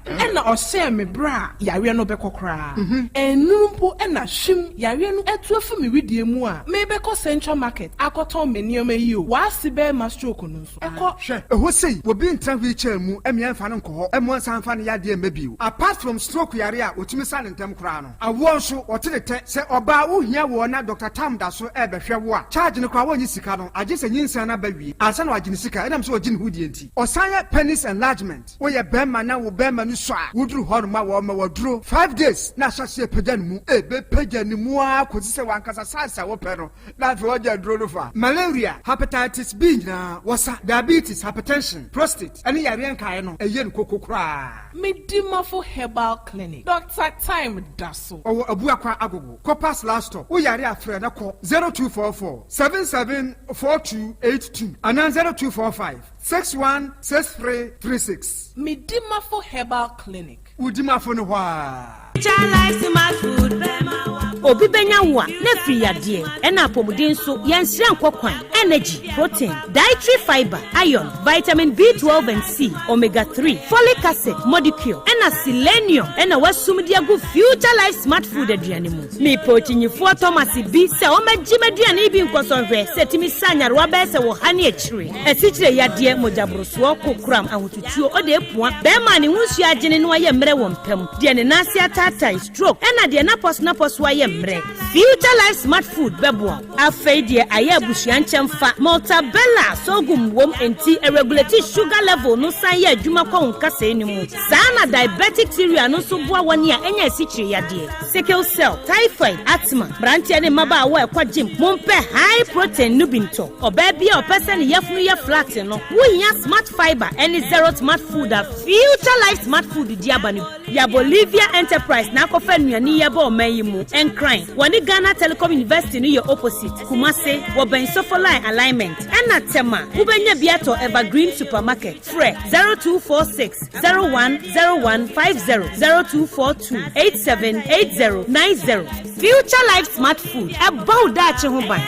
Ena ɔhyɛ me bra yare no bɛkɔ koraa enumpo ena hwim yare no etu afi me widie mu a me bɛkɔ Central Market akɔtɔn me nneɛma yi o waasi bɛ ma stroke no nso ɛkɔ hwɛ ɛhɔ sei obi ntra wheelchair mu emia mfa no nkɔ hɔ emu nsan fa no yade mabio apart from stroke yare a otumi sa ne ntem koraa no awo nso ɔte de tɛ sɛ ɔbaa wo hia wo na Dr. Tam da so ɛbɛhwɛ wo a charge no koraa wɔnyi sika no agye sɛ nyinsa na ba wie ansa na wagye ne sika ɛnam sɛ ɔgye ne hudie nti ɔsan yɛ penis enlargement wo yɛ bɛrima na wo bɛrima no so a wuduru hɔ no ma wɔ ma wɔduro 5 days na ahyɛhyɛ pagya ne mu pagya ne mu a kɔsi sɛ wankasa sansa wɔpɛ no na afei wɔgya duro no fa malaria hepatitis B nyinaa wɔsa diabetes hypertension prostate ɛne yareɛ nkaeɛ no ɛyɛ no koko koraa Medimafo Herbal Clinic Dr. Time daso ɔwɔ abuakwa agogo Copas last stop wo yare afrɛ na kɔ 0244 774282 anaa 0245 616336 Medimafo Herbal Clinic Udimafo no hwa obi benya wo a na firi yadeɛ ɛna apɔmuden so yɛnsrɛ nkɔkwan energy protein dietary fiber iron vitamin B12 and C omega 3 folic acid molecule ɛna selenium ɛna wasum de agu future life smart food aduane mu me pochinyifo Thomas bi sɛ ɔmagye maduane bi nkɔsɔhwɛ sɛ timi sanyarwa bɛ sɛ wo ha ne akyire asikyire yadeɛ mojabrosoo kokram ahotutuo ɔde epoa bɛma ne hunsu agene no ayɛ mmerɛ wɔ mpam de ne nase atata stroke ɛna de na pos ayɛ mmerɛ future life smart food bɛboa afei de ayɛ abusuan kyɛmfa multabella sogum wom enti regulate sugar level no san yɛ adwuma kɔ nkasa ni mu saa na diabetic theory no so boa wɔne a ɛnya asikyire yadeɛ sickle cell typhoid asthma brantia ne maba awo ɛkɔ gym mompɛ high protein no binto ɔbaa bi a ɔpɛsɛ ne yɛfunu yɛ flat no wohia smart fiber ɛne zero smart food a future life smart food di aba no ya Bolivia enterprise na akɔfa nnuane yɛ ba ɔman yi mu encrine wɔne Ghana Telecom University no yɛ opposite Kumase wɔbɛn Sofolai alignment ɛna tema wobɛnya bi atɔ Evergreen supermarket frɛ 0246 010150 0242 878090 future life smart food ɛbɔ daakye ho ban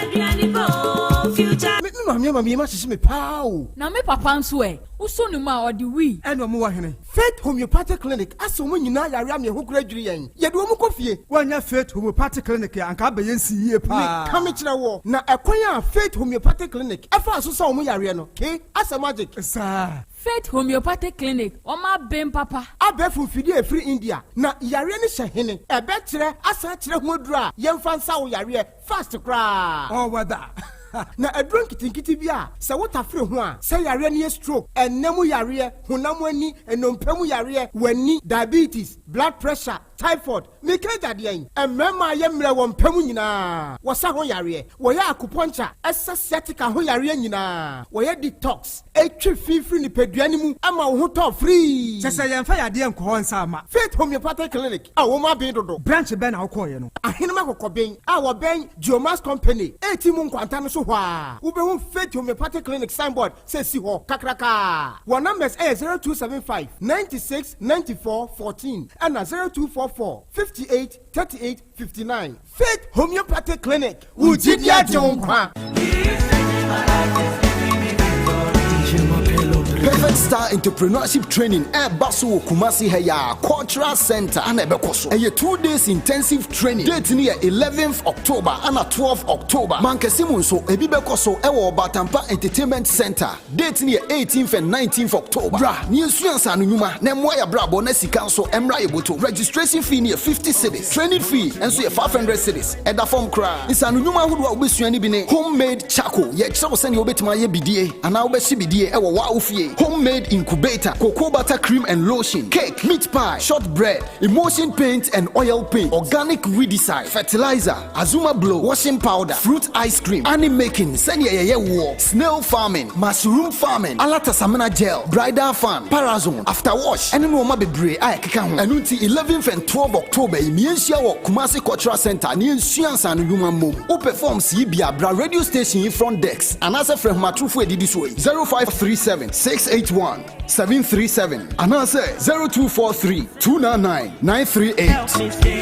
Mami ma hye me pao. Na me papa nso uso no ma odi wi. Eno mo wa hene. Faith Homeopathic Clinic aso mo nyina yare am ye hokura dwiri yen. Ye de mo kofie. Wanya Faith Homeopathic Clinic anka ba yen si yie pa. Ka me kire wo. Na ekwan a Faith Homeopathic Clinic efa aso sa mo yare no. Ke asa magic. Sa Faith Homeopathic Clinic oma bem papa. Abefu fidi e free India. Na yare ne hye hene. Ebe kire asa kire ho dura. Ye mfa nsa wo yare fast cra. Oh whether na adron kitinkiti bia se wota free ho a se yare ne stroke enemu yare honam ani enompam yare wani diabetes blood pressure typhoid mekaja de yen emema ye mre wo mpam nyina wo sa ho yare wo ya acupuncture sciatica ho yare nyina wo ya detox etwi fifiri ni peduani mu ama wo ho to free se se yemfa yade enko ho nsa ama Faith Homeopathic Clinic a wo ma ben dodo branch ben na wo koye no ahene ma kokoben a wo ben Geomas Company etimu nkwanta no so hwa wo be ho Faith Homeopathic Clinic signboard say si ho kakraka wo numbers 0275 96 94 14 and 0244 58 38 59 Faith Homeopathic Clinic Ujidia Jonkwa. Perfect Star Entrepreneurship Training at Basu Kumasi Heya Cultural Center and Ebekoso. A 2 days intensive training. Date near 11th October and 12th October. Mankesimunso Ebibekoso Ewo Batampa Entertainment Center. Date near 18th and 19th October. Bra, New Suyansa Numa, Nemoya Brabo Nesi Council Emra Eboto. Registration fee near 50 cities. Training fee and so 500 cities. At the form cry. Numa who will be Suyani Bine. Homemade charcoal. Yet so send your bit my BDA and now be BDA Ewa Wafie. Homemade incubator, cocoa butter cream and lotion, cake, meat pie, shortbread, emulsion paint and oil paint, organic weedicide, fertilizer, Azuma blow, washing powder, fruit ice cream, honey making, senya war, snail farming, mushroom farming, alata samana gel, bridal fan, parazone, after wash, and no mabebre, I can and until 11th and 12th October, Miensia Kumasi Cultural Center, near Siansan Human Mom, who performs Yibia Bra radio station in front decks, and as a friend Matrufu this way 0537 681 737 and answer 0243 299 938.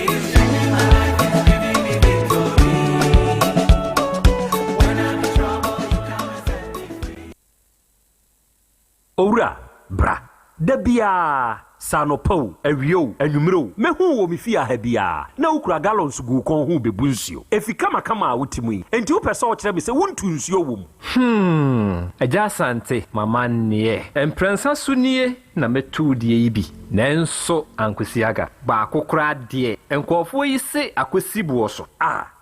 Ora bra debia sanopo awio anwumro mehu wo mefia ha bia na ukura gallons gu kon hu bebu nsuo efika makama a wotimu enti wo pese o kire me se wontu nsuo wom Yaw Asante mama nie emprensa sunie na metu die yi bi nanso ankwesiaga ba akokora de enkofo yi se akwesi buoso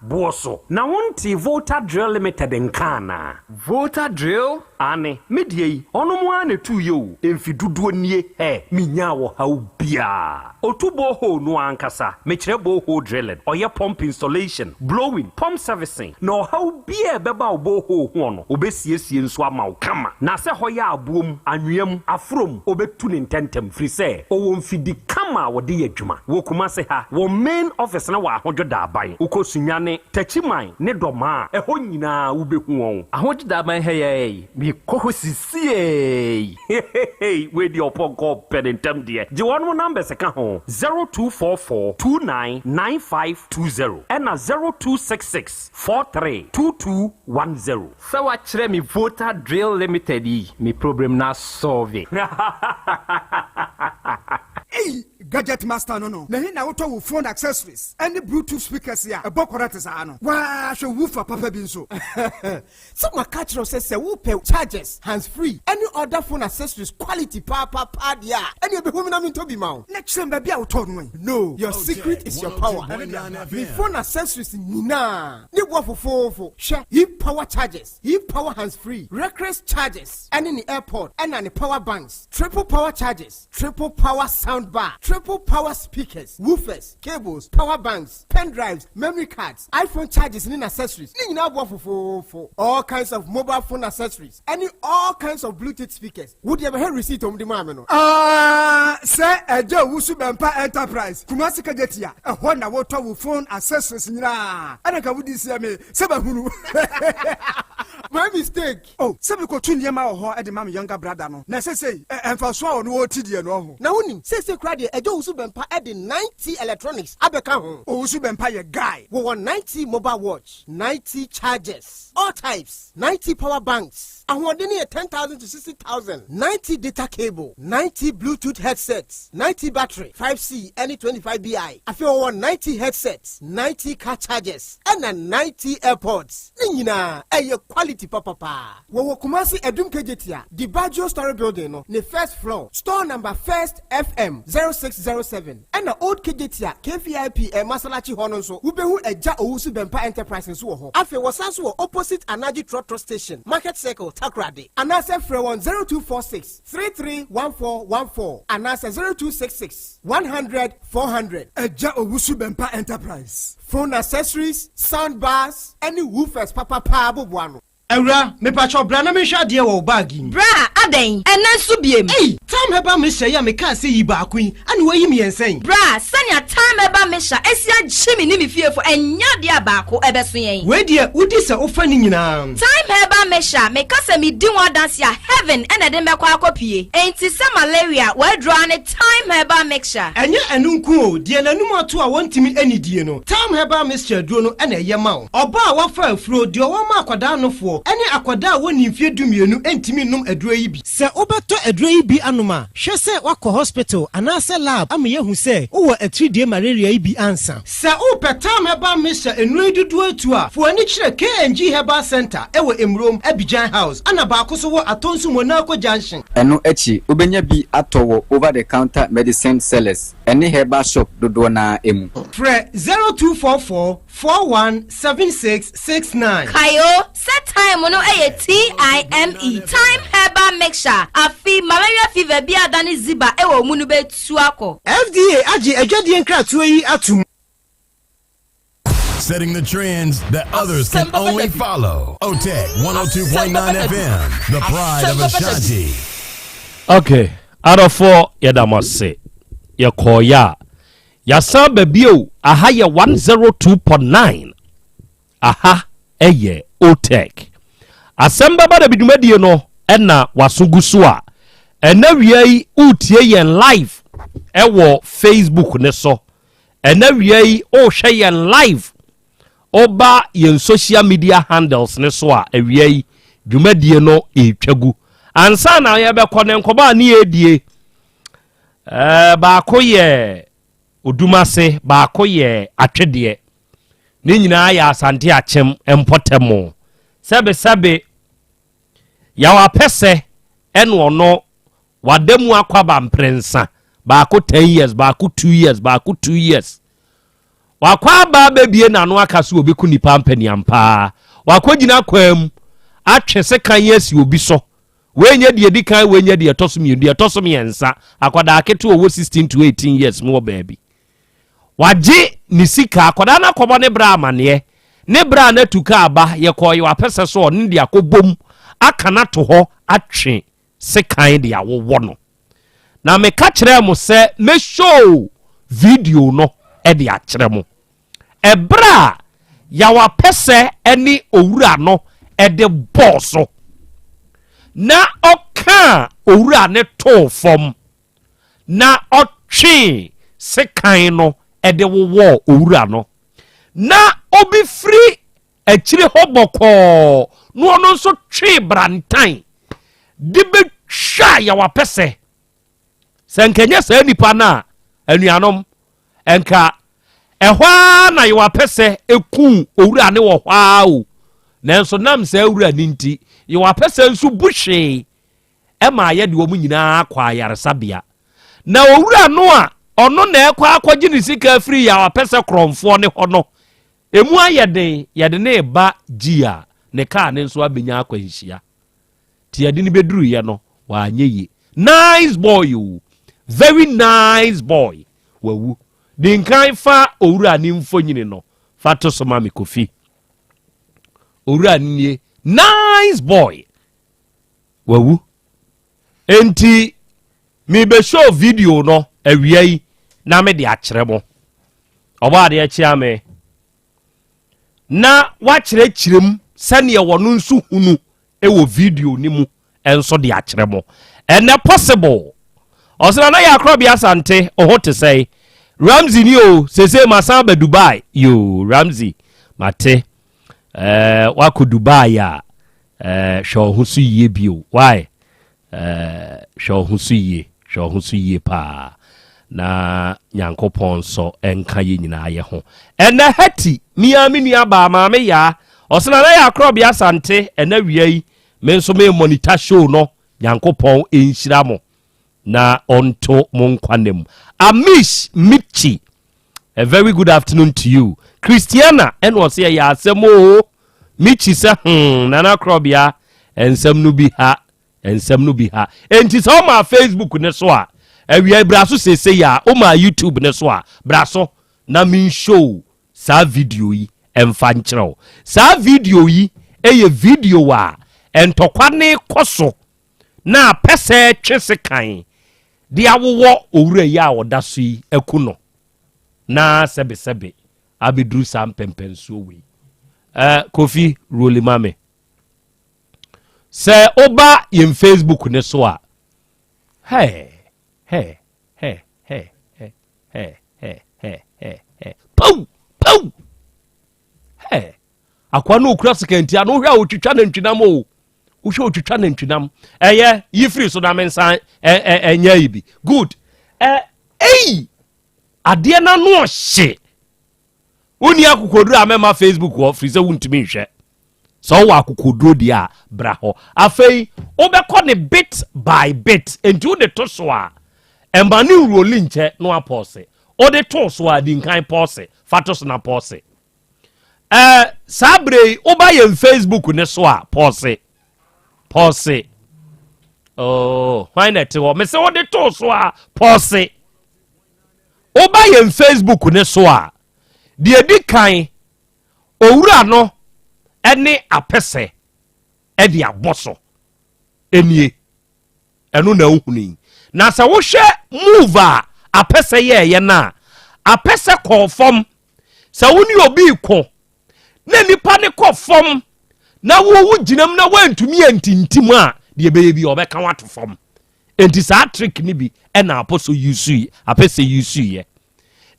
buoso na wonti Voter Drill Limited nkana Voter Drill ane medie yi onomo a na tu ye o emfiduduo nie minya wo hawo bia otubo ho no ankasa mekire bo ho drilling oye pump installation blowing pump servicing no hawo bia beba obo ho no obesiesie nso ama wo kama na se hoya abuom anwem afrom obetu ne ntentem free say o mfidi kama wo de adwuma wo kuma se ha wo main office na wa ahojoda aban ukosunyane tachiman ne doma eho nyina wo behu won ahojoda aban heye mi kohosisie we di oponko pedentem de je won number se ka ho 0244 299520 and 0266 432210 so wa kire mi Voter Drill Limited yi mi problem na solve Hey, gadget master no. Na hi na woto wo phone accessories and the Bluetooth speakers ya. E bokora te sa no. Wa hwe woofer papa bi nso. So my catch say wo pay chargers, hands free. Any other phone accessories quality pa dia. Any be home na me to bi ma. Next time be a woto no. No, your secret is your power. The phone accessories nyina. Ni wo fofofo. Hwe hip power chargers, hip power hands free, reckless chargers, and in the airport and the power banks, triple power chargers, triple power sound bar, triple power speakers, woofers, cables, power banks, pen drives, memory cards, iPhone chargers and accessories. For all kinds of mobile phone accessories, and all kinds of Bluetooth speakers. Would you ever heard receipt on the mamma? Sir, a Joe Wusubampa Enterprise, Kumasi Kajetia, a Honda water phone accessories. And I can see me, Sabahunu. My mistake. Oh, some ko tun yema ho e de mam younger brother no. Na say emfa so a no oti die no ho. Na wonim say cry de ejo usu bempa e de 90 electronics abeka ho. O usu bempa ye guy. We want 90 mobile watch, 90 chargers, all types, 90 power banks. Ahwodeni 10,000 to 60,000, 90 data cable, 90 Bluetooth headsets, 90 battery, 5C, any 25BI. I feel 90 headsets, 90 car chargers, and 90 AirPods. Nina, quality papa. We will Kumasi Edum Kejetia, the Bajo Story Building, no, the first floor, store number first FM 0607, and the old Kejetia, KVIP, and Masalachi Hononso, Ubehu Eja Ousu Bempa Enterprises. Afe wasanso opposite Anaji Trotro Station, Market Circle, Takrade. Anasa Frewan 0246 331414. Anasa 0266 100 400. Eja Ousu Bempa Enterprise. Phone accessories, sound bars, any woofers, papa buano. Ewra, me pacho bra na me hwa de wo bagi. Bra, aden, enen so biem. Time heba me hye ya me ka se yi ba akun, ane wayi me ensen. Bra, sanya time heba me hya, esia gyimi ni me fiefo enya de abako ebeso yen. We de udi se ofa ni nyina. Time heba me hya, me ka se me di one dance ya heaven ene de me kwa akopie. Enti se malaria, we draw ne time heba mixture. Enye enu nku o, de nanum ato a wontimi anidie no. Time heba mixture duro no ene ye ma o. Oba a wafa afuro de o ma akwada no fo. Ene akwada woni mfie dumienu entimi num aduro yi bi. Se obeto aduro yi bi anoma, hwe se wako hospital anase lab am ye hu se wo atridie malaria yi bi ansa. Se o petam heba mixture enu dudu atu a, fo ani kire KNG Herbal Center ewo Emrom Abidjan House. Ana ba akoso wo atonsu Monaco Junction. Eno echi obenya bi atowo over the counter medicine sellers. Ene herbal shop dodo na emu. Fre 0244 417669. Kayo set time no time time herbal mixture afi malaria fever bi adani ziba ewo munu betu akọ. FDA agi ejwadi enkratu yi atum. Setting the trends that others can only follow. OTEC 102.9 FM, the pride of Ashanti. Okay, out of 4, Yadamase, Yakoya, Yasan Bebio, aha ya 102.9. Aha, eye, OTEC. Asem Beba Dabi Dwumadie no, ena wasugusua. Ena wiei utie yen live, ewo Facebook ne so. Ena wiei o hwe yen live. Oba yen social media handles ne so a awiei dwumadie no etwagu ansa na ye be kone nkoba na edie ba koye odumase ba koye atwede ne nyina ya asante achem empotemo sebe Yaw Apese eno no wademu akwaba mprensa ba ko 10 years ba ko 2 years ba ko 2 years wakwa ba bebie na no aka so obeku nipa mpaniampa wakwa gina kwam atwese kan yesi obi so wenye de dikan wenye de tosom yensa akwada aketo owo 16 to 18 years mo baby waje ni sika akwada na kobo ne bra amane ne bra na tuka aba ye koyi wapese so ne de akobom aka na to ho atwe sekan de awowo no na me ka kire mo se me show video no edi akyeremo ebra Yaw Apese eni owura no ede boso na oka owura ne to fom na otwe sekan no ede wo owura no na obi free akyire hoboko no ono so twe brantan de be twa Yaw Apese senkenya sa nipa na anuanom enka ehwa na Yaw Apese eku owura ne wo hwa o nanso nam sa owura ni nti Yaw Apese nso buhwe ema ye de wo nyina akwa yaresabia na owura no a ono na ekwa akwaji ni sika free Yaw Apese kromfo ne hono emu ayede yede ne ba gia ne ka ne nso abenya akwa hisia ti yede ni beduru ye no wa anyeye nice boy o very nice boy wawu din kan fa owura ni mfonyini no fato so mami kofi owura ni nice boy wawu enti mi be show video no awiai na me de akyeremo oba de akyi ame na wa kyerem sɛneɛ wɔno nso hunu ɛwɔ video ni mu ɛnso de akyerɛ mo ɛnɛ possible ɔsena na yɛ Krobea Asante ɔho te sɛ Ramsey ni o sese masan ba Dubai yo Ramsey mate wako Dubai ya hwɛ ho so yie bio why hwɛ ho so yie pa na Nyankopɔn so enka ye nyinaa ye ho ɛnɛ hati mia me nua ba ma me ya ɔsena na yɛ Krobea Asante ɛnɛ wiai me nso me monitor show no Nyankopɔn enhyira mo na onto mo nkwanem Amish Michi, a very good afternoon to you. Christiana, and was here, ya Asemo Michi sa Nana Krobea, and some nubi ha, and some nubi ha. And it's on my Facebook neswa. And we are brasso say ya, on my YouTube neswa, brasso, na min show, sa video yi, and fanchro. Sa video yi, video wa, and tokwane koso, na pese chesekain. Dia wo owura ya woda so yi akuno na sebe abedru sam pempenso we Kofi role mame se oba in Facebook ne so a hey pau hey akwa no okura sekanti ano hwa otwitwa na ntwinam o usho otwitwa na ntwinam eye yifri so na mensan enya ibi good ade na no hye uni akokoduru amema Facebook wo free se wuntimi hwe so wo akokoduru dia bra ho afei obekọ ne bit by bit enti de to so a emba ne roli nche no apose o de to so a di nkan pose fatos na pose sabre oba ye Facebook ne so a pose oh why not wo me se wo de to so a pose oba ye Facebook ne so a de edi kan owura no ene apese e de aboso enie eno na ohuni na se wo hwe move a apese ye na apese confirm se woni obi ko na nipa ne confirm na wo ginam na wantumi antintim a de beye bi obeka wato fom enti sa trick ni bi e na aposo yusu apese yusu ye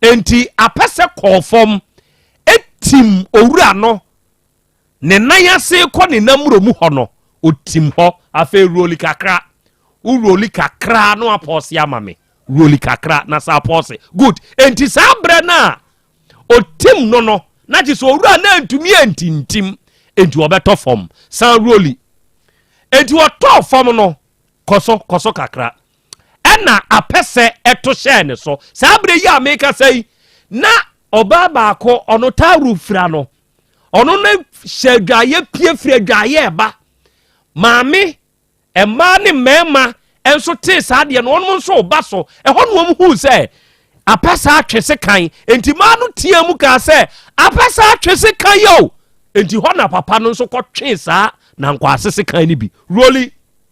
enti apese confirm etim owura no ne nayase ko ne namro mu ho no otim ho afa roli kakra uroli kakra no apose amame roli kakra na sa apose good enti sa bre na otim no na je so owura na antumi antintim enti obeto form san roli enti oto form no koso kakra ena apese eto share ne so sabre ya make say na obaba ko ono taru fra no ono na hyedaye pie fredaye ba maami emma ne mema enso te saade no ono nso ba so eho no mu hu say apesa atwese kan enti ma no tie mu ka say apesa atwese kan yo enti ho na papa no nso kotwe saa na nkwa asese kan ni bi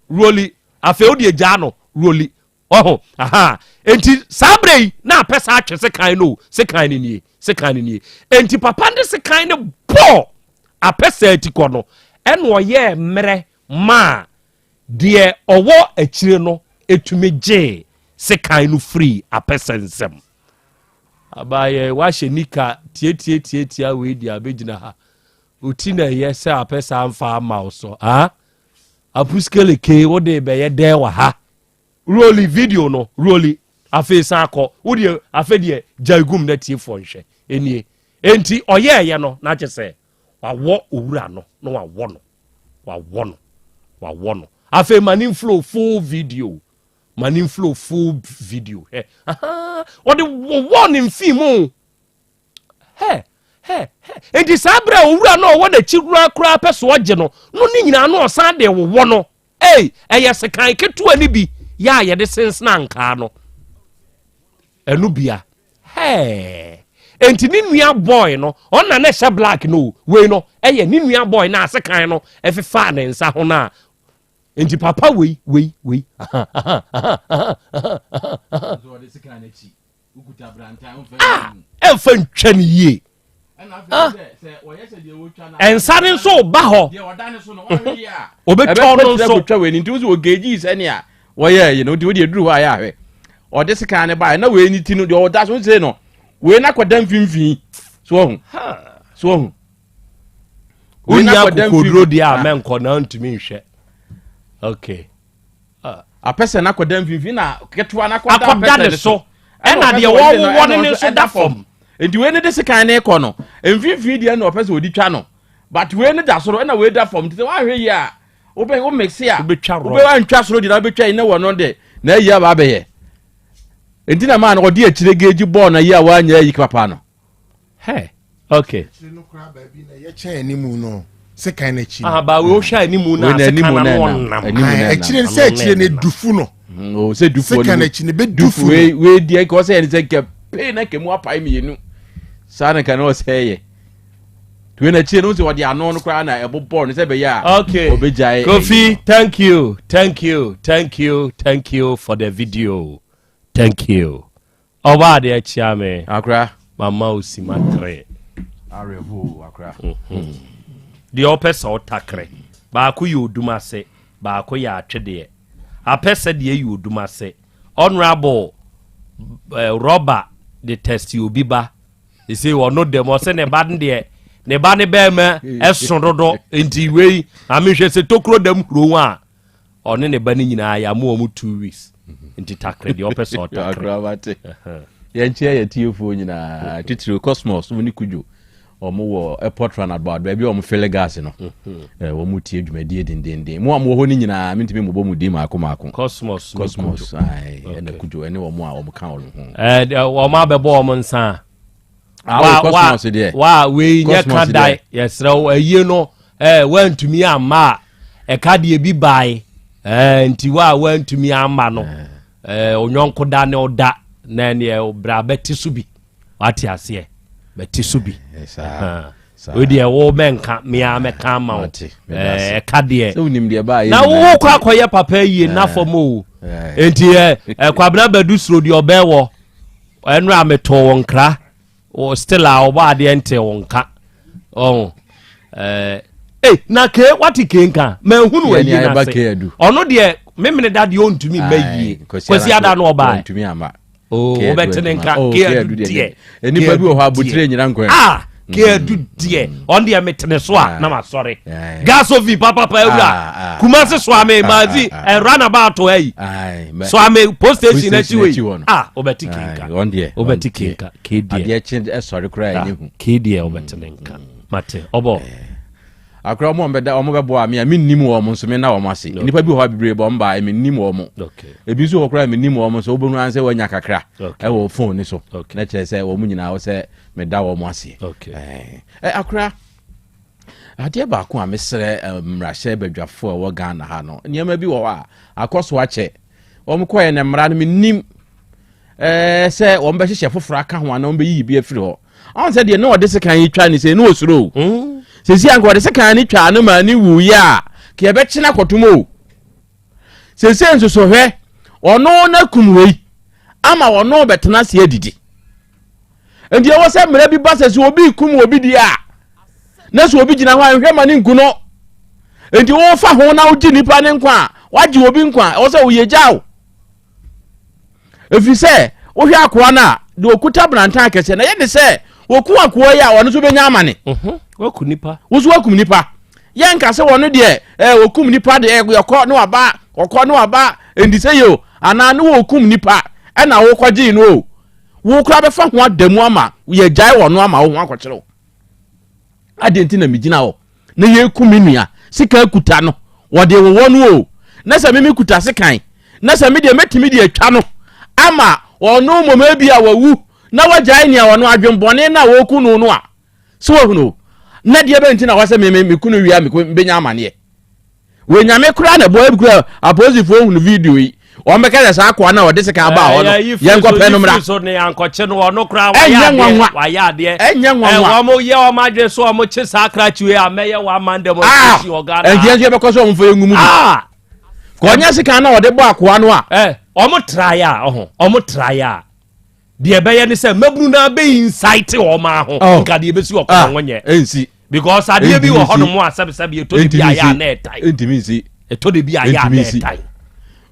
roli afi odi eja no roli oho aha enti sabrei na apesa atwese kan no se kan ni enti papa ndi se kan no bo apesa atiko no eno ye mre ma de owo akire no etumeje se kan no free apesa nsem abaye wa shenika tie we di abegina ha utina yese apesa amfa mauso apuskele ke wode be ye de wa ha roli video no roli afesa akọ wodi afedie jagum na tie fo nhwe enie enti oyeye no na chese wawo owura no no wawo no afe manin flow full video wodi wo in film enti sabra owura no wo na chirura kura peso oje no ni nyina no osan de wo no eye sekan ketu ani bi ya ye de sensna nka no enu bia enti ni nua boy no ona na sha black no we no eye ni nua boy na asekan no efefa na nsa ho na enti papa we so de sekan na chi ukuta branta on fe ntwani ye ɛnsa ne nso ba hɔ obɛtɔ no nso twa we ni nti wo geji sene a wɔyɛ no nti wo de duru hɔ ayɛ ahwɛ ɔde sika ne ba na we ni ti no de ɔda so se no we na kɔda mfimfini so hu so hu we na kɔda mfimfini di a menkɔ na ntumi nhwɛ okay apɛsɛ na kɔda mfimfini na ketewa na kɔda akɔda ne so ɛna deɛ wɔwɔ ne nso da fam enti we ne de sika ne kɔ no mfimfini deɛ na ɔpɛsɛ odi twa no but we ne da soro ɛna we da fam nti wa hwɛ yi a wo mix ya wo wa ntwa soro di na betwa ine wɔ no de na yi aba abɛyɛ enti na ma na ɔde akyire geji ball na yi a wa nya yi papa no hey okay no kra ba bi na ye kyɛn ni mu no sika na chi ba we o hwa ni mu na sika na no nam akyire se akyire ne dufu no o se dufu sika na chi ne be dufu we die ko se ni se ke pe na ke mu apai mi yenu sa na kan o se ye tu na chi no se wode ano no kra na ebo ball ne se be ya okay obejai Kofi thank you for the video thank you oba de achia me akra mama osimatre arevo akra the opesa otakre ba ko yoduma se ba ko ya atwede apesa de yoduma se honorable Robert the test obi ba they say ono dem o se ne ba de ne ba ne be ma eson dodo enti wei amehwe se tokro dem kuro a one ne ba ne nyina ya mo 2 weeks enti takre the opesa otakre akra yenchia ye tiefo nyina titiri cosmos mo ni kujo omo wo airport run about ba bi omo fele gas no wo mu tie dwumadie dindindin mo am wo ni nyina mentimi mo bo mu di maako cosmos ai ena kujo ene wo mo a omo kan wo wo ma be bo omo nsa cosmos de we nya kan dai yesra aye no wantumi ama e ka de bi bai nti wantumi ama no onyonko da ne oda na ne bra beti so bi wati ase beti so bi we de wo menka mia meka ma wo ka de so nim de ba na wo kwa akoye papa yie na fomo enti kwabna badu suro de obewo enu ameto won kra o still a oba de ente won ka na ke wati ke nka ma hunu wa yie na se ono de memene dade ontumi mayie kwasi ada no oba ontumi ama o betene nka ke adu die enipa bi wo ha abotire nyina nko ke adu die on de metene so a na ma sorry gasofi papa ewura kumase so ame mazi run about ai so ame post station na chiwe obetike nka on de obetike nka ke die ade che sorry kra enhu ke die obetene nka mate obo akra mo mbeda omo bebo a me nim wo mo so me na wo mo ase nipa bi ho abibre bo mba me nim wo mo ebi so okra me nim wo mo so obonu anse wanya kakra e wo phone ni so na kire se wo mu nyina wo se me da wo mo ase akra ade ba ko a mesere mrahye badwafo wo Ghana ha no niam bi wo a akoso ache wo mo koye ne mra no me nim se wo mbe hye foforo aka ho ana wo be yi bi afiri ho on se de no ode se kan yi twa ni se no osuro sesi anko de seka ni twa no ma ni wu ya ke be kina kotomo sesi enso so hwe ono na kumwei ama ono betena se adidi endi wo se mra bi ba sesi obi kum obi dia na so obi gina ho anhwe ma ni nkuno endi wo fa ho na uji nipa ne nkwa waji obi nkwa wo se wo yejaw efi se wo hwe akwa na de okuta brantan akese na ye de se woku akwa ya wono so benya amane waku nipa wusu wakum nipa yenka se wono de wokum nipa de yekọ no aba kokọ no aba endi se yo ana no wokum nipa na wo kwaji no wo kura be fa ho adamu ama ye jai wono ama wo ho akọkere adenti na migina wo na ye kum nua sika kuta no wo de wo wono o na se mimi kuta sekan na se me de metimi de atwa no ama wono moma bia wawu na wajai nia wono adwembone na wo ku no no a so wo no na de be ntina wase me kunu wi a me benya amane we nyame kura na boy kura aposifo hunu video yi o me ka sa akwa na ode se ka ba ono yenko penu mra so ne yankoche no ono kura wa ya de wo mo ye o ma de so o mo che sa akra chiwe a meye wa mande mo chi ogana enje be ko so mfo engumu ko nya se ka na ode bo akwa no a o mo try a o mo try a de be ye ne se mabunu na be insight o ma ho nka de be si okon wonye ensi because ade bi wo hono mo asabe to de bi aya na etai entimi nsi to de bi aya na etai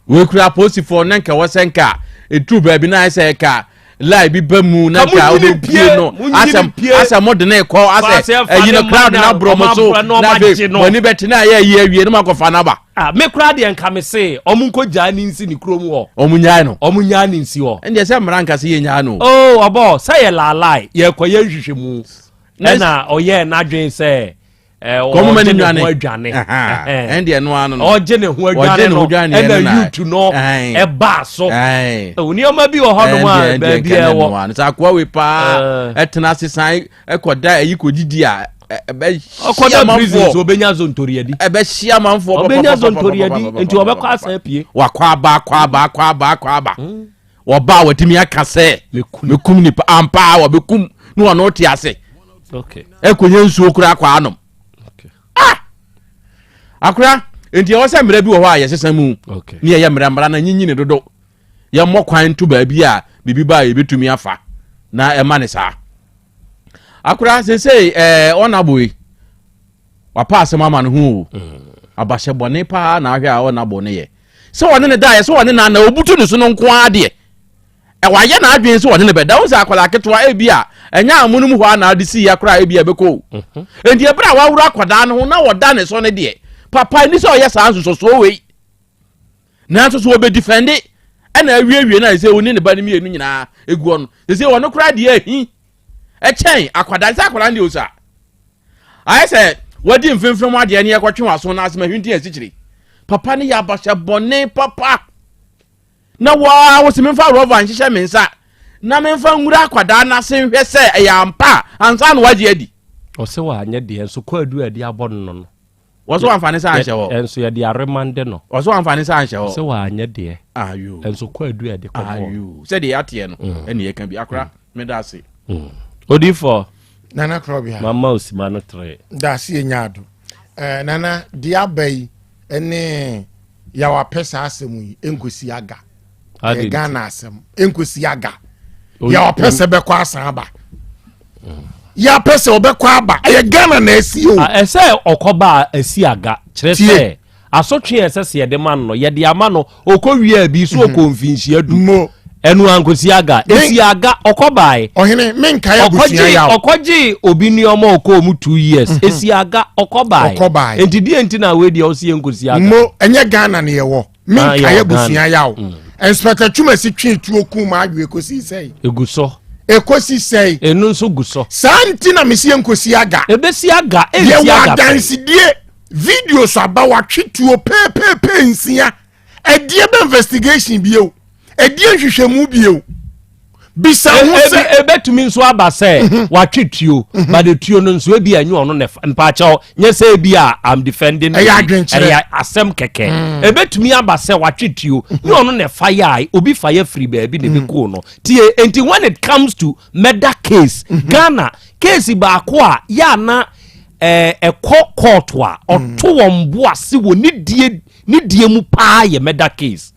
we kura post for nanka wosenka etru ba bi na say ka lie bi bamu na ka o pie no asem modern call ase you know crowd na bromo so na be boni beti na ya yi awie no makofa na ba me crowd en ka me say omunko ja ni nsi ni krom ho omunya ni nsi ho ende se mranka se yenya no obo say la lie ye koye hwehwemu na oye na dwen say komo mani nwane ende no ano no oje ne ho adwane no na youth no e ba so oni oma bi wo hono ma ba bi e wo sa kwa we pa etena sesan ekoda ayi kodidi a ebe okoda prison so obenya zontori adi ebe hia manfo obenya zontori adi enti obekwa asa pie wakwa aba woba watimi aka se mekum ni ampa wabekum no ono ti ase okay ekonye nsuo kura kwa anom akura enti e wose mra bi wo ho a yesesan mu ni ye mra na nyinyi ne dodo ye mokwan to ba bi a bibi ba ye betumi afa na e ma ne sa akura sensei onaboi wa pass mama no hu abahye bone pa na ahwe a onabo ne ye se wone ne da ye se wone na obutu ne so no nko ade e wa ye na adwen se wone ne beda wo se akwala ketwa e bi a enya amunum ho na ade si akura e bi abeko enti e bra wa wura akwada no na woda ne so ne de papa ni so ye san so we na so obe defend e na awie na se oni ne ba ne mienu nyina egu ono se wono kura de ahi e chen akwada se akwala ndi osa ai se wadi mfimfim ade ne yakotwe waso na asema hwinti asikyiri papa ne ya basha bone papa na wa wo se memfa rover nhyehyɛ mensa na memfa nwura akwada na se hwɛ se eyampa ansa no waje adi o se wa anya de enso kwa adu adi abon no waso amfani sa anhye ho enso ye de aremande no waso amfani sa anhye ho se wa anya de ayo enso kwa adu adi kwa ayo se de yate no ene ye kan bi akra me da se odi for nana Krobea mama osimano 3 da se nyado nana dia bai ene ya wa pesa asemu yi enkosi aga Ghana asem enkosi aga ya wa pesa be kwa asan aba ya pesa obekwa aba e Ghana na esi o ese okoba esi aga kire se asotwe ese se de man no ye de ama no okowie bi so okonfinhia du enu ankosi aga esi aga okobai ohene menka ya busia ya okoji obi ni omo okomu 2 years esi aga okobai entidi enti na we de osi enkosi aga mo enye Ghana na ye wo menka ya busia ya o inspector chuma si twi tuoku ma adwe kosi sei eguso ekosi sei enu nso guso santi na mesi enkosi aga ebesi aga esi aga dance die video so aba wa twetuo pe nsia edie be investigation bio edie hwehwemu bio bisa ho se ebetumi nso aba se wa twetuo ba de tuo no nso ebi anyu ono ne mpa chawo nye se ebi a am defending asem keke ebetumi aba se wa twetuo nye ono ne fire obi fire free baby ne beko no tie enti when it comes to murder case Ghana case ba ko a ya na court wa oto wombo ase wo ni die mu pa ye murder case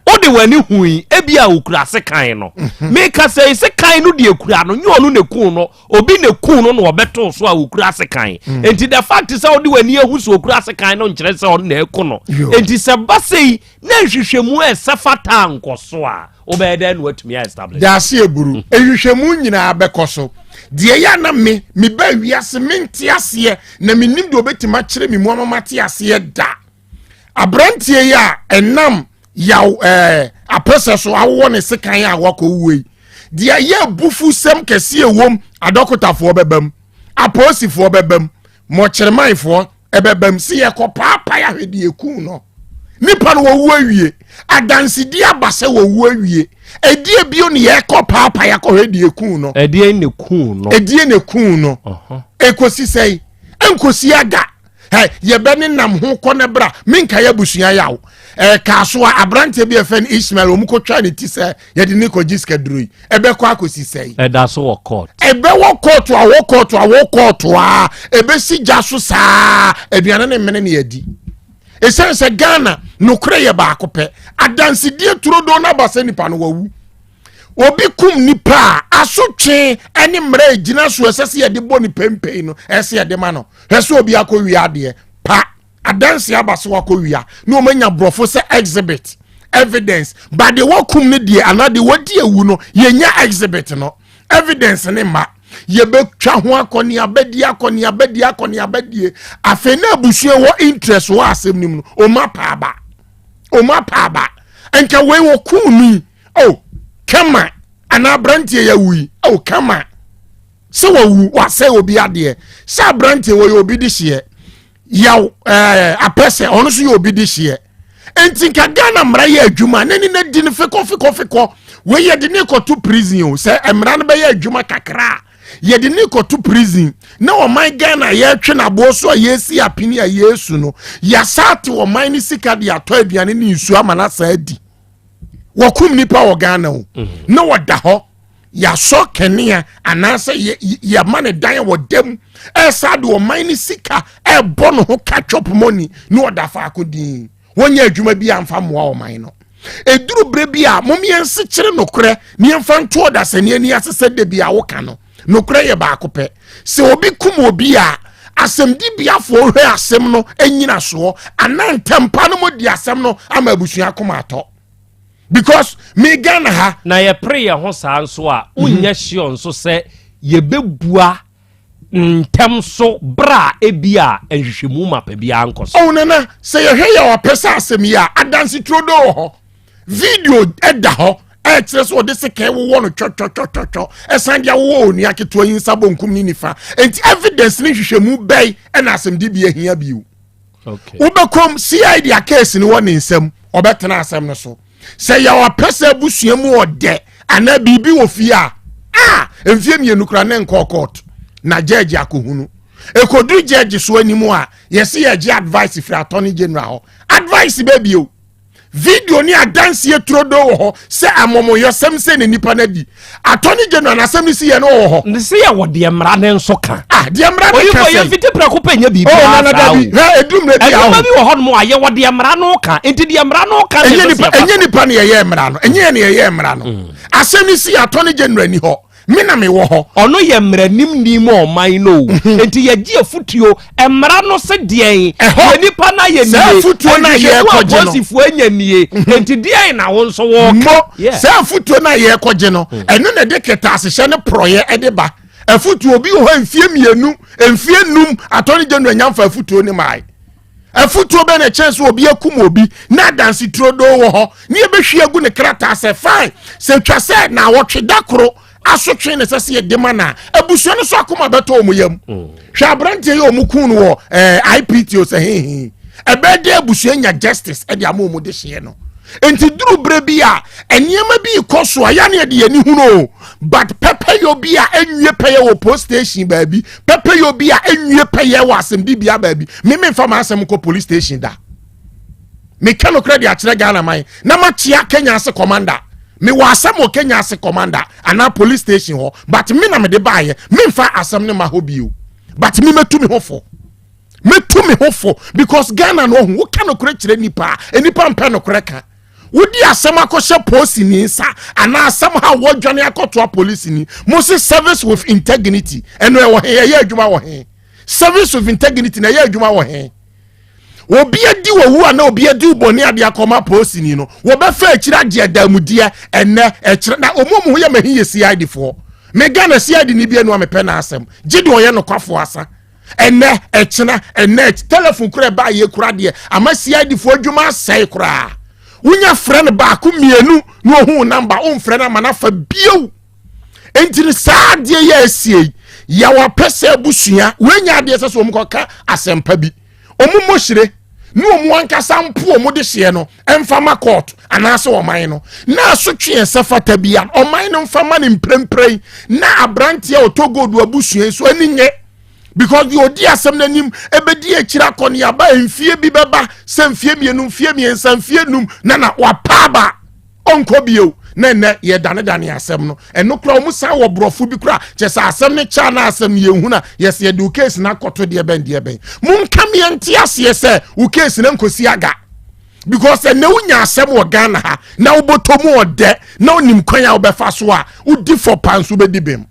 ode wani hui ebia okura se kan no me ka se kan no de ekura no nyo no ne kun no obi ne kun no obeto so a okura se kan enti the fact is ode wani ehu so okura se kan no nkire se on na eko no enti se basei na hwehwemu esafata nkoso a obede no atumi establish da se eburu ehwehwemu nyina abekoso die ya na me ba wiase menti ase na menim de obetima kire me mu amamate ase da abrantie ya enam yaw apese so awo ne sekan ya wako uwe dia ye bufu sem kese ewom adokotafo bebam aposifo bebam mochirmanfo ebebam si ye ko papa ya hwede eku no nipa no wo awie adansi dia base wo awie edie bio ne ye ko papa ya ko hwede eku no edie ne ku no ekosi sei enkosi aga ye beni nam ho kone bra minka ya busua yawo kaso abrante bi efen Ismail omukotwa ne ti se ye de niko jiska drui ebe kwa akosi sei da so wo court ebe wo court a ebe si jaso saa aduane ne mene ne yadi esense Ghana no kure ye ba akope adansi die turodo na base nipa no wawu obi kum nipa asotwe ene mra gina so esese ye de boni pempei no ese ye de ma no hese obi akowia de pa adanse abaso akowia no omanya brofo se exhibit evidence but the wakum ne de anade wadi ewu no yenya exhibit no evidence ne ma ye betwa ho akoni abedi afe na abusue wo interest wo asem nim no o ma pa ba enka we wo kunu oh kama ana brantie ya wi oh kama se wo wa se obi ade se brantie wo obi di hye yaw apese ono so ye obi di hye enti ka Ghana mra ye adwuma nani na di ne feko we ye de ne ko to prison o se emra no be ye adwuma kakra ye de ne ko to prison na o man Ghana ye twe na bo so ye si apini a Yesu no ya sate o man ni sika de ato aduane ni nsu amana sa adi wakum nipa wo Ghana o na wada ho ya so kenia anase ya mane dan wo dem esa de o man ni sika e bono ho catch up money no wada fa akodi wonya adwuma bi amfa moa o man no eduru bre bi a momiense kire nokre ni amfa nto da sane ani asese de bi a wo ka no nokre ye ba akopɛ se obi kum obi a asem di biafo hwe asem no enyina so anantempa no modi asem no ama abusua koma ato because me Ghana ha na ye pray ho saa nso a unya hye nso se ye bebua ntem so bra ebia enhwehwemu mapa bia nkoso oh nana se ye hwe ya opesa asem ya adansi trodo ho video eda ho etres o de seke wo no cho esandia wo oni aketo yin sabo nkum ni nifa enti evidence ni hwehwemu bai na asem di bia hia biu okay ubekom CID a case ni woni nsem obetena asem no so se ya wa pesa busuamu ode ana bibi wo fia emfie mienu kra ne nko court na judge akohunu ekodu judge so animu a yesi ye gi advice free attorney general advice baby o video ni adanse etrodo wo ho se amomo yosem se ne nipa na di attorney general na asem si ye no wo ho ne se ye wo de mra ne nso ka de mra ne ka se fiti prako penya bibi na na dabi edum na bi awo bi wo ho no aye wo de mra no ka enti de mra no ka enye nipa ne ye mra no enye ne ye mra no asem si attorney general ni ho mina me wo ho ono ye mranim nim o man no enti ye gi afutuo emra no se den ye nipa na ye nie afutuo na ye koje no sifu anya nie enti den na wo nso wo se afutuo na ye koje no eno na de keta asehye ne proye ede ba afutuo bi ho mfie mienu mfie num atoni genu anyamfa afutuo ni mai afutuo be na chance obi akum obi na dansi trodo wo ho ne be hwe agu ne krata se fine se twa se na wo twe dakoro asotwe ne sese ye demana abusuo no so akoma beto omuyam hwa brante ye omukun wo IPTO se he ebede abusuo nya justice e de amomu de hye no enti duru bre bi a eniema bi koso aya ne de yani huno but pepe yo bi a enwie peye wo post station baabi pepe yo bi a enwie peye wo asem di bia baabi me mfa ma asem ko police station da me kano credit a kire Ghana man na ma chia Kenya ase commander me wa asem o Kenya ase commander ana police station ho but me na me de baaye me mfa asem ne ma ho biu but me metu me ho fo because Ghana no ho kano kure kire nipa enipa mpa no kure ka wodi asem akoshe police ni nsa ana asem ha wodwane akoto police ni mo se service with integrity eno e wo he ye adwuma wo he service with integrity na ye adwuma wo he obi adi wo wu na obi adi uboni ade akoma police ni no wo be fa akira de adamudia enne ekire na omomu ye mahi ye CID fo me Ghana CID ni bi enu amepe na asem gidi oye no kwafo asa enne ekina enne telephone kura ba ye kura de ama CID fo adwuma sai kura wunya friend ba ku mienu no hu number on friend amana fa bio entini saade ye asie ya wa pese busua wenya ade sese o mkoka asempa bi omumo hire no omu anka sampo omu de hye no emfama court anase o man no na asotwe sefata bia o man no mfama ne mprempren na abrante o togodu abusua so aninye because you odi asem nanim ebedi akira koni aba mfie bi beba se mfie mienu mfie miensa mfie num na wapaba onko bio na ye dane asem no eno kra omu san wo brofo bi kra chesa asem ne cha na asem ye huna yes ye do case na koto de ben mun kam ye ntia se u case na nkosi aga because na unya asem wo Ghana ha na ubotomu ode na onim kwan a obefa so a udi for panso bedibem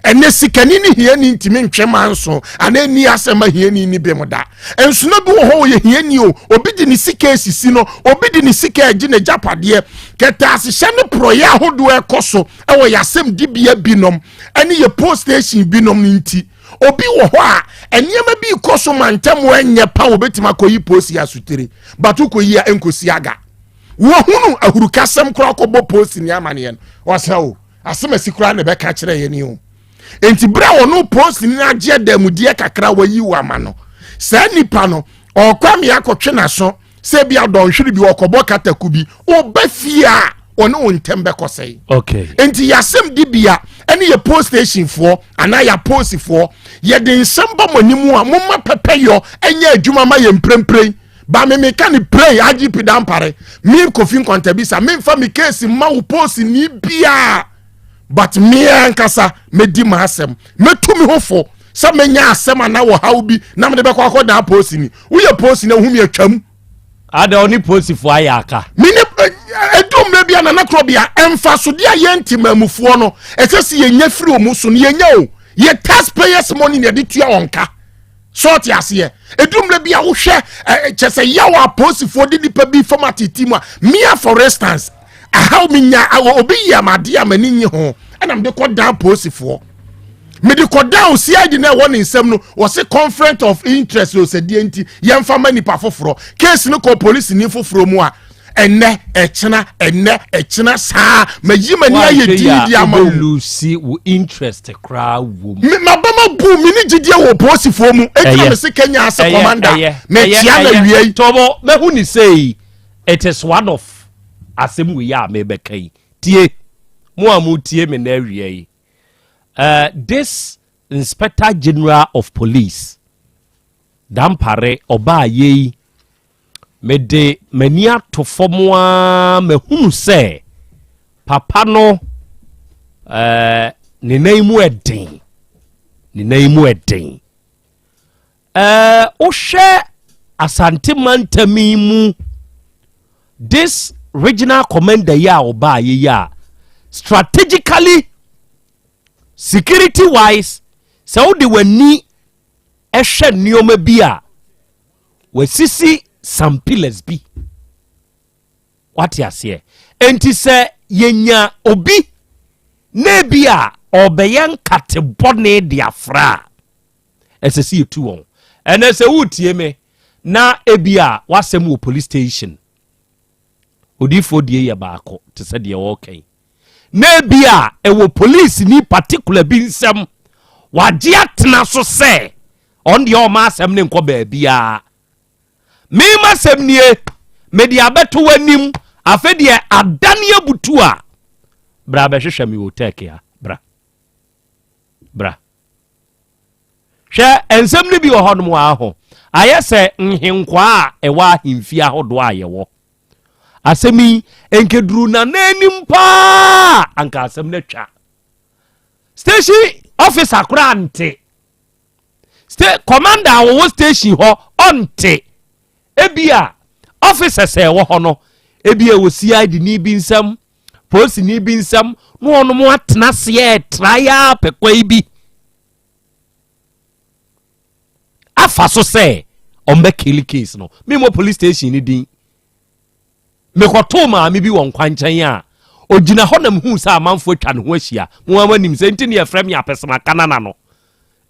ene sikani ni hiani ntimi ntwema nso ana ni asema hiani ni bem da enso na bi wo ho ye hiani o obi di ni sika esisi no obi di ni sika agi na japade keta asehye ne proye ahodo ekoso e wo yasem dibia binom ene ye post station binom ni nti obi wo ho a eniyema bi koso mantem enye pa obetima koyi post ya sutere batu koyi ya enkosi aga wo hunu ahurukasem kura kobo post ni amane no wasawo asema sikura ne be ka kire ye ni o enti bra wono post ni agye damudie kakra wayi wa ma no sa nipa no okwam ya kotwe na so se bia donhwiri bi okobo kataku bi obafia ono ontembe kosei okay enti yasem dibia ene ye post station for ana ya post for ye de nsamba monimu a momma pepeyo enye adwuma ma ye mprempren ba me kan pray agp dampare mi kofin kontabisa me fa mi case ma wo post ni bia but me ankasa me di ma asem metu mi hofo sa menya asem ana wo hawbi na me de be kwa da post ni wo ye post na humi atwam ada oni post fo ayaka mini edum na bia na Krobea emfaso dia ye ntimamufuo no esese ye nya firi omuso no ye nya o ye taxpayers money na de tua onka sort yase edum na bia wo hwe chese yawa post fo de nipa bi format team a mia for instance how minya obi ya made amani nyi ho ana me de ko down post fo me de ko down CID na won nsem no wo se conflict of interest o se die nti ye mfa mani pa foforo case no ko police ni foforo mu a enne echina saa mayima ni aye di ama lucy wo interest kra wo me mabama bu mi ni gidie wo post fo mu etia me se Kenya as commander me tia na wie tobo me hu ni say it is one of asem we ya me bekai tie mo amu tie me na wie this Inspector General of Police dampare oba ye me de mania to formoa me hunu se papa no ne naimu eden o hwe Asante mantami mu this regional commander ya oba ye ya strategically security wise so de wani ehwe nioma bi a wasisi some pillars bi what you say enti se yenya obi na bia obeyan katebone diafra esese yetu won ene se wutie me na ebia wasem wo police station odifo die ye baako te se de wo kan na bia ewo police ni particular bi nsem wagye atena so se on de o ma asem ne nko ba bia me masem nie me dia beto wanim afedie adane abutu a bra be hwehwe me hotek ya bra hwe ensem ne bi wo hodom wa ho ayese nhenkwa a ewa himfi ahodo ayewo asemi enkeduru na nanim pa anka asem na twa station officer kurante commander wo station ho onte ebia officers e wo hono ebia wo CID ni bi nsam police ni bi nsam no ono mo atena se traya pekwa ibi afa so se ombe kill case no me mo police station ni din me kwato ma me bi won kwanchan a ogina honam hu sa amanfo twa ne ho ahia mo amanim se ntini e frem ya pesema kanana no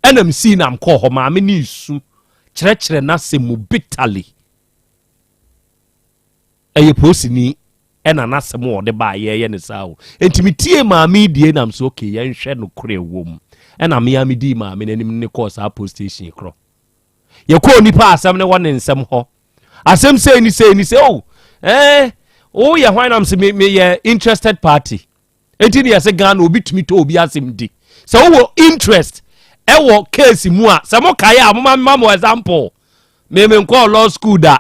enam si nam ko ho ma me ni isu kire na se mu bitterly eye posini ena na se mu ode ba ye ne sawo entimetie ma me die nam so okay ye nhwe no kore wom ena me ya me di ma me nanim ne course a post station kro ye ko nipa asem ne won nsem ho asem say ni oh oh ye hwan am se me ye interested party enti ne se Ghana obi tumi to obi asem di so wo interest ewo case mu a se mo kai a mo example me nko law school da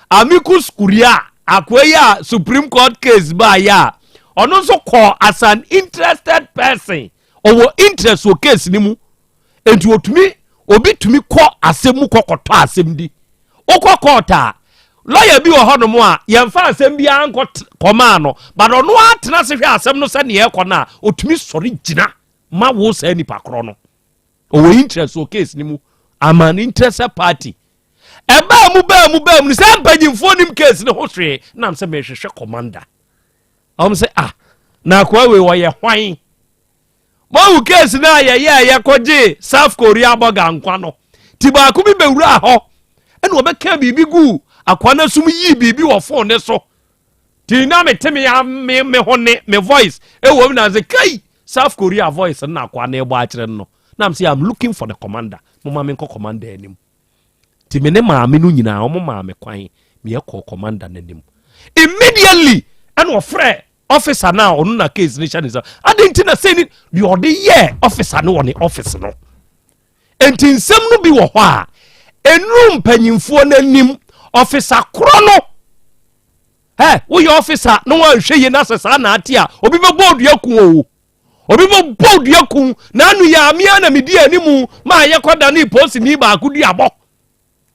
amicus curiae akwaya Supreme Court case ba ya ono so call as an interested person owo interest wo case ni mu enti otumi obi tumi ko asem mu kokoto asem di okokota lawyer bi wɔ hɔ no mo a yɛmfa asɛm bi ankɔ kɔmaa no but ɔno atena se hwɛ asɛm no sɛ ne yɛkɔ no a ɔtumi sɔre gyina ma wo saa nipa korɔ no ɔwɔ interest o case ni mu ama no interested party ɛbaa mu no sɛ mpanyimfoɔ nim case ne ho hwee nam sɛ mehwehwɛ commander ɔm sɛ na akoa wei wɔyɛ hwan mawu case no a yɛkɔgye South Korea bɔga nkwa no ti baako bi bɛwura hɔ ɛna wɔbɛka biribi gu akoa no sum yi biribi wɔ phone ne so ti na meteme ya me ho ne me voice ɛwɔ m na sɛ kai South Korea voice na akoa no ɛbɔ akyerɛ no nam sɛ I'm looking for the commander moma me nkɔ commander anim ti me ne maame no nyinaa ɔmo maame kwan me yɛkɔ commander n'anim immediately ɛna ɔfrɛ officer na ɔno na case ne hyɛ ne sɛ ade nti na sɛ ni deɛ ɔde yɛ officer no wɔ ne office no enti nsɛm no bi wɔ hɔ a ɛnuru mpanyimfoɔ n'anim officer korɔ no woyɛ officer no wanhwɛ yie na sɛ saa na ate a obi bɛbɔ odua kun o obi bɛbɔ odua kun na anu yɛ amea na medi animu ma yɛkɔda ne posi ni baako di abɔ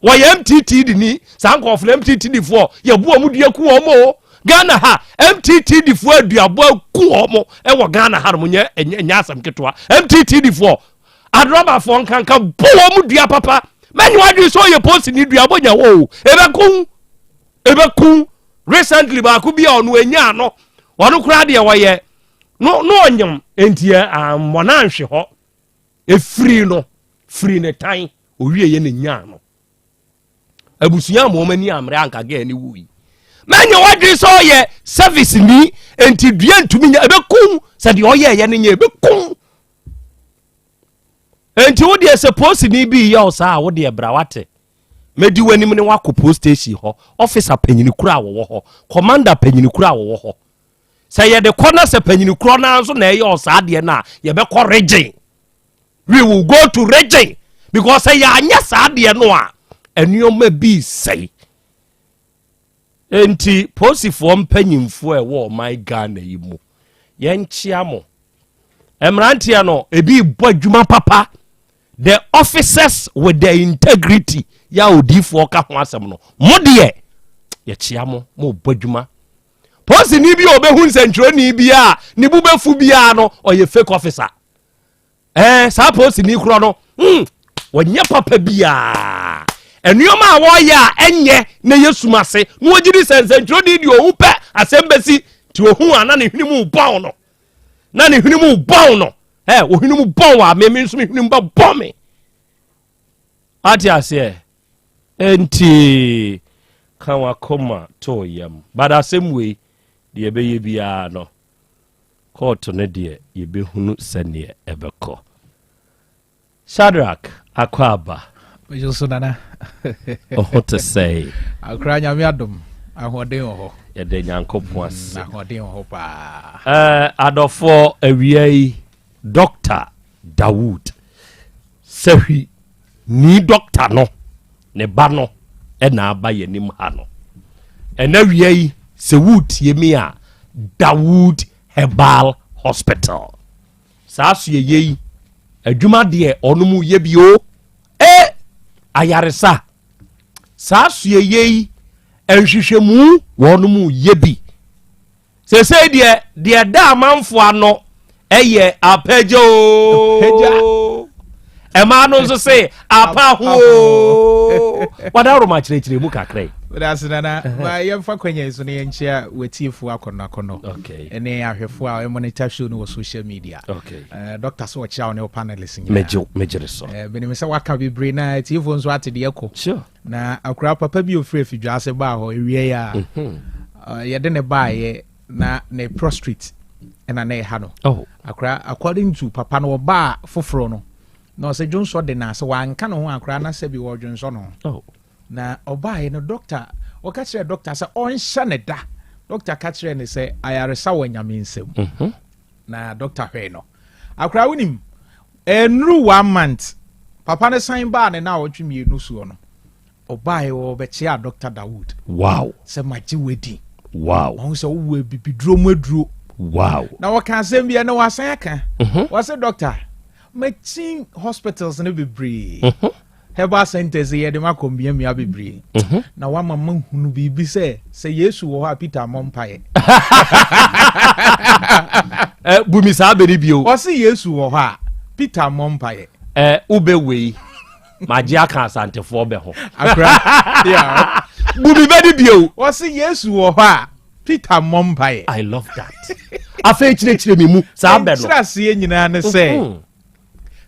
wɔyɛ MTT di ni saa nkɔfo MTT di foɔ yɛbu ɔmo dua kun ɔmo Ghana ha MTT di foɔ aduabɔ kun ɔmo ɛwɔ Ghana ha no nyɛ asɛm ketewa MTT di foɔ adrɔba foɔ nkanka bɔ ɔmo dua papa mɛnyi wadwi so yɛ posi ni duabɔ nya wo ebɛkun recently baako bi a ɔno anya no ɔno kora deɛ wɔyɛ no onyam entie mɔna nhwe hɔ efiri ne tan owie ye ne nya no abusua mo mani amre anka ga ni wuyi manya wadri so ye service ni enti dua ntumi nya ebekun sɛ de ɔyɛ ye ne nya ebekun enti wo de suppose ni bi ya osa wo de bra wate medi wanim ne wako post station hɔ officer panyini kura wo hɔ commander panyini kura wo hɔ sɛ ye de kɔna sɛ panyini kura na nso na ɛyɛ osa de na ye be kɔ region we will go to region because sɛ ya anya sa de no a enuoma bi sei enti posifo mpanyimfo ɛwɔ my Ghana yi mu yɛnkyia mo emrantia no ebi bɔ adwuma papa the officers with their integrity ya odifo ka ho asɛm no mo de yɛkyia mo bɔ adwuma posi ni bi obehu nsɛntwerɛ ni bi a ni bu befu bi a no ɔyɛ fake officer saa posi ni kro no wɔnyɛ papa bi a enuoma a wɔyɛ a ɛnyɛ na yesumase no wogidi nsɛntwerɛ ni di ohu pɛ asɛm besi ti ohu ana ne hwenimu bɔn no na ne hwenimu bɔn no ohwenimu bɔn wa me nso me hwenimu ba bɔn me ati ase enti kan wakoma to yam bada asɛm wei de ebeye bia no court ne de yebehunu sɛne ɛbɛkɔ Shadrach Akwaba Ojo nana to say akra nyame adom ahoden ho ye de nyankopon ase ahoden ho pa adofo awiai Dr. Dawood Sehi ni doctor no ne ba no na aba yanim ha no awiai se wutie mi a Dawood Herbal Hospital saaso ye adwuma de onumu ye bio ayaresa saaso ye enhwehwemu wonumu ye bi sese de da manfo ano eye apejo ema no nso se apa ho wadaro ma kyerɛkyerɛ mu kakrai that's nana ba yemfa kwanya so ne yenchia wetifu akono okay ene ahwefo a monitor show no social media okay doctor so chaw ne panelists nyina mejere so benim se waka bibre na tifu nso ate de ekɔ sure na akura papa bi ofre fidwa ase ba ho ewie ya yede ne ba ye na ne prostrate ena na ha no akura according to papa no ba foforo no no se jonso de na se wanka no ho akura na se bi wo jonso no na obaye no doctor o ka kire doctor say on hye ne da doctor ka kire ne say ayaresa wanyame nsem na doctor hwe no akura wonim enru 1 month papa ne sign ba ne na otwemi enu suo no obaye wo be chia Dr. Dawood wow say maji wedi wow on say wo bibiduro mu aduro wow na wo kan asem bia na wasan aka wo say doctor machine hospitals ne bebre herbal centers ye de makombia mi abebre na wa mama hunu bibi se Yesu wo ha Peter Mompaye bumi sa beri bio o se Yesu wo ha Peter Mompaye ube wei maji aka asantefo be ho akra yeah bumi bedi bio o se Yesu wo ha Peter Mompaye. I love that. Afa chire mi mu sa be no. Chira se nyina ne se.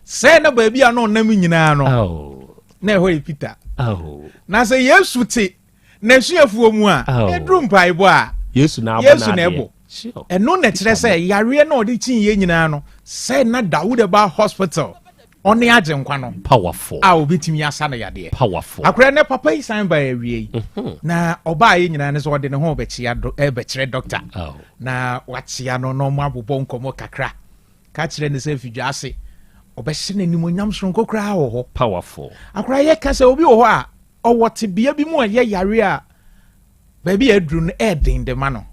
Se na ba bia no nam nyina no. Na e hoi Peter. Na se Yesu ti na suafuo mu a edru mpaibo a Yesu na ebo. Eno na chire se yare na odi chin ye nyina no. Se na Dawood ba hospital. Oni age nkwa no. Powerful. A obetimi asa na yade. Powerful. Akura ne papa yi san ba awie. Na oba ye nyina ne so ode ne ho obechia bechire doctor. Na wachia no no mabobɔ nkomo kakra. Ka kire ne se fidwa ase. Obehye ne nimonyam sonko kra ho. Powerful. Akura ye ka se obi wo ho a owote bia bi mu ye yare a ba bi adru no den de ma no.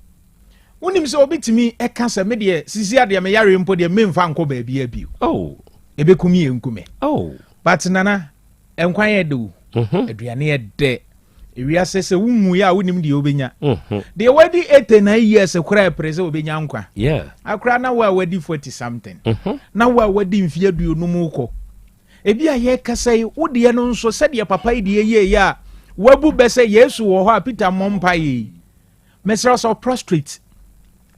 Wonim se obi timi e ka se me de sisi ade me yare mpo de memfa nko ba bia bi. Ebekumi enkume. But nana enkwan ye de wo. Aduane ye de. Ewia se wunwu ya wonim de obenya. De wadi 89 years ekura prese obenya nkwa. Yeah. Akura na wa wadi 40 something. Na wa wadi mfie aduonu mu ko. Ebi a ye kasai wode no nso se de papa yi de ye ya wabu bese Yesu wo ho a Peter Mompaye. Mesra so prostrate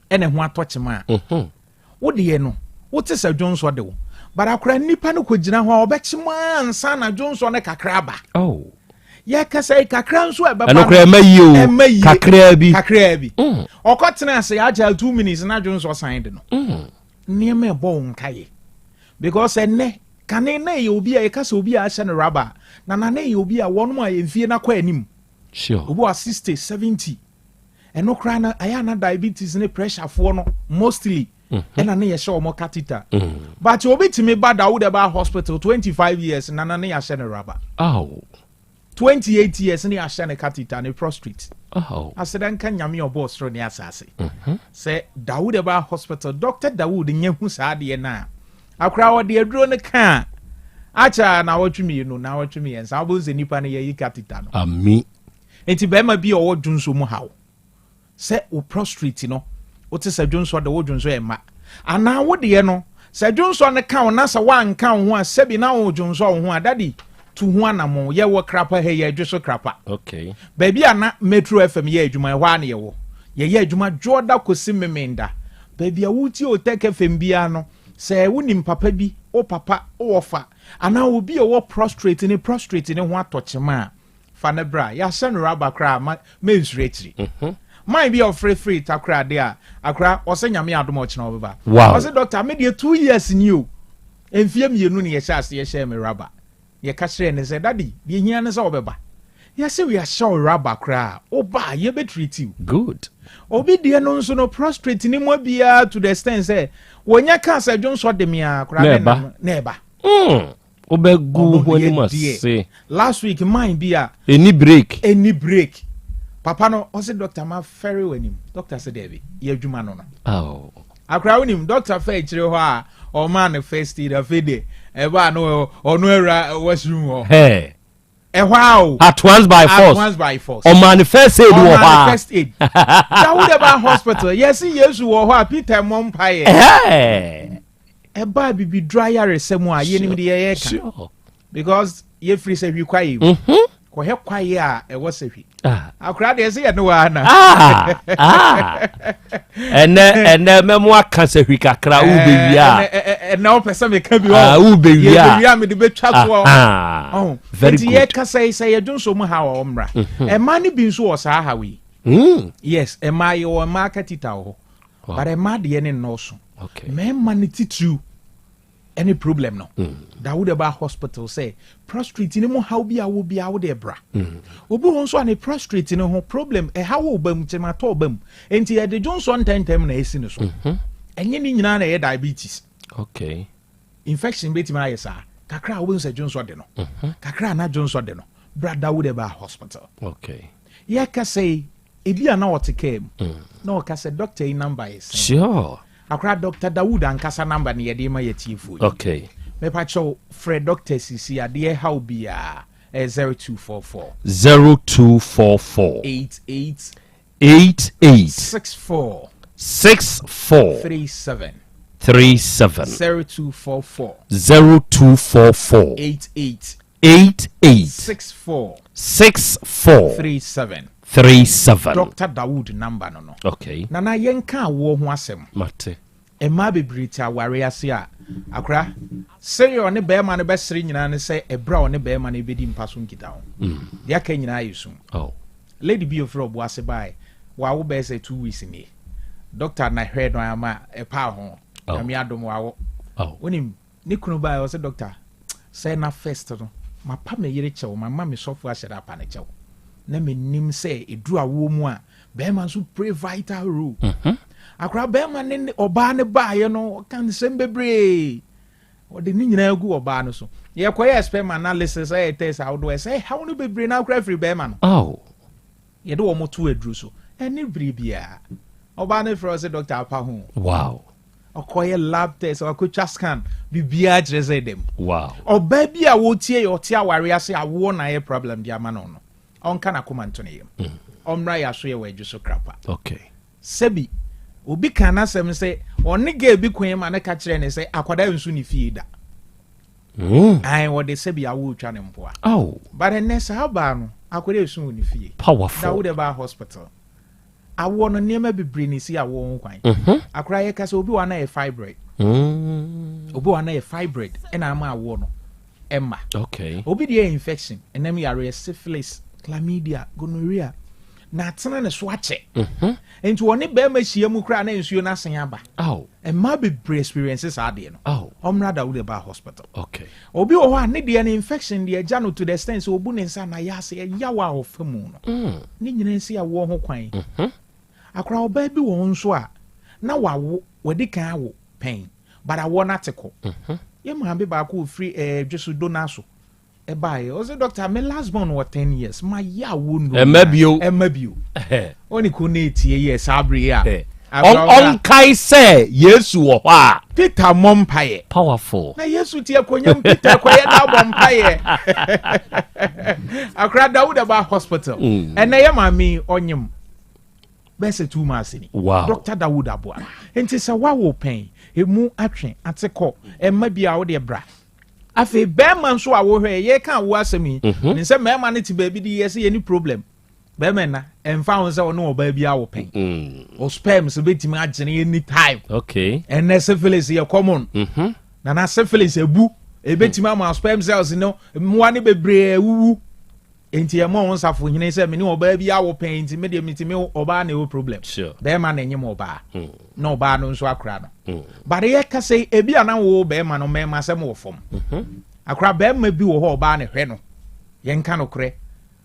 ene ho atochema. Wode no wote se dwonso de wo. But akura nipa no kogina ho obechima ansa na dwonso ne kakra ba. Ya kasai kakra nso e baba. Eno kra emayi o. Kakra bi. Okotena se agile 2 minutes na dwonso sign de no. Niam e bo nkaye. Because enne kane na ye obi a ye kasa obi a hye ne rubber. Na na ye obi a wonu a emfie na kwa anim. Sure. Obo a 60, 70. Eno kra na aya na diabetes ne pressure fo no mostly. And I need show more catheter. But you be to me bad Dawood about hospital 25 years and I need a share rubber. 28 years and I share a catheter and a prostrate. I said, I can yam your boss from the assassin. Say Dawood about hospital, Dr. Dawood in Yahu Sadi and now. I crowd the drone can. Acha now what you mean, you know, now what you mean, and Sabos and Nipani ye catheter. Me. And to Bema be or Junso how. Say, o prostrate, you know. Ote Sir Johnson the Johnson e ma ana wo de no Sir Johnson ne kan na sa wan kan ho a sebi na wo Johnson ho a daddy tu ho anamo ye wo krapa he ye dweso krapa. Okay. Baby ana Metro FM ye adwuma ho a ne ye wo ye adwuma joda kosi memenda baby a wuti o Tech FM bia no se wonim papa bi o papa o ofa ana obi o prostrate ne ho atochema fa ne bra ya se no raba kra ma nsretri. Might be of free takra there. Akra or send me out much now. Wow. I said, Doctor, I made you 2 years new. And fear me, you know, your chance, you share me rubber. Your cashier and said, Daddy, the Indian is over. Yes, we are sure rubber cry. Oh, bah, you be treat you. Good. Obi dear no so no prostrate in him be to the extent say, when you can't say, John saw the mea, never. Obegu, when you must say. Last week, mine be any break. Papa no, I said, Doctor, my ferry when him. Doctor said, Debbie, you do man on. I cry with him, Doctor Fetch, or man, the first day of the day, ever no, or no, washroom. Hey, wow, at once by force, or manifest aid, manifest aid. That would about hospital. Yes, you are Peter Mompaye. Hey, a baby be drier as someone, you need the air. Sure, because you free say you quiet. Ko he kwaya e wosefi akra de se ye no ana ene memo aka se hwi kakra u be wia na o pese me ka bi o u be wia me de betwa so very good ye ka say ye dunso mu ha o mra e ma ni bi nso o sa ha wi yes e ma ye o market it ho but e ma de ne no so okay me ma ni titru any problem no Dawood about hospital say prostrate ni mo how bi a wo bia wo de bra obi won so an prostrate ni ho problem e how wo bam chema to bam enti e de Johnson 10 na esi ni so enye ni nyina na e diabetes okay infection beti ma yesa kakra wo nse Johnson de no kakra na Johnson de no bra Dawood about hospital okay ye ka say e bia na what came no ka say doctor number is sure akra Dr. Dawood ankasa number ne yede ma yetifu okay me pa cho Fred Dr. Sisi ade how bia 0244 88 64 37 0244 88 64 37 Dr. Dawood number no. Okay. Nana yenka wo ho asem. Mate. Emma bebree ti aware ase a akra say yo ne be ma ne be sere nyina ne say ebra o ne be ma ne bedi mpaso nkita ho. Dia ka nyina yesu. Oh. Lady bi ofro obo ase bai wa wo be say 2 weeks ni. Doctor na hwe no ama e pa ho. Na mi adom wa wo. Oh. Wonim ne kunu bai o say doctor say na first no ma pa me yire chew ma ma me sofo a sheda pa ne chew. Na me nim say edu awo mu a be ma so play vital role. Akra be ma ne oba ne ba ye no kan sembebre. O de ni nyina agu oba no so. Ye koye sperm analysis e test how do I say how no bebre na akra free be ma no. Oh. Ye do omo to adru so. Eni bribia. Oba ne fro say doctor apa ho. Wow. Okoye lab test or kocha scan bibia jreze dem. Wow. Oba bia wo tie yo tie aware ase awo na ye problem dia ma no no. Onka na koma ntone yem. Omra ya so ye we so krapa. Okay. Sebi obi kana sem say oni ga bi kwen ma na ka kire ne say akwada nsu ni fie da. Ai wo de sebi awo twa ne mpoa. Oh. But nessa how ba no akwada nsu ni fie. Powerful. Da wo de ba hospital. Awo no niema bebre ni si awo ho kwan. Akra ye ka say obi wa na e fibroid. Obi wa na e fibroid e na ama awo no. Emma. Okay. Obi de infection enam yare syphilis, chlamydia, gonorrhea. Na tena ne so ache. Enti woni be ma hia mu kra na nsuo na sen aba. Oh. Emma be experiences are there no. Oh. Omra da wo ba hospital. Okay. Obi wo ho ne de infection de agya no to the extent so obu ne nsa na ya se yawa of mu no. Ni nyina nsi awo ho kwan. Akra oba bi wo nso a na wawo wadi kan awo pain. But awo na teko. Ye ma be ba ko free dweso donaso. E bae o say doctor me last born was 10 years ma ya wo no emabio oni ko na etie years abre ya on kai say Yesu wo ho a Peter mompaye powerful na Yesu tie konyam Peter koye da mompaye akra Dawood ba hospital and na ye ma me onyem bese 2 months ni Dr. Dawood aboa enti se wa wo pen emu atwe ateko emabia wo de bra afi bema nso a wo hwe ye kan wo asemi ni se mema ne ti ba bi di yesi any problem bema na emfa ho se ono oba bi a wo pen o sperm se betimi agene any time okay and na syphilis ye common na syphilis ebu e betimi ama sperm cells no mwa ne bebre wuwu enti e mo won safo hine se me ni oba bi a wo pen enti me de mitimi oba na wo problem sure bema na nyem oba na oba no nso akra no but ye ka say ebi ana wo bema no mema se mo fom akra bema bi wo ho oba ne hwe no ye nka no kre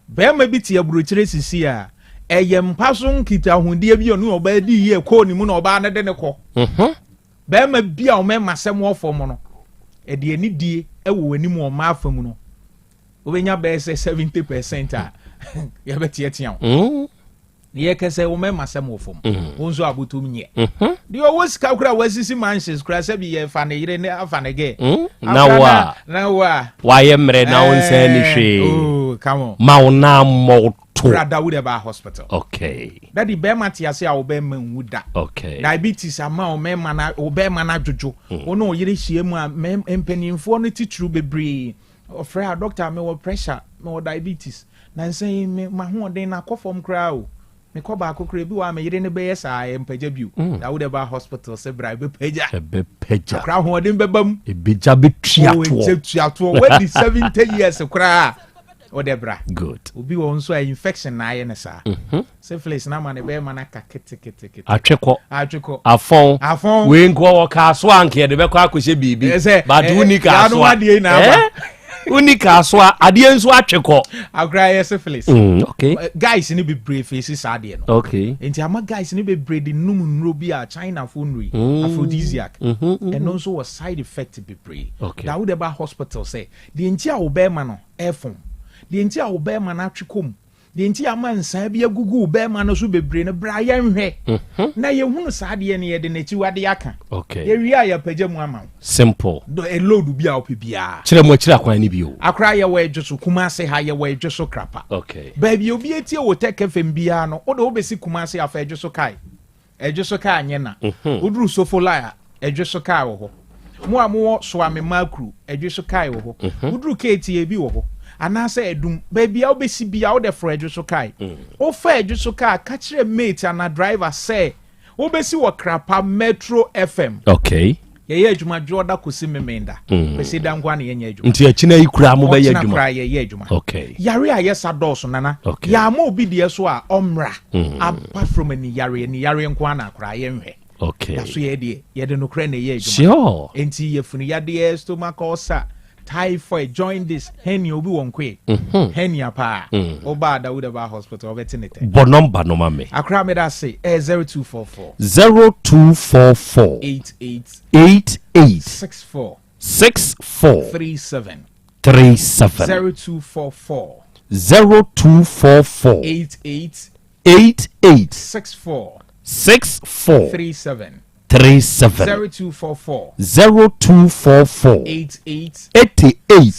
bema bi ti aburochire sisi a eye mpaso nkita hundie bi onu oba di ye ko ni mu na oba ne de ne ko bema bi a o mema se mo fom no e de ani die e wo ani mu o ma afam no obenya be say 70% a ye betie tian ye ka say wo mema se mo fom wonso abotum nye di o wosika kura wasisi mansions kura se bi ye fa ne yire ne afa ne ge na wa ye mre na won se ni hwe oh come on ma wona moto Dawood ba hospital okay that the bema tiase a wo bema nwuda okay diabetes ama o mema na o bema na jojo wono o yire hie mu a empanimfo no titru bebre ofra doctor me wo pressure me wo diabetes na nsen me ma ho den na kofom kra o me ko ba akokra bi wa me yire ne be yesa empaja biu Dawood ba hospital se bra be peja kra ho den bebam e beja betuato we di 70 years kra o debra good obi won so infection na ye ne sa syphilis na ma ne be ma na ka kete atweko afon we nko wo ka so anke de be kwa akohye bibi but unika so unika so ade nso atweko agra ye syphilis okay guys ni be brave faces ade no okay enti ama guys ni be brave de num nro bi a China phone aphrodisiac and also was side effect be brave Dawood ba hospital say the entia wo be ma no efon the entia wo be ma na atwekom de nti amansa bia gugu be ma no so bebre no bra ye nhwe na ye hunu saade ne ye de na chiwade aka okay ye wi aya pagya mu ama simple do a load bia opibia kire mo kire akwan ni bio akra ye we dwoso kumase ha ye we dwoso krapa okay baby obi etie wo teke fem bia no wo de wo besi kumase afa dwoso kai edwoso kai anye na uduru sofolaya edwoso kai wo ho mo amo so amemakru edwoso kai wo ho uduru ketie bi wo ho anase edum baby a obesi bia wo de for edwoso kai wo fa edwoso kai ka kire mate ana driver say wo besi wo krapa metro fm okay ye adwuma joda kosi memenda besi da ngwa na ye adwuma nti akina ikura mo be ye adwuma ye adwuma okay yare a yesa dɔso nana ya ma obi de so a omra apart from any yare nkwa na akra ye nhwe okay da so ye de no kra na ye adwuma sure enti ye funu yade stomach ulcer typhoid join this henia obi wonkwe henia pa oba da would ba hospital obetinete bo number no mame akra me da say 0244 88 64 37 0244 88 64 37 0244 88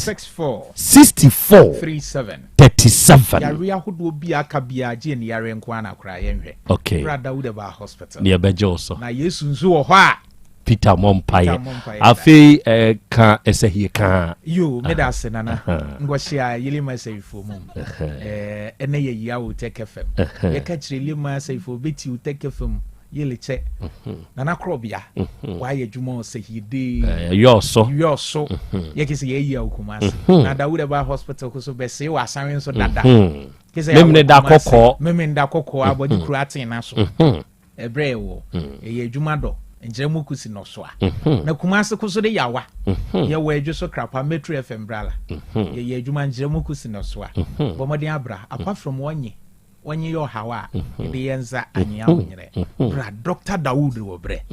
64 37 yare ahodo bi aka bia je ne yare nko ana akra ye nhwe okay brada would ba hospital ne bejo so na yesu nso wo ho a Peter Mompaye afi ka esehie ka yo me da se nana ngwohia yelima sefo mum ene ye yawo tekefem ye ka kire lima sefo beti utekefem yeleche nana Krobea wa ye dwuma sehide yo so ye kisi ye yi akumas na da would ba hospital ko so be se wa sanwe so dada kisi memne da kokko abodi kuratin na so ebre wo ye dwuma do njemu kusi no so a na kumase ko so de yawa ye wa edwo krapa metro fm brala ye adwuma njemu kusi no so a bo modin abra apart from wonye yo hawa de yenza anya wonyere bra Dr. Dawood wo bre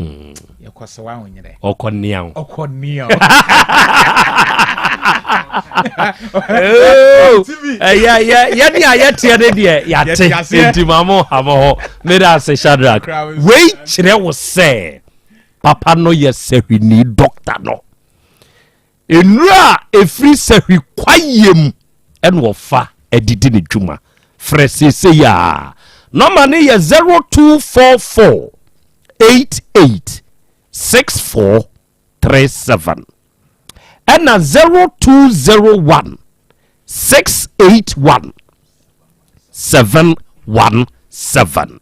ye kwose wa wonyere okonian ya ni ayete de de ya te intimamo hamo me da se Shadrack we kire wo se papa no ye sehwini doctor no enura efri sehwi kwayem enwo fa edidi ne dwuma frese ya no mane ye 0244 88 6437 and 0201 681 717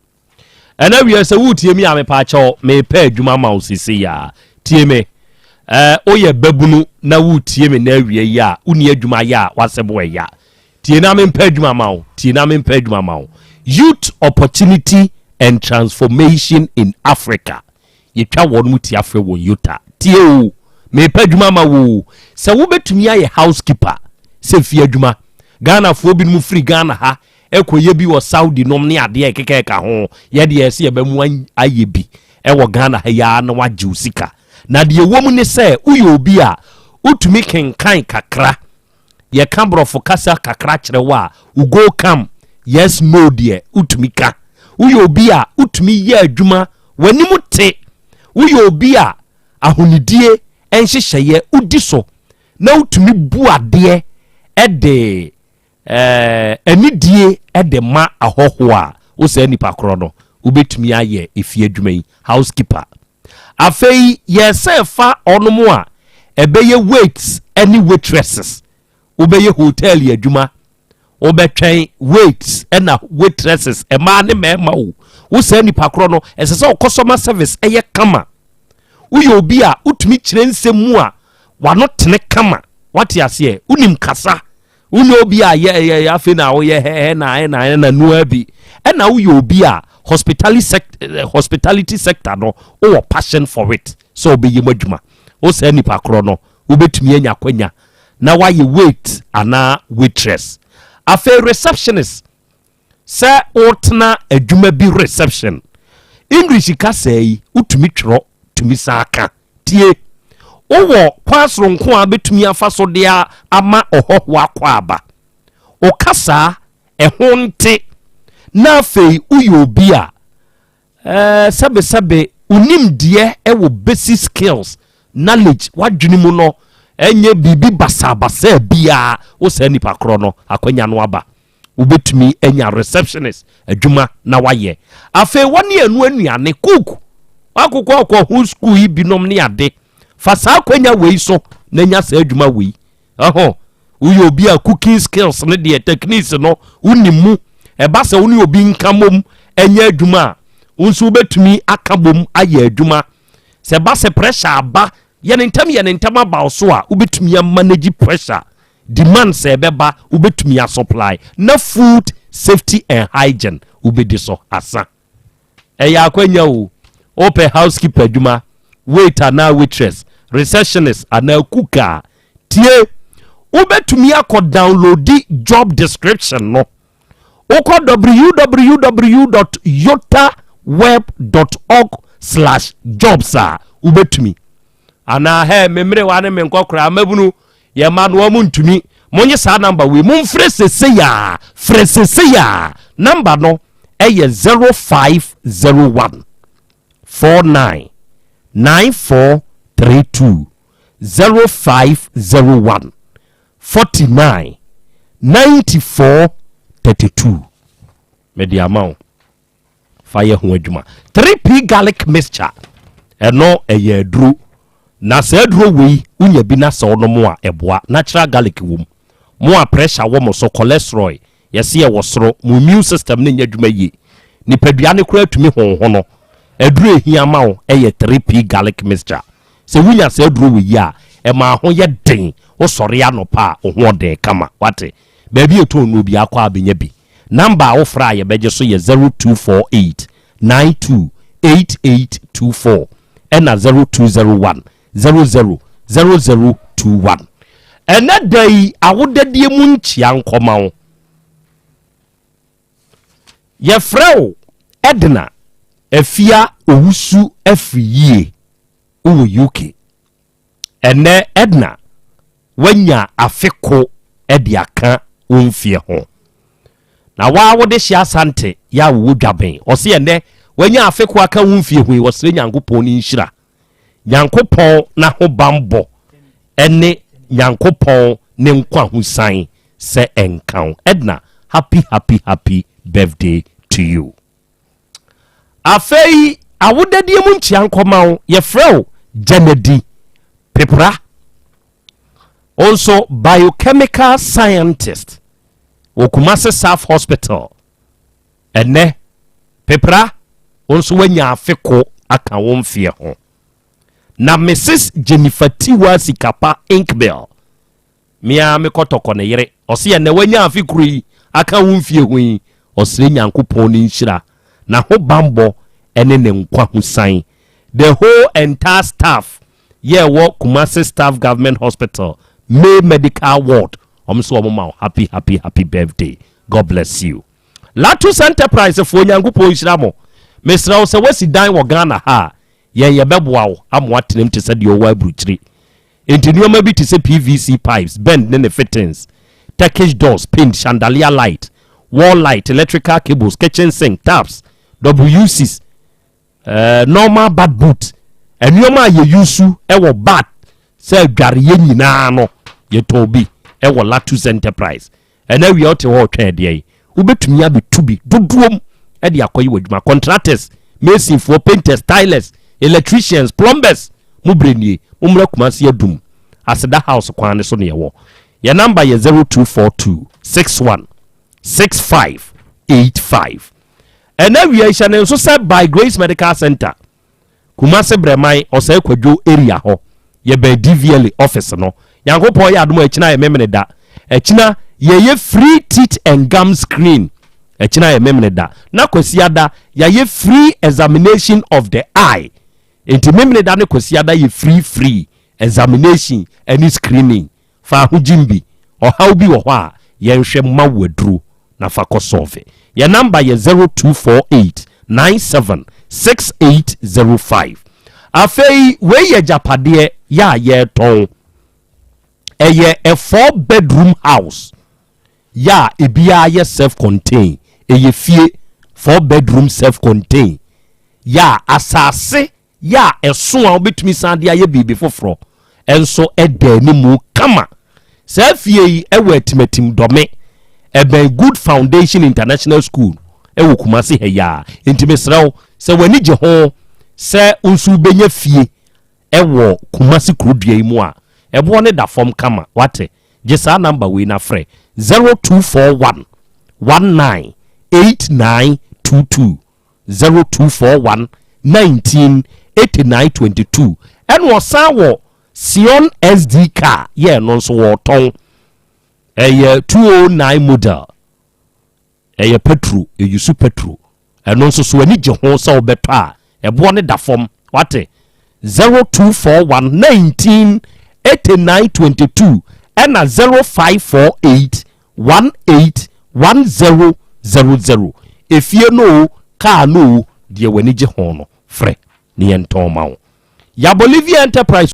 and now we say wo tie mi ame pa cho me pa adwuma ma osisi ya tie me oye babunu na wo tie me na awie ya uni adwuma ya wasebo ya tie na me pa adwuma ma wo youth opportunity and transformation in Africa yetwa won mu tie afre won yuta tie o me pa adwuma ma wo se wo betumi aye housekeeper se fi adwuma Ghana fo bi mu free Ghana ha ekoye bi wo Saudi nom ne ade ekeke ka ho ye de ese ye ba mu aye bi e wo Ghana ha ya na waje usika na de wom ne se uyo obi a utumi kenkan kakra ye kambrofo kasa kakra kire wa ugo kam yes no de utumi ka uyo obi a utumi ye adwuma wanimu te uyo obi a ahonidie enhyehyeye udi so na utumi bu ade ede enidie ede ma ahoho a wo se nipa kro no ubetumi aye efie adwuma yi housekeeper afei ye se fa onomo a ebeye waits any waitresses ubeye hotel adwuma obetwen waits na waitresses ema ne mema wo se nipa kro no esese customer service eye kama uyo obi a utumi kire nsemu a wano tene kama wati ase unim kasa uno obi a ye afi na wo ye he na no abi na uyo obi a hospitality sector no o passion for it so obi ye madwuma o se nipa kro no ubetumi anya kwanya na wa ye wait ana waitress afa receptionist sa otna adwuma bi reception English ka sei utumi twro tumi saka tie owo kwasro nko a betumi afa so de ama ohoho akwa aba okasa ehonte na afei uyo obi a sabe unim die ewo basic skills knowledge wadwene mu no enye bibi basa bia wo sa nipa kro no akwanya no aba ubetumi enya receptionist adwuma na waye afei woni anu anuane cook akokọ akọ school yi binom ne ade fa sa akwanya wei so na nya sa adwuma wei uyo obi a cooking skills ne de techniques no unimu eba se woni obi nkamom enya adwuma unsu betumi akabom aye adwuma se ba se pressure aba yene ntam aba so a ubetumi manage pressure demand se beba ubetumi supply na food safety and hygiene ubedi so asa eya akwanya o open housekeeper adwuma waiter na waitress receptionist ana cooker tie ubetumi akọ download job description no oko www.yotaweb.org/jobs ubetumi ana he memre wane menkokra mabunu ye manu mu ntumi monye sa number we mun frese ya number no eye 0501 49 9432 0501 49 9432 mediamao fire ho adwuma 3p garlic mixture eno eye aduru na se aduru we unya bi na se onomo a eboa natural garlic wom mo a pressure wo mo so cholesterol yesi e wo soro mo immune system ne nya adwuma yi nipadua ne kura tumi ho no aduru ehia ma wo eye 3p garlic mixture se wunya se aduru we yi a e ma ho ye den wo sori anopa ho den kama wate baby eto no bi akwa abenya bi number wo fra ye beje so ye 0248 928824 and 0201 000021 ena dai awodadie mu nchia nkoma wo ye frɛw Edna afia owusu afiyie wo UK ene Edna wanya afeko ediaka wonfie ho na wa wode Yaw Asante ya wo dwaben o se ene wanya afeko aka wonfie ho wo sere nyankopon ni nhira nyankopon na ho bambo ene nyankopon ne nkwa husan se enkan Edna happy birthday to you afei awodadie mu nchia nkoma wo ye frɛw Janedi Pepra also biochemical scientist Okumase South Hospital ene Pepra also wanya afeko aka wonfie ho na Mrs. Jennifer Tiwa Sikapa Inkbell mia me kotoko ne yere ose ene wanya afekuru yi aka wonfie ho yi osire nyankopon ni nhira na ho bambo ene ne nkwa husan the whole entire staff wo Kumasi Staff Government Hospital May Medical Ward omso omma happy birthday God bless you Latus Enterprise for nyankopon nhira mo mesra wo se wasi dan wo Ghana ha ye beboa wo amwa tenem te se de owa bruchiri enti nioma bi te se PVC pipes bend ne fittings Turkish doors paint chandelier light wall light electrical cables kitchen sink taps WCs normal bad boot enioma ye yusu ewo bad se adware ye nyina no ye tobi ewo Latus Enterprise ena wi ote ho twa de ubetumi abetubi doduom e de akoyi wadwuma contractors mason for painters stylers electricians plumbers mubrenie umra Kumasi adum aseda house kwan so ne yewo your number ye 0242 61 6585 ena wi aisha ne so said by Grace Medical Center Kumasi Bremai osai kwadwo area ho ye be DVL office no yankopon ya adum akina ye memene da akina ye free teeth and gum screen akina ye memene da na kwasiada ye free examination of the eye enti memene da ne kwasiada ye free examination and screening fa hujimbi o how bi wo ho a ye nhwe mawadru na fa ko solve your number ye 0248 976805 afei we ye japade ya ye ton eye a 4-bedroom house ya ebia ye self contain eye fie 4 bedroom self contain ya asase ya eso a obetumi sande aye bibi foforo enso eda ni mu kama sa fie yi ewe atimatim dome ebe good foundation international school ewo Kumasi he ya intime sraw se wani je ho se unsu benya fie ewo Kumasi krodua yi mu a ebo ne da form kama wate je sa number we na frɛ 0241 198922 0241 198922 and wasan wo Sion SD car ye no so wo ton 209 model petrol yusu petrol eno so so ani je ho so beto a ebo ne da fom wate 0241 198922 and 0548 181000 if you know car no de wani je ho no frɛ ne yenton ma wo ya Bolivia Enterprise